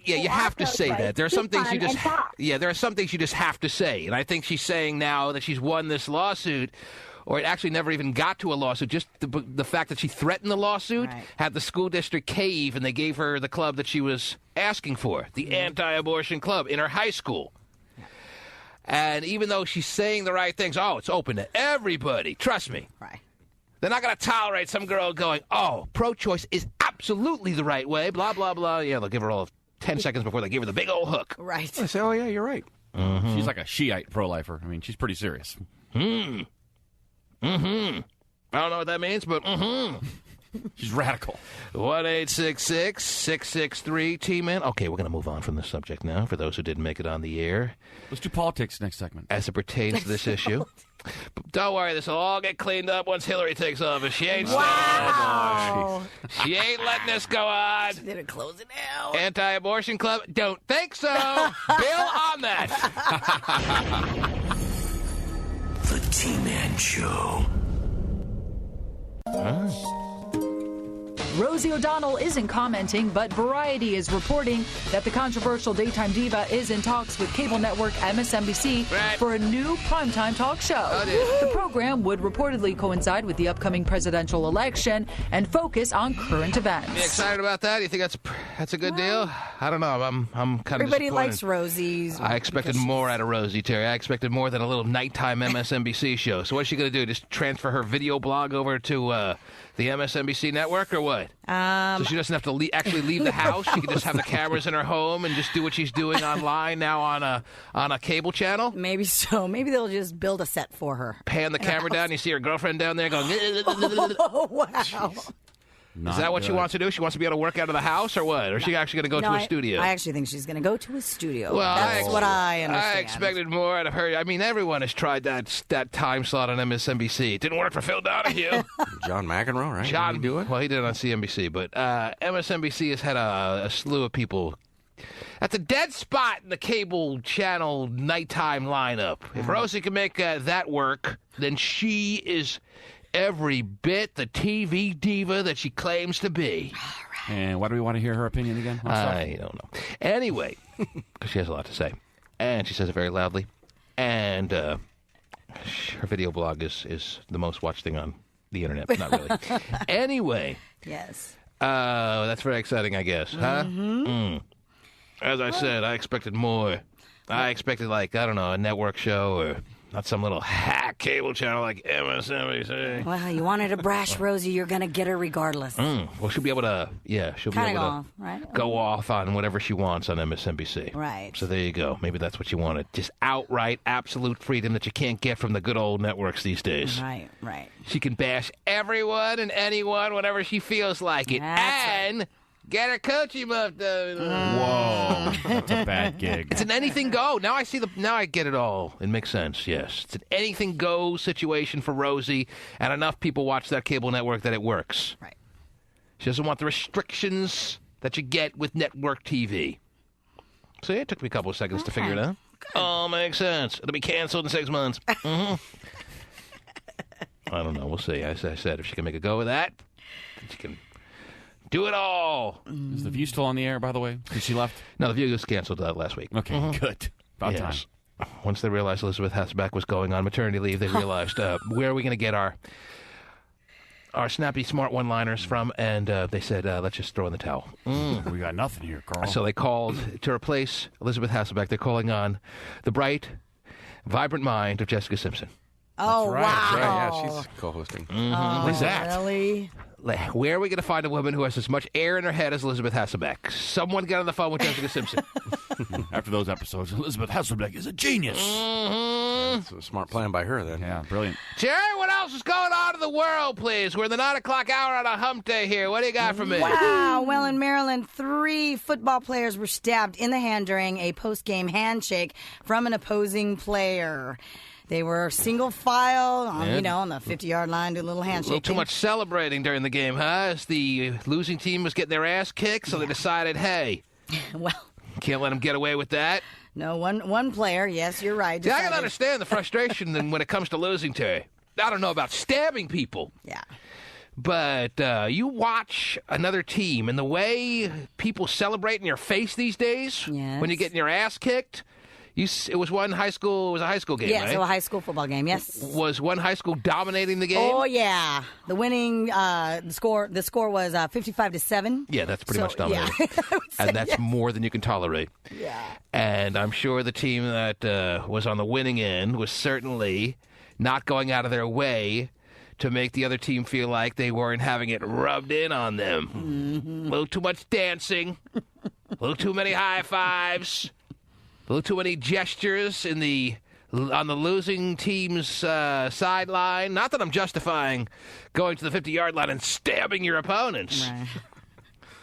you have to say that. There are some things you just there are some things you just have to say. And I think she's saying now that she's won this lawsuit, or it actually never even got to a lawsuit, just the fact that she threatened the lawsuit had the school district cave, and they gave her the club that she was asking for, the anti-abortion club in her high school. And even though she's saying the right things, it's open to everybody. Trust me. Right. They're not going to tolerate some girl going, pro-choice is absolutely the right way, blah, blah, blah. Yeah, they'll give her all 10 seconds before they give her the big old hook. Right. They say, yeah, you're right. Mm-hmm. She's like a Shiite pro-lifer. I mean, she's pretty serious. Mm-hmm. I don't know what that means, but She's radical. 1-866-663-T-Man. Okay, we're going to move on from this subject now, for those who didn't make it on the air. Let's do politics next segment. As it pertains to this issue. But don't worry, this will all get cleaned up once Hillary takes office. She ain't She ain't letting this go on. She's going to close it down. Anti-abortion club? Don't think so. Bill on that. The T-Man Show. Rosie O'Donnell isn't commenting, but Variety is reporting that the controversial daytime diva is in talks with cable network MSNBC for a new primetime talk show. The program would reportedly coincide with the upcoming presidential election and focus on current events. You excited about that? You think that's a good deal? I don't know. I'm kind of Everybody likes Rosie's. I expected more out of Rosie, Terry. I expected more than a little nighttime MSNBC show. So what's she going to do? Just transfer her video blog over to the MSNBC network or what? So she doesn't have to actually leave the house. She can just have the cameras in her home and just do what she's doing online now on a cable channel. Maybe so. Maybe they'll just build a set for her. Pan the camera down. You see her girlfriend down there going. Oh, wow. Is that what she wants to do? She wants to be able to work out of the house or what? Or is she actually going to go to a studio? I actually think she's going to go to a studio. Well, that's what I understand. I expected more out of her. I mean, everyone has tried that time slot on MSNBC. It didn't work for Phil Donahue. John McEnroe, right? John, did he do it? Well, he did it on CNBC. But MSNBC has had a slew of people. That's a dead spot in the cable channel nighttime lineup. If Rosie can make that work, then she is every bit the TV diva that she claims to be. And why do we want to hear her opinion again? I don't know. Anyway, because she has a lot to say. And she says it very loudly. And her video blog is the most watched thing on the internet. Not really. Anyway. Yes. That's very exciting, I guess. Huh? As I said, I expected more. I expected, I don't know, a network show or not some little hack cable channel like MSNBC. Well, you wanted to brash Rosie, you're going to get her regardless. Well, she'll be able to, she'll be able to go off on whatever she wants on MSNBC. Right. So there you go. Maybe that's what you wanted. Just outright, absolute freedom that you can't get from the good old networks these days. Right. She can bash everyone and anyone whenever she feels like it. And get her coaching muff done. Whoa, that's a bad gig. It's an anything go. Now I get it all. It makes sense. Yes, it's an anything go situation for Rosie, and enough people watch that cable network that it works. Right. She doesn't want the restrictions that you get with network TV. See, it took me a couple of seconds to figure it out. All makes sense. It'll be canceled in 6 months. Mm-hmm. I don't know. We'll see. As I said, if she can make a go of that, she can do it all. Is The View still on the air, by the way, since she left? No, The View was canceled last week. Okay, good. About time. Once they realized Elizabeth Hasselbeck was going on maternity leave, they realized, where are we going to get our snappy, smart one-liners from? And they said, let's just throw in the towel. We got nothing here, Carl. So they called, to replace Elizabeth Hasselbeck, they're calling on the bright, vibrant mind of Jessica Simpson. Oh, That's right. wow. Right, yeah, she's co-hosting. What's that? Really? Where are we going to find a woman who has as much air in her head as Elizabeth Hasselbeck? Someone get on the phone with Jessica Simpson. After those episodes, Elizabeth Hasselbeck is a genius. That's a smart plan by her, then. Yeah, brilliant. Jerry, what else is going on in the world, please? We're in the 9 o'clock hour on a hump day here. What do you got for me? Wow. Well, in Maryland, 3 football players were stabbed in the hand during a post-game handshake from an opposing player. They were single file, on the 50-yard line, do a little handshake. A little too much celebrating during the game, huh? As the losing team was getting their ass kicked, so they decided, hey, can't let them get away with that. No, one player, yes, you're right. See, I can understand the frustration when it comes to losing, Terry. I don't know about stabbing people. Yeah. But you watch another team, and the way people celebrate in your face these days when you're getting your ass kicked. It was a high school game, yes, right? Yes, a high school football game, yes. Was one high school dominating the game? Oh, yeah. The winning the score was 55-7. Yeah, that's pretty much dominating. Yeah. And that's more than you can tolerate. Yeah. And I'm sure the team that was on the winning end was certainly not going out of their way to make the other team feel like they weren't having it rubbed in on them. Mm-hmm. A little too much dancing, a little too many high fives. A little too many gestures on the losing team's sideline. Not that I'm justifying going to the 50-yard line and stabbing your opponents. Right.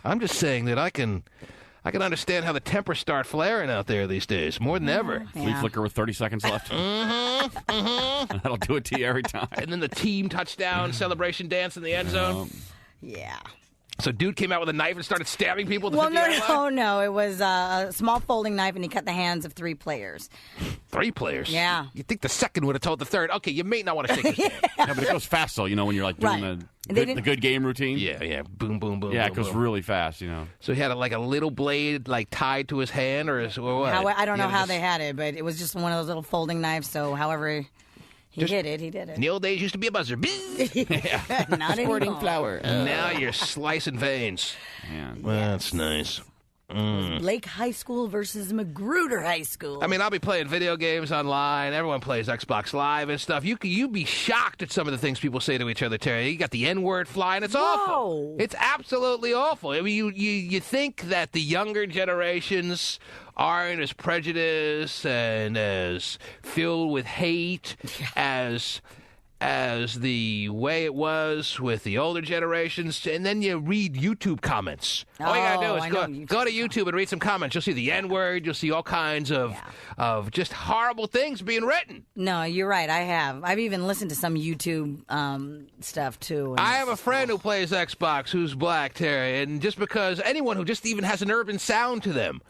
I'm just saying that I can understand how the tempers start flaring out there these days, more than ever. Flea flicker with 30 seconds left. That'll do it to you every time. And then the team touchdown celebration dance in the end zone. Yeah. So dude came out with a knife and started stabbing people at the 50-yard line? No. It was a small folding knife, and he cut the hands of 3 players. 3 players? Yeah. You'd think the second would have told the third, okay, you may not want to shake his hand. Yeah, but it goes fast, though, when you're like doing the good game routine. Yeah. Boom, boom, boom. Yeah, boom, it goes boom. really fast, So he had a little blade tied to his hand or what? I don't know how they had it, but it was just one of those little folding knives, so however he did it. In the old days, used to be a buzzer. Not anymore. Flour. Now you're slicing veins. Man. Well, that's nice. Blake High School versus Magruder High School. I mean, I'll be playing video games online. Everyone plays Xbox Live and stuff. You'd be shocked at some of the things people say to each other, Terry. You got the N-word flying. It's awful. It's absolutely awful. I mean, you think that the younger generations aren't as prejudiced and as filled with hate as the way it was with the older generations, and then you read YouTube comments. All you gotta do is go to YouTube and read some comments. You'll see the N-word. You'll see all kinds of just horrible things being written. No, you're right. I have. I've even listened to some YouTube stuff, too. I have a friend who plays Xbox who's black, Terry, and just because anyone who just even has an urban sound to them,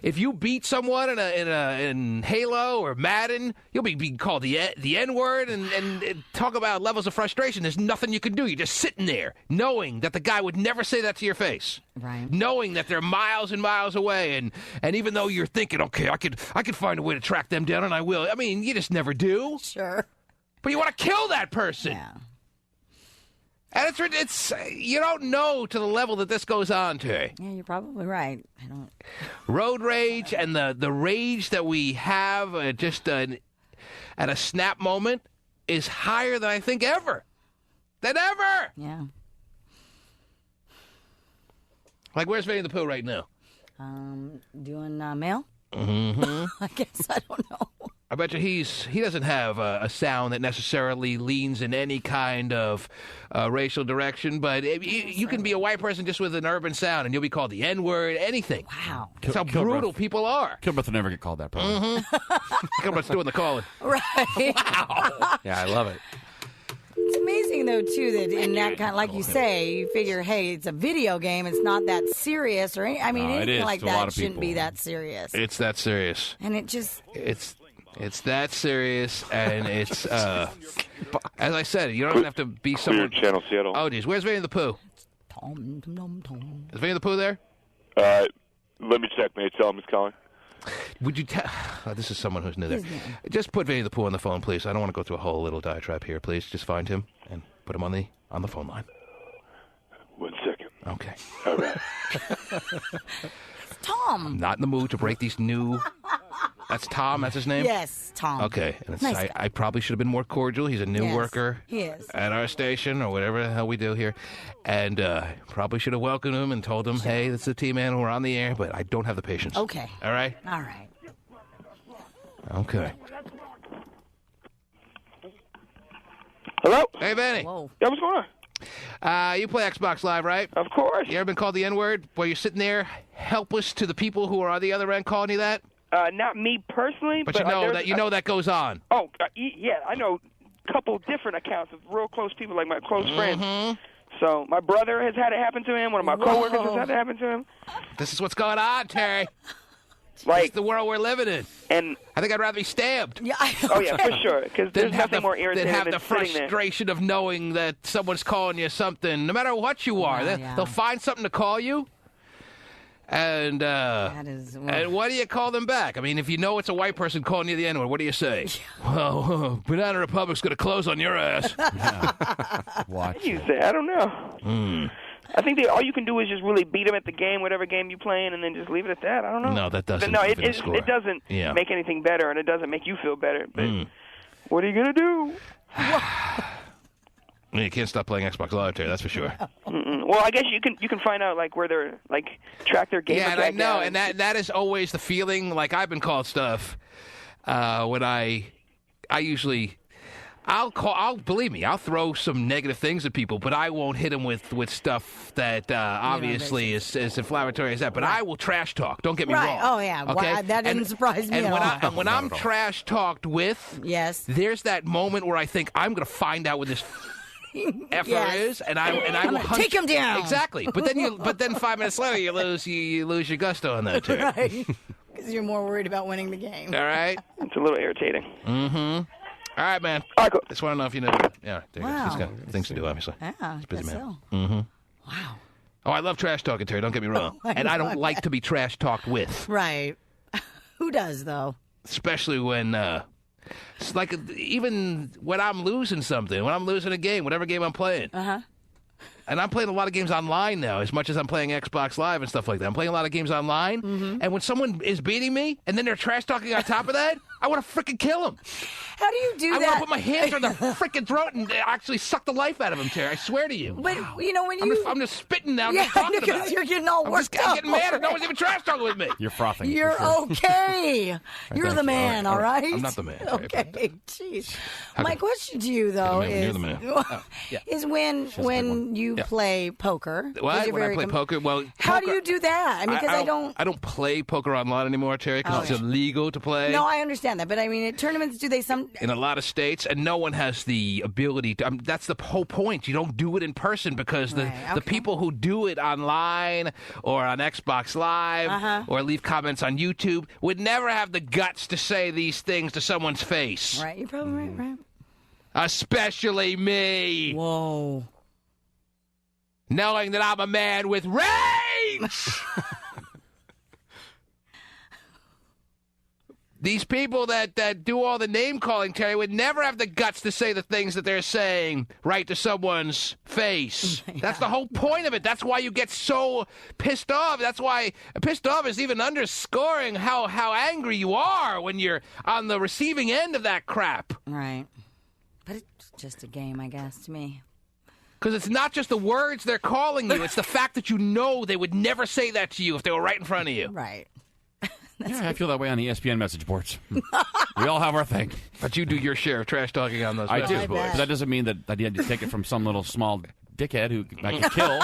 if you beat someone in Halo or Madden, you'll be called the N-word and talk about levels of frustration. There's nothing you can do. You're just sitting there knowing that the guy would never say that to your face. Right. Knowing that they're miles and miles away, and even though you're thinking, okay, I could find a way to track them down, and I will. I mean, you just never do. Sure. But you want to kill that person. Yeah. And it's you don't know to the level that this goes on to. Yeah, you're probably right. I don't. Road rage and the rage that we have at a snap moment is higher than I think ever. Yeah. Like, where's Vinnie the Pooh right now? Doing mail? Mm-hmm. I guess I don't know. I bet you he doesn't have a sound that necessarily leans in any kind of racial direction, but you can be a white person just with an urban sound, and you'll be called the N-word, anything. Wow. That's how brutal people are. Kilbreath will never get called that, probably. Mm-hmm. Kilbreath's doing the calling. Right. Wow. Yeah, I love it. It's amazing think, though, too, that in that kind, like you say, you figure, hey, it's a video game. It's not that serious, or anything like that shouldn't be that serious. It's that serious. And it just... It's that serious, and it's, as I said, you don't even have to be someone... Channel Seattle. Oh, geez. Where's Vinnie the Pooh? Is Vinnie the Pooh there? Let me check, mate. Tell him he's calling. Would you tell... this is someone who's new there. Just put Vinnie the Pooh on the phone, please. I don't want to go through a whole little diatribe here, please. Just find him and put him on the phone line. 1 second. Okay. All right. Tom. I'm not in the mood to break these new... That's Tom? That's his name? Yes, Tom. Okay. And it's, Nice I probably should have been more cordial. He's a new worker he is. at our station or whatever the hell we do here. And probably should have welcomed him and told him, hey, this is the T-Man. We're on the air, but I don't have the patience. Okay. All right? All right. Okay. Hello? Hey, Vinnie. Whoa. Yeah, what's going on? You play Xbox Live, right? Of course. You ever been called the N-word where you're sitting there helpless to the people who are on the other end calling you that? Not me personally, but you know that goes on. Oh, yeah, I know a couple different accounts of real close people, like my close friends. So my brother has had it happen to him. One of my coworkers has had it happen to him. This is what's going on, Terry. Like it's the world we're living in. And I think I'd rather be stabbed. Yeah. Oh yeah, for sure. Because there's nothing more irritating than than have the frustration of knowing that someone's calling you something, no matter what you are. They'll find something to call you. And and what do you call them back? I mean, if you know it's a white person calling you the N-word, what do you say? Well, Banana Republic's going to close on your ass. What do you say? I don't know. I think all you can do is just really beat them at the game, whatever game you're playing, and then just leave it at that. I don't know. No, that doesn't. No, it doesn't make anything better, and it doesn't make you feel better. But what are you going to do? You can't stop playing Xbox Live, Terry, that's for sure. Well, I guess you can find out where they're track their gamer and I know, down. and that is always the feeling. Like I've been called stuff when I usually believe me, I'll throw some negative things at people, but I won't hit them with stuff that obviously is inflammatory as that. But I will trash talk. Don't get me wrong. Oh yeah, okay? That didn't surprise me at all. And when I'm trash talked with, there's that moment where I think I'm going to find out what this Effer is, and I will take him down. Exactly, but then 5 minutes later you lose your gusto on that too. Right, because you're more worried about winning the game. All right, it's a little irritating. All right, man. All right, cool. Just want to know if you know. Yeah, there you go. He's got things to do, obviously. Yeah, he's a busy man. So. Wow. Oh, I love trash talking, Terry. Don't get me wrong, and I don't like to be trash talked with. Right. Who does though? Especially when. It's like even when I'm losing something, when I'm losing a game, whatever game I'm playing. And I'm playing a lot of games online now, as much as I'm playing Xbox Live and stuff like that. I'm playing a lot of games online, and when someone is beating me, and then they're trash talking on top of that, I want to freaking kill them. How do you do that? I want to put my hands on their freaking throat and actually suck the life out of them, Terry. I swear to you. But you know when I'm just spitting now. Yeah, just talking because about it. you're getting all worked up. I'm getting mad. No one's even trash talking with me. You're frothing. You're okay. You're the man, all right? I'm not the man. Okay, jeez. My question to you though is when you play poker. What? When I play poker? Well, how do you do that? I mean, because I don't play poker online anymore, Terry, because it's illegal to play. No, I understand that, but I mean, at tournaments, do they in a lot of states, and no one has the ability to. That's the whole point. You don't do it in person because the people who do it online or on Xbox Live or leave comments on YouTube would never have the guts to say these things to someone's face. Right, you're probably right. Especially me. Whoa. Knowing that I'm a man with range. These people that do all the name-calling, Terry, would never have the guts to say the things that they're saying right to someone's face. That's the whole point of it. That's why you get so pissed off. That's why pissed off is even underscoring how angry you are when you're on the receiving end of that crap. Right. But it's just a game, I guess, to me. Because it's not just the words they're calling you. It's the fact that you know they would never say that to you if they were right in front of you. Right. I feel that way on the ESPN message boards. We all have our thing. But you do your share of trash talking on those I message do, boards. but that doesn't mean that I had to take it from some little small dickhead who I can kill.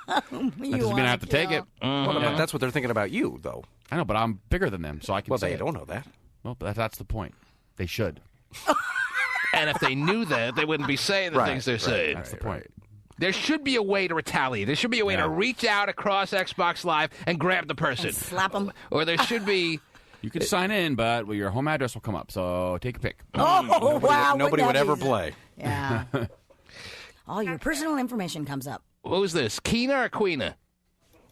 That doesn't mean I have to take it. Well, but that's what they're thinking about you, though. I know, but I'm bigger than them, so I can say they it. don't know that. Well, but that's the point. They should. And if they knew that, they wouldn't be saying the things they're saying. That's the point. There should be a way to retaliate. There should be a way to reach out across Xbox Live and grab the person. And slap them. Or there should be... You can sign in, but your home address will come up, so take a pic. Oh, wow. Nobody would ever play. Yeah. All your personal information comes up. Who's this? Keena or Queena?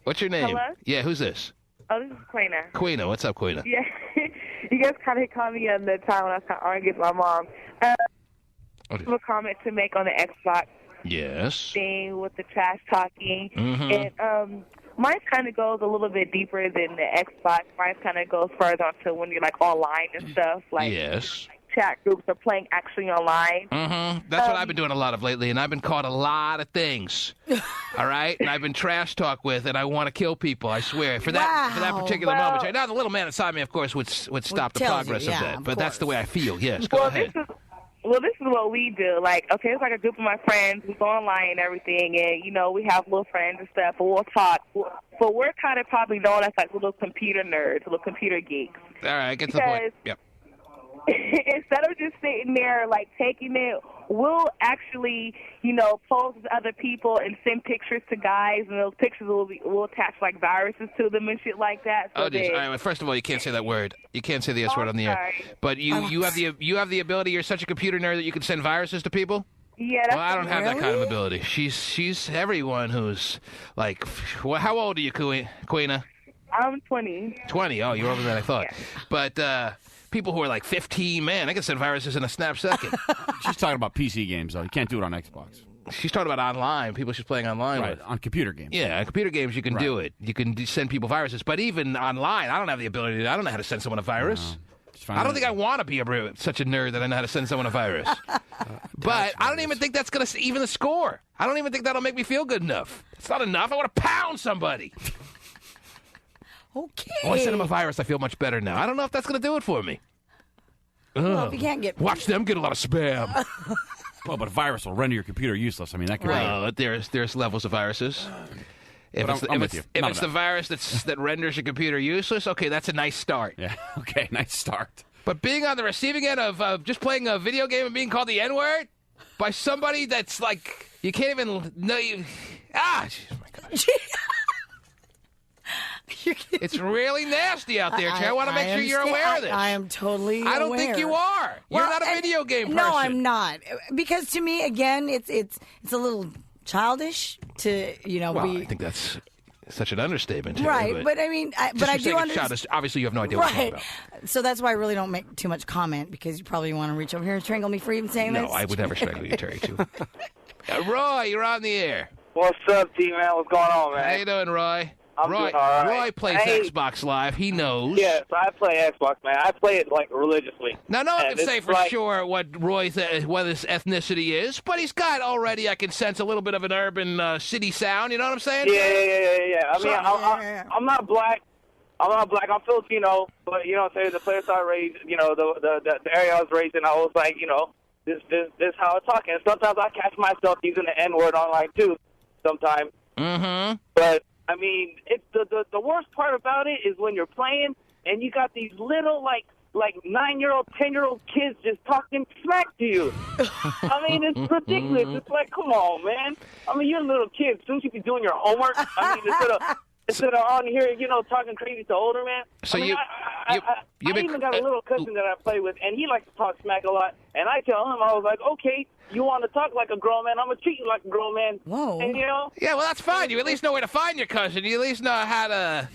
What's your name? Hello? Yeah, who's this? Oh, this is Queena. Queena. What's up, Queena? Yeah. You guys kind of called me on the time when I was kind of arguing with my mom. I have a comment to make on the Xbox Yes. thing with the trash talking. Mhm. And mine kind of goes a little bit deeper than the Xbox. Mine kind of goes further onto when you're, like, online and stuff. Like, Yes. chat groups are playing actually online. That's what I've been doing a lot of lately, and I've been caught a lot of things. All right? And I've been trash talked with, and I want to kill people, I swear. For that particular moment. Now, the little man inside me, of course, would stop the progress of that. But that's the way I feel. Yes, go ahead. This is what we do. Like, okay, it's like a group of my friends. We go online and everything, and, you know, we have little friends and stuff, and we'll talk. But we're kind of probably known as, like, little computer nerds, little computer geeks. All right, get to the point. Yep. Instead of just sitting there, like, taking it, we'll actually, you know, post to other people and send pictures to guys, and those pictures we'll attach, like, viruses to them and shit like that. So All right, first of all, you can't say that word. You can't say the S word on the air. But you have the ability. You're such a computer nerd that you can send viruses to people. Yeah, that's well, I don't have that kind of ability. She's everyone who's like, well, how old are you, Queena? I'm 20. 20. Oh, you're older than I thought. Yeah. But people who are like 15, man, I can send viruses in a snap second. She's talking about PC games, though. You can't do it on Xbox. She's talking about online, people she's playing online with. On computer games. Yeah, on computer games you can do it. You can send people viruses. But even online, I don't have the ability I don't know how to send someone a virus. I don't think I want to be such a nerd that I know how to send someone a virus. But I don't even think that's going to even the score. I don't even think that'll make me feel good enough. It's not enough. I want to pound somebody. Okay. Oh, I sent him a virus. I feel much better now. I don't know if that's going to do it for me. Well, if you can't get... Watch them get a lot of spam. Well, but a virus will render your computer useless. I mean, that could be... There's levels of viruses. If it's the virus that renders your computer useless, okay, that's a nice start. Yeah, okay, nice start. But being on the receiving end of just playing a video game and being called the N-word by somebody that's like, you can't even know you... Oh my God. It's really nasty out there, Terry. I want to make sure you're aware of this. I am totally I don't think you are. You're not a video game person. No, I'm not. Because to me, again, it's a little childish to, be... I think that's such an understatement, Terry, right, but I mean... but I do understand... Obviously, you have no idea what you're talking about. So that's why I really don't make too much comment, because you probably want to reach over here and strangle me for even saying this. No, I would never strangle you, Terry, too. Roy, you're on the air. What's up, T-Man? What's going on, man? How you doing, Roy? I'm doing all right. Roy plays Xbox Live. He knows. Yes, I play Xbox, man. I play it, like, religiously. Now, no one can say for sure what Roy's what his ethnicity is, but he's got already, I can sense, a little bit of an urban city sound. You know what I'm saying? Yeah. I mean, I'm not black. I'm Filipino, but, you know what I'm saying, the place I raised, the area I was raised in, I was like, this how I talk. And sometimes I catch myself using the N-word online, too, sometimes. Mm-hmm. But... I mean, it's the worst part about it is when you're playing and you got these little, like 9-year-old, 10-year-old kids just talking smack to you. I mean, it's ridiculous. It's like, come on, man. I mean, you're a little kid. Shouldn't you be doing your homework? I mean, instead of on here, talking crazy to older man. So I even got a little cousin that I play with, and he likes to talk smack a lot. And I tell him, I was like, okay, you want to talk like a grown man, I'm going to treat you like a grown man. Whoa. And, Yeah, well, that's fine. You at least know where to find your cousin. You at least know how to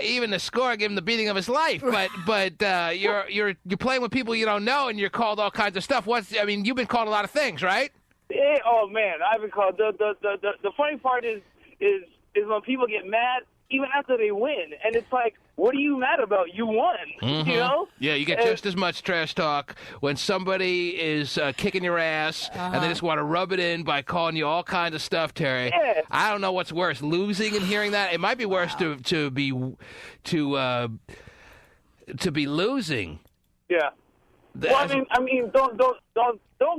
even the score, give him the beating of his life. But you're playing with people you don't know, and you're called all kinds of stuff. You've been called a lot of things, right? Yeah, oh, man, I've been called. The funny part is when people get mad, even after they win. And it's like, what are you mad about? You won, Yeah, you get just as much trash talk when somebody is kicking your ass and they just want to rub it in by calling you all kinds of stuff, Terry. Yeah. I don't know what's worse, losing and hearing that. It might be worse to be losing. Yeah. Well, I mean, don't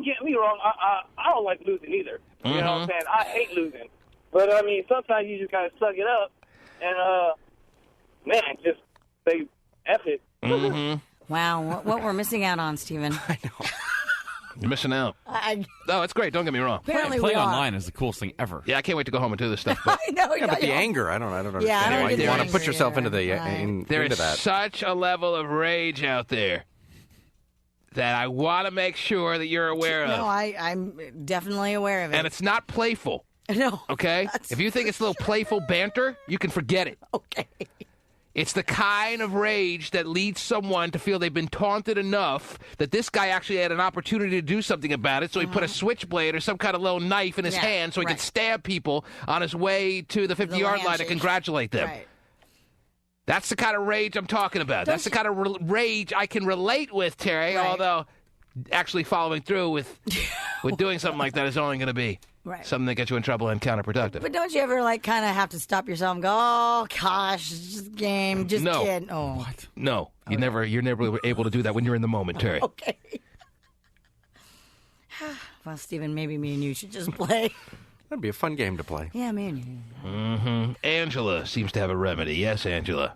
get me wrong. I don't like losing either. You know what I'm saying? I hate losing. But, I mean, sometimes you just got to suck it up and, man, just say F it. Wow, what we're missing out on, Steven. I know. You're missing out. No, it's great. Don't get me wrong. Apparently Playing we are. online is the coolest thing ever. Yeah, I can't wait to go home and do this stuff. But I know. Yeah, but the anger, I don't understand I don't why get you the want to anger put yourself into the either. there into is that. such a level of rage out there that I want to make sure that you're aware of. No, I'm definitely aware of it. And it's not playful. No. Okay? If you think it's a little playful banter, you can forget it. Okay. It's the kind of rage that leads someone to feel they've been taunted enough that this guy actually had an opportunity to do something about it, so he put a switchblade or some kind of little knife in his hand so he could stab people on his way to the 50-yard line to handshake. congratulate them. Right. That's the kind of rage I'm talking about. That's the kind of rage I can relate with, Terry, although actually following through with doing something like that is only going to be something that gets you in trouble and counterproductive. But don't you ever kind of have to stop yourself and go, "Oh gosh, it's just a game, just No. kid." Oh, what? No, you're never able to do that when you're in the moment, Terry. Okay. Well, Stephen, maybe me and you should just play. That'd be a fun game to play. Yeah, me and you. Mm-hmm. Angela seems to have a remedy. Yes, Angela.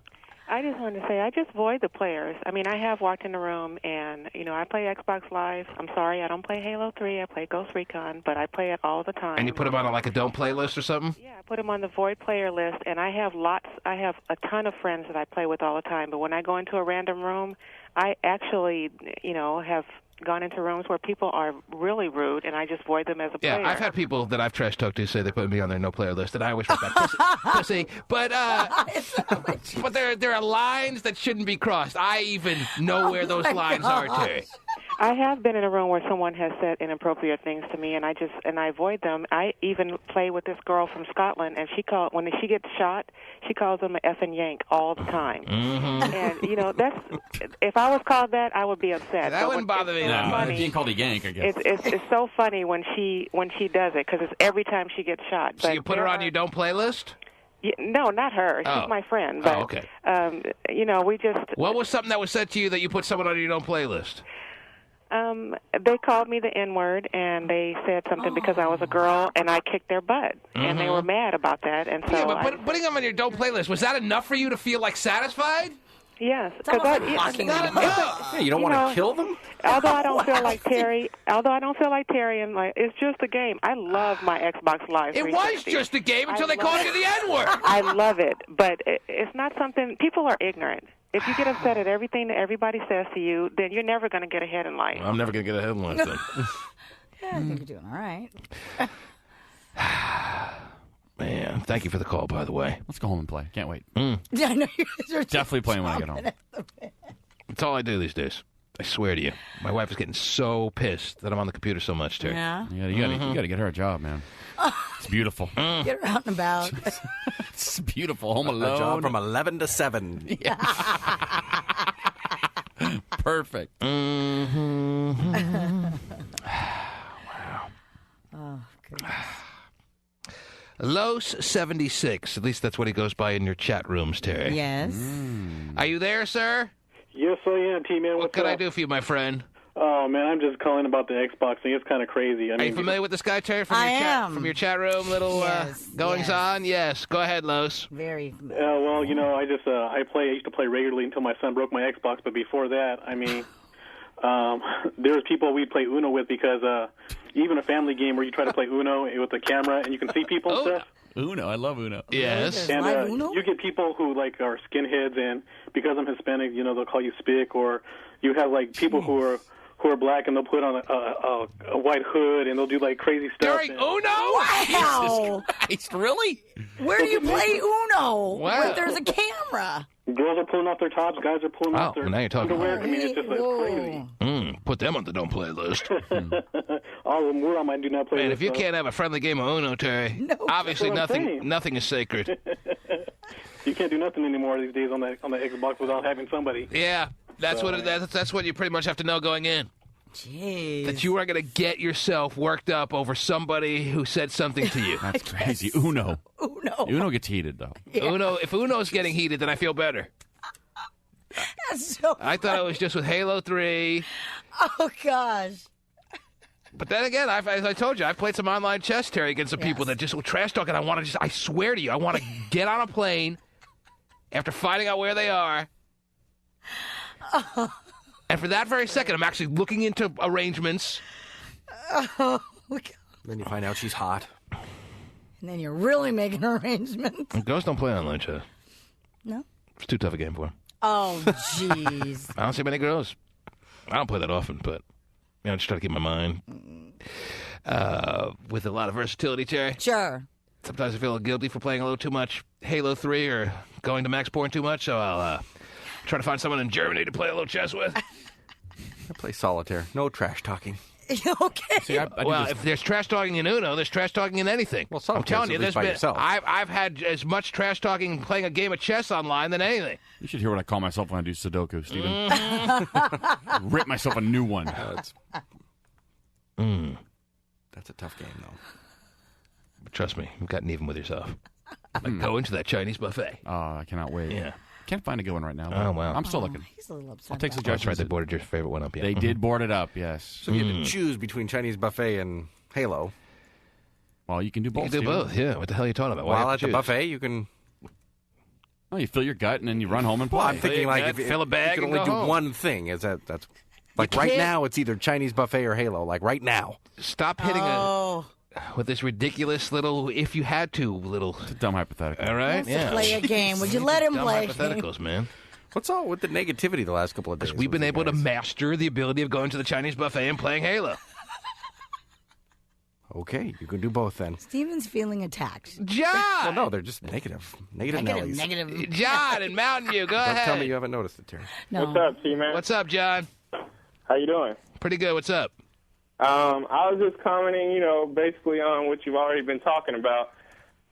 I just wanted to say, I just void the players. I mean, I have walked in the room, and, I play Xbox Live. I'm sorry, I don't play Halo 3. I play Ghost Recon, but I play it all the time. And you put them on a don't play list or something? Yeah, I put them on the void player list, and I have a ton of friends that I play with all the time. But when I go into a random room, I actually, have gone into rooms where people are really rude, and I just void them as a player. Yeah, I've had people that I've trash talked to say they put me on their no player list, and I always felt pussy. But but there are lines that shouldn't be crossed. I even know where those lines are, Terry. I have been in a room where someone has said inappropriate things to me, and I avoid them. I even play with this girl from Scotland, and when she gets shot, she calls them an effing yank all the time. Mm-hmm. And that's if I was called that, I would be upset. That wouldn't bother me. Being called a yank, I guess. It's so funny when she does it because it's every time she gets shot. So you put her on your don't play list? Yeah, no, not her. She's my friend. But, okay. We just. What was something that was said to you that you put someone on your don't play list? They called me the N-word, and they said something because I was a girl, and I kicked their butt, and they were mad about that. And so, putting them on your don't play list, was that enough for you to feel satisfied? Yes, Yeah, you don't want to kill them. Although I don't feel like Terry, and it's just a game. I love my Xbox Live. It was just a game until they called you the N-word. I love it, but it's not something. People are ignorant. If you get upset at everything that everybody says to you, then you're never going to get ahead in life. I'm never going to get ahead in life, then. Yeah, I think you're doing all right. Man, thank you for the call, by the way. Let's go home and play. Can't wait. Yeah, I know you guys are Definitely playing when I get home. That's all I do these days. I swear to you. My wife is getting so pissed that I'm on the computer so much, Terry. Yeah? You got to get her a job, man. It's beautiful. Get her out and about. It's beautiful. Home alone. A job from 11 to 7. Yeah. Perfect. Wow. Oh, goodness. Los76. At least that's what he goes by in your chat rooms, Terry. Yes. Are you there, sir? Yes, I am, T-Man. What can I do for you, my friend? Oh, man, I'm just calling about the Xbox thing. It's kind of crazy. Are you familiar with this guy, Terry, from your chat room? Little goings-on? Yes. Go ahead, Los. Very familiar. Well, I used to play regularly until my son broke my Xbox, but before that, there's people we play Uno with because even a family game where you try to play Uno with the camera and you can see people and stuff. Uno, I love Uno. Yes. And you get people who are skinheads, and because I'm Hispanic, they'll call you spick, or you have people who are black and they'll put on a white hood and they'll do crazy stuff. During Uno? Wow! Jesus Christ, really? Where do you play Uno? Wow. Where there's a camera. Girls are pulling off their tops, guys are pulling off their now you're talking. underwear. It's just crazy. Put them on the don't play list. All of them were on my do not play Man, list. if you can't have a friendly game of Uno, Terry, obviously That's what I'm saying. nothing is sacred. You can't do nothing anymore these days on the Xbox without having somebody. Yeah, that's what you pretty much have to know going in. Jeez. That you are going to get yourself worked up over somebody who said something to you. That's crazy. Uno. Uno gets heated, though. Yeah. If Uno's getting heated, then I feel better. That's so I thought it was just with Halo 3. Oh, gosh. But then again, as I told you, I've played some online chess, Terry, against some people that just will trash talk, and I swear to you, I want to get on a plane after finding out where they are. And for that very second, I'm actually looking into arrangements Oh, God. Then you find out she's hot. And then you're really making arrangements. Girls don't play online chess. No? It's too tough a game for them. Oh, jeez. I don't see many girls. I don't play that often, but I just try to keep my mind with a lot of versatility, Terry. Sure. Sometimes I feel guilty for playing a little too much Halo 3 or going to max porn too much, so I'll try to find someone in Germany to play a little chess with. I play solitaire. No trash talking. Okay. See, well, if there's trash talking in Uno, there's trash talking in anything. Well, I'm telling you, by yourself. I've had as much trash talking playing a game of chess online than anything. You should hear what I call myself when I do Sudoku, Stephen. Rip myself a new one. That's a tough game, though. But trust me, you've gotten even with yourself. Like go into that Chinese buffet. Oh, I cannot wait. Yeah. Can't find a good one right now. Oh, wow. I'm still looking. He's a little upset. I'll take about suggestions. That's right, they boarded your favorite one up, yeah. They did board it up, yes. So you have to choose between Chinese buffet and Halo. Well, you can do both. You can do both, yeah. What the hell are you talking about? Why While you at the buffet, you can... Oh, you fill your gut and then you run home and play. Well, I'm thinking like if fill a bag you can and only go do home. one thing. That's like right can't- now it's either Chinese buffet or Halo. Like right now. Stop hitting with this ridiculous little if you had to little... It's a dumb hypothetical. All right? Wants to play a game. Would you let him Dumb play a game? hypotheticals, man. What's all with the negativity the last couple of days? Because we've been with you able to guys? master the ability of going to the Chinese buffet and playing Halo. Okay, you can do both then. Steven's feeling attacked. John! Well, no, they're just negative. Negative Nellies. Negative. John in Mountain View, go Don't ahead. tell me you haven't noticed it, Terry. No. What's up, T-Man? What's up, John? How you doing? Pretty good. What's up? I was just commenting, basically on what you've already been talking about.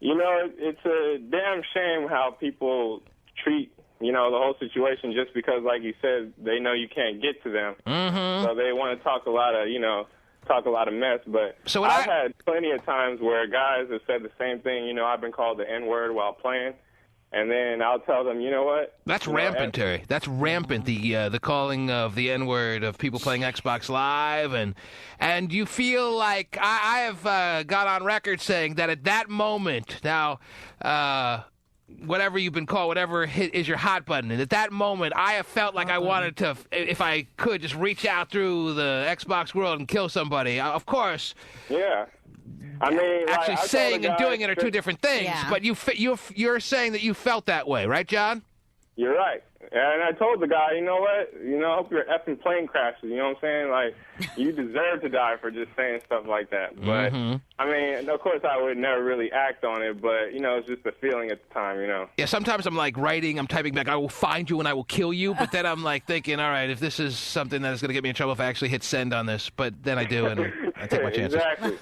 It's a damn shame how people treat, the whole situation just because, like you said, they know you can't get to them. Mm-hmm. So they want to talk a lot of mess. But So I've had plenty of times where guys have said the same thing. I've been called the N-word while playing. And then I'll tell them, you know what? That's rampant, Terry. That's rampant. The calling of the N-word of people playing Xbox Live, and you feel like I have got on record saying that at that moment, now, whatever you've been called, whatever is your hot button, and at that moment, I have felt like I wanted to, if I could, just reach out through the Xbox world and kill somebody. Of course. Yeah. I mean, actually, I told saying the and guy doing it are two different things. Yeah. But you're saying that you felt that way, right, John? You're right. And I told the guy, you know what? I hope your effing plane crashes. You know what I'm saying? Like, you deserve to die for just saying stuff like that. But, I mean, of course, I would never really act on it. But, it's just a feeling at the time, Yeah, sometimes I'm like I'm typing back, I will find you and I will kill you. But then I'm like thinking, all right, if this is something that is going to get me in trouble if I actually hit send on this. But then I do, and I take my chances. Exactly.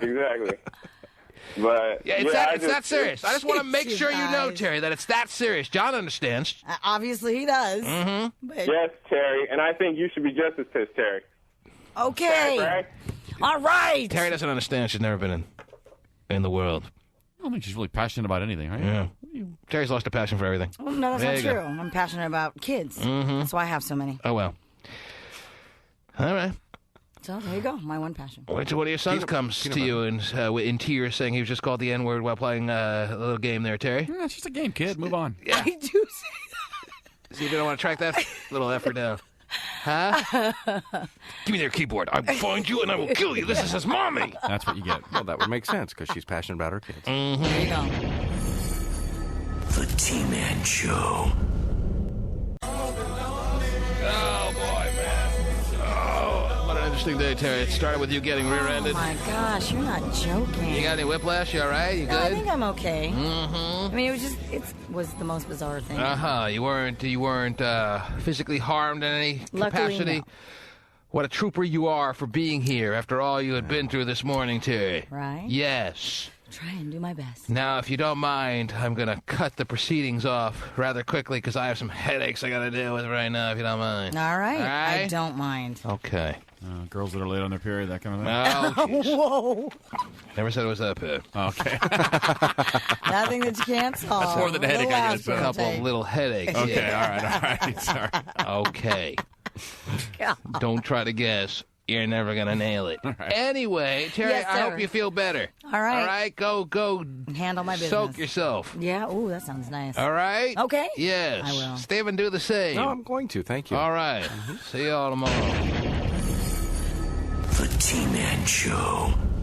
Exactly. But Yeah, it's that serious. I just want to make sure you know, Terry, that it's that serious. John understands. Obviously, he does. But- Yes, Terry, and I think you should be just as pissed, Terry. Okay. Right? All right. Terry doesn't understand. She's never been in the world. I don't think she's really passionate about anything, right? Yeah. Terry's lost a passion for everything. Well, no, that's There not you true. go. I'm passionate about kids. That's why I have so many. Oh, well. All right. So there you go. My one passion. Wait till one of your sons comes to you and in tears saying he was just called the N-word while playing a little game there, Terry. Yeah, it's just a game, kid. Move on. Yeah. I do say See if you don't want to track that little effort down. Huh? Give me their keyboard. I'll find you and I will kill you. This is his mommy. That's what you get. Well, that would make sense because she's passionate about her kids. There you go. The T-Man Show. Oh, boy, man. Oh, what an interesting day, Terry. It started with you getting rear-ended. Oh, my gosh. You're not joking. You got any whiplash? You all right? You No, I good? think I'm okay. I mean, it was the most bizarre thing. Uh-huh. You weren't physically harmed in any Luckily, capacity? no. What a trooper you are for being here after all you had been through this morning, Terry. Right? Yes. Try and do my best. Now, if you don't mind, I'm going to cut the proceedings off rather quickly because I have some headaches I got to deal with right now, if you don't mind. All right. All right? I don't mind. Okay. Girls that are late on their period, that kind of thing. Oh, jeez. Whoa. Never said it was that bad. Okay. Nothing that you can't solve. That's more than a headache, I guess. A couple of little headaches. Okay, yeah. all right. Sorry. Okay. Don't try to guess. You're never going to nail it. Right. Anyway, Terry, Yes, I sir. hope you feel better. All right. All right? Go Handle my business. soak yourself. Yeah. Ooh, that sounds nice. All right? Okay. Yes. I will. Steven, do the same. No, I'm going to. Thank you. All right. See you all tomorrow. The T-Man Show.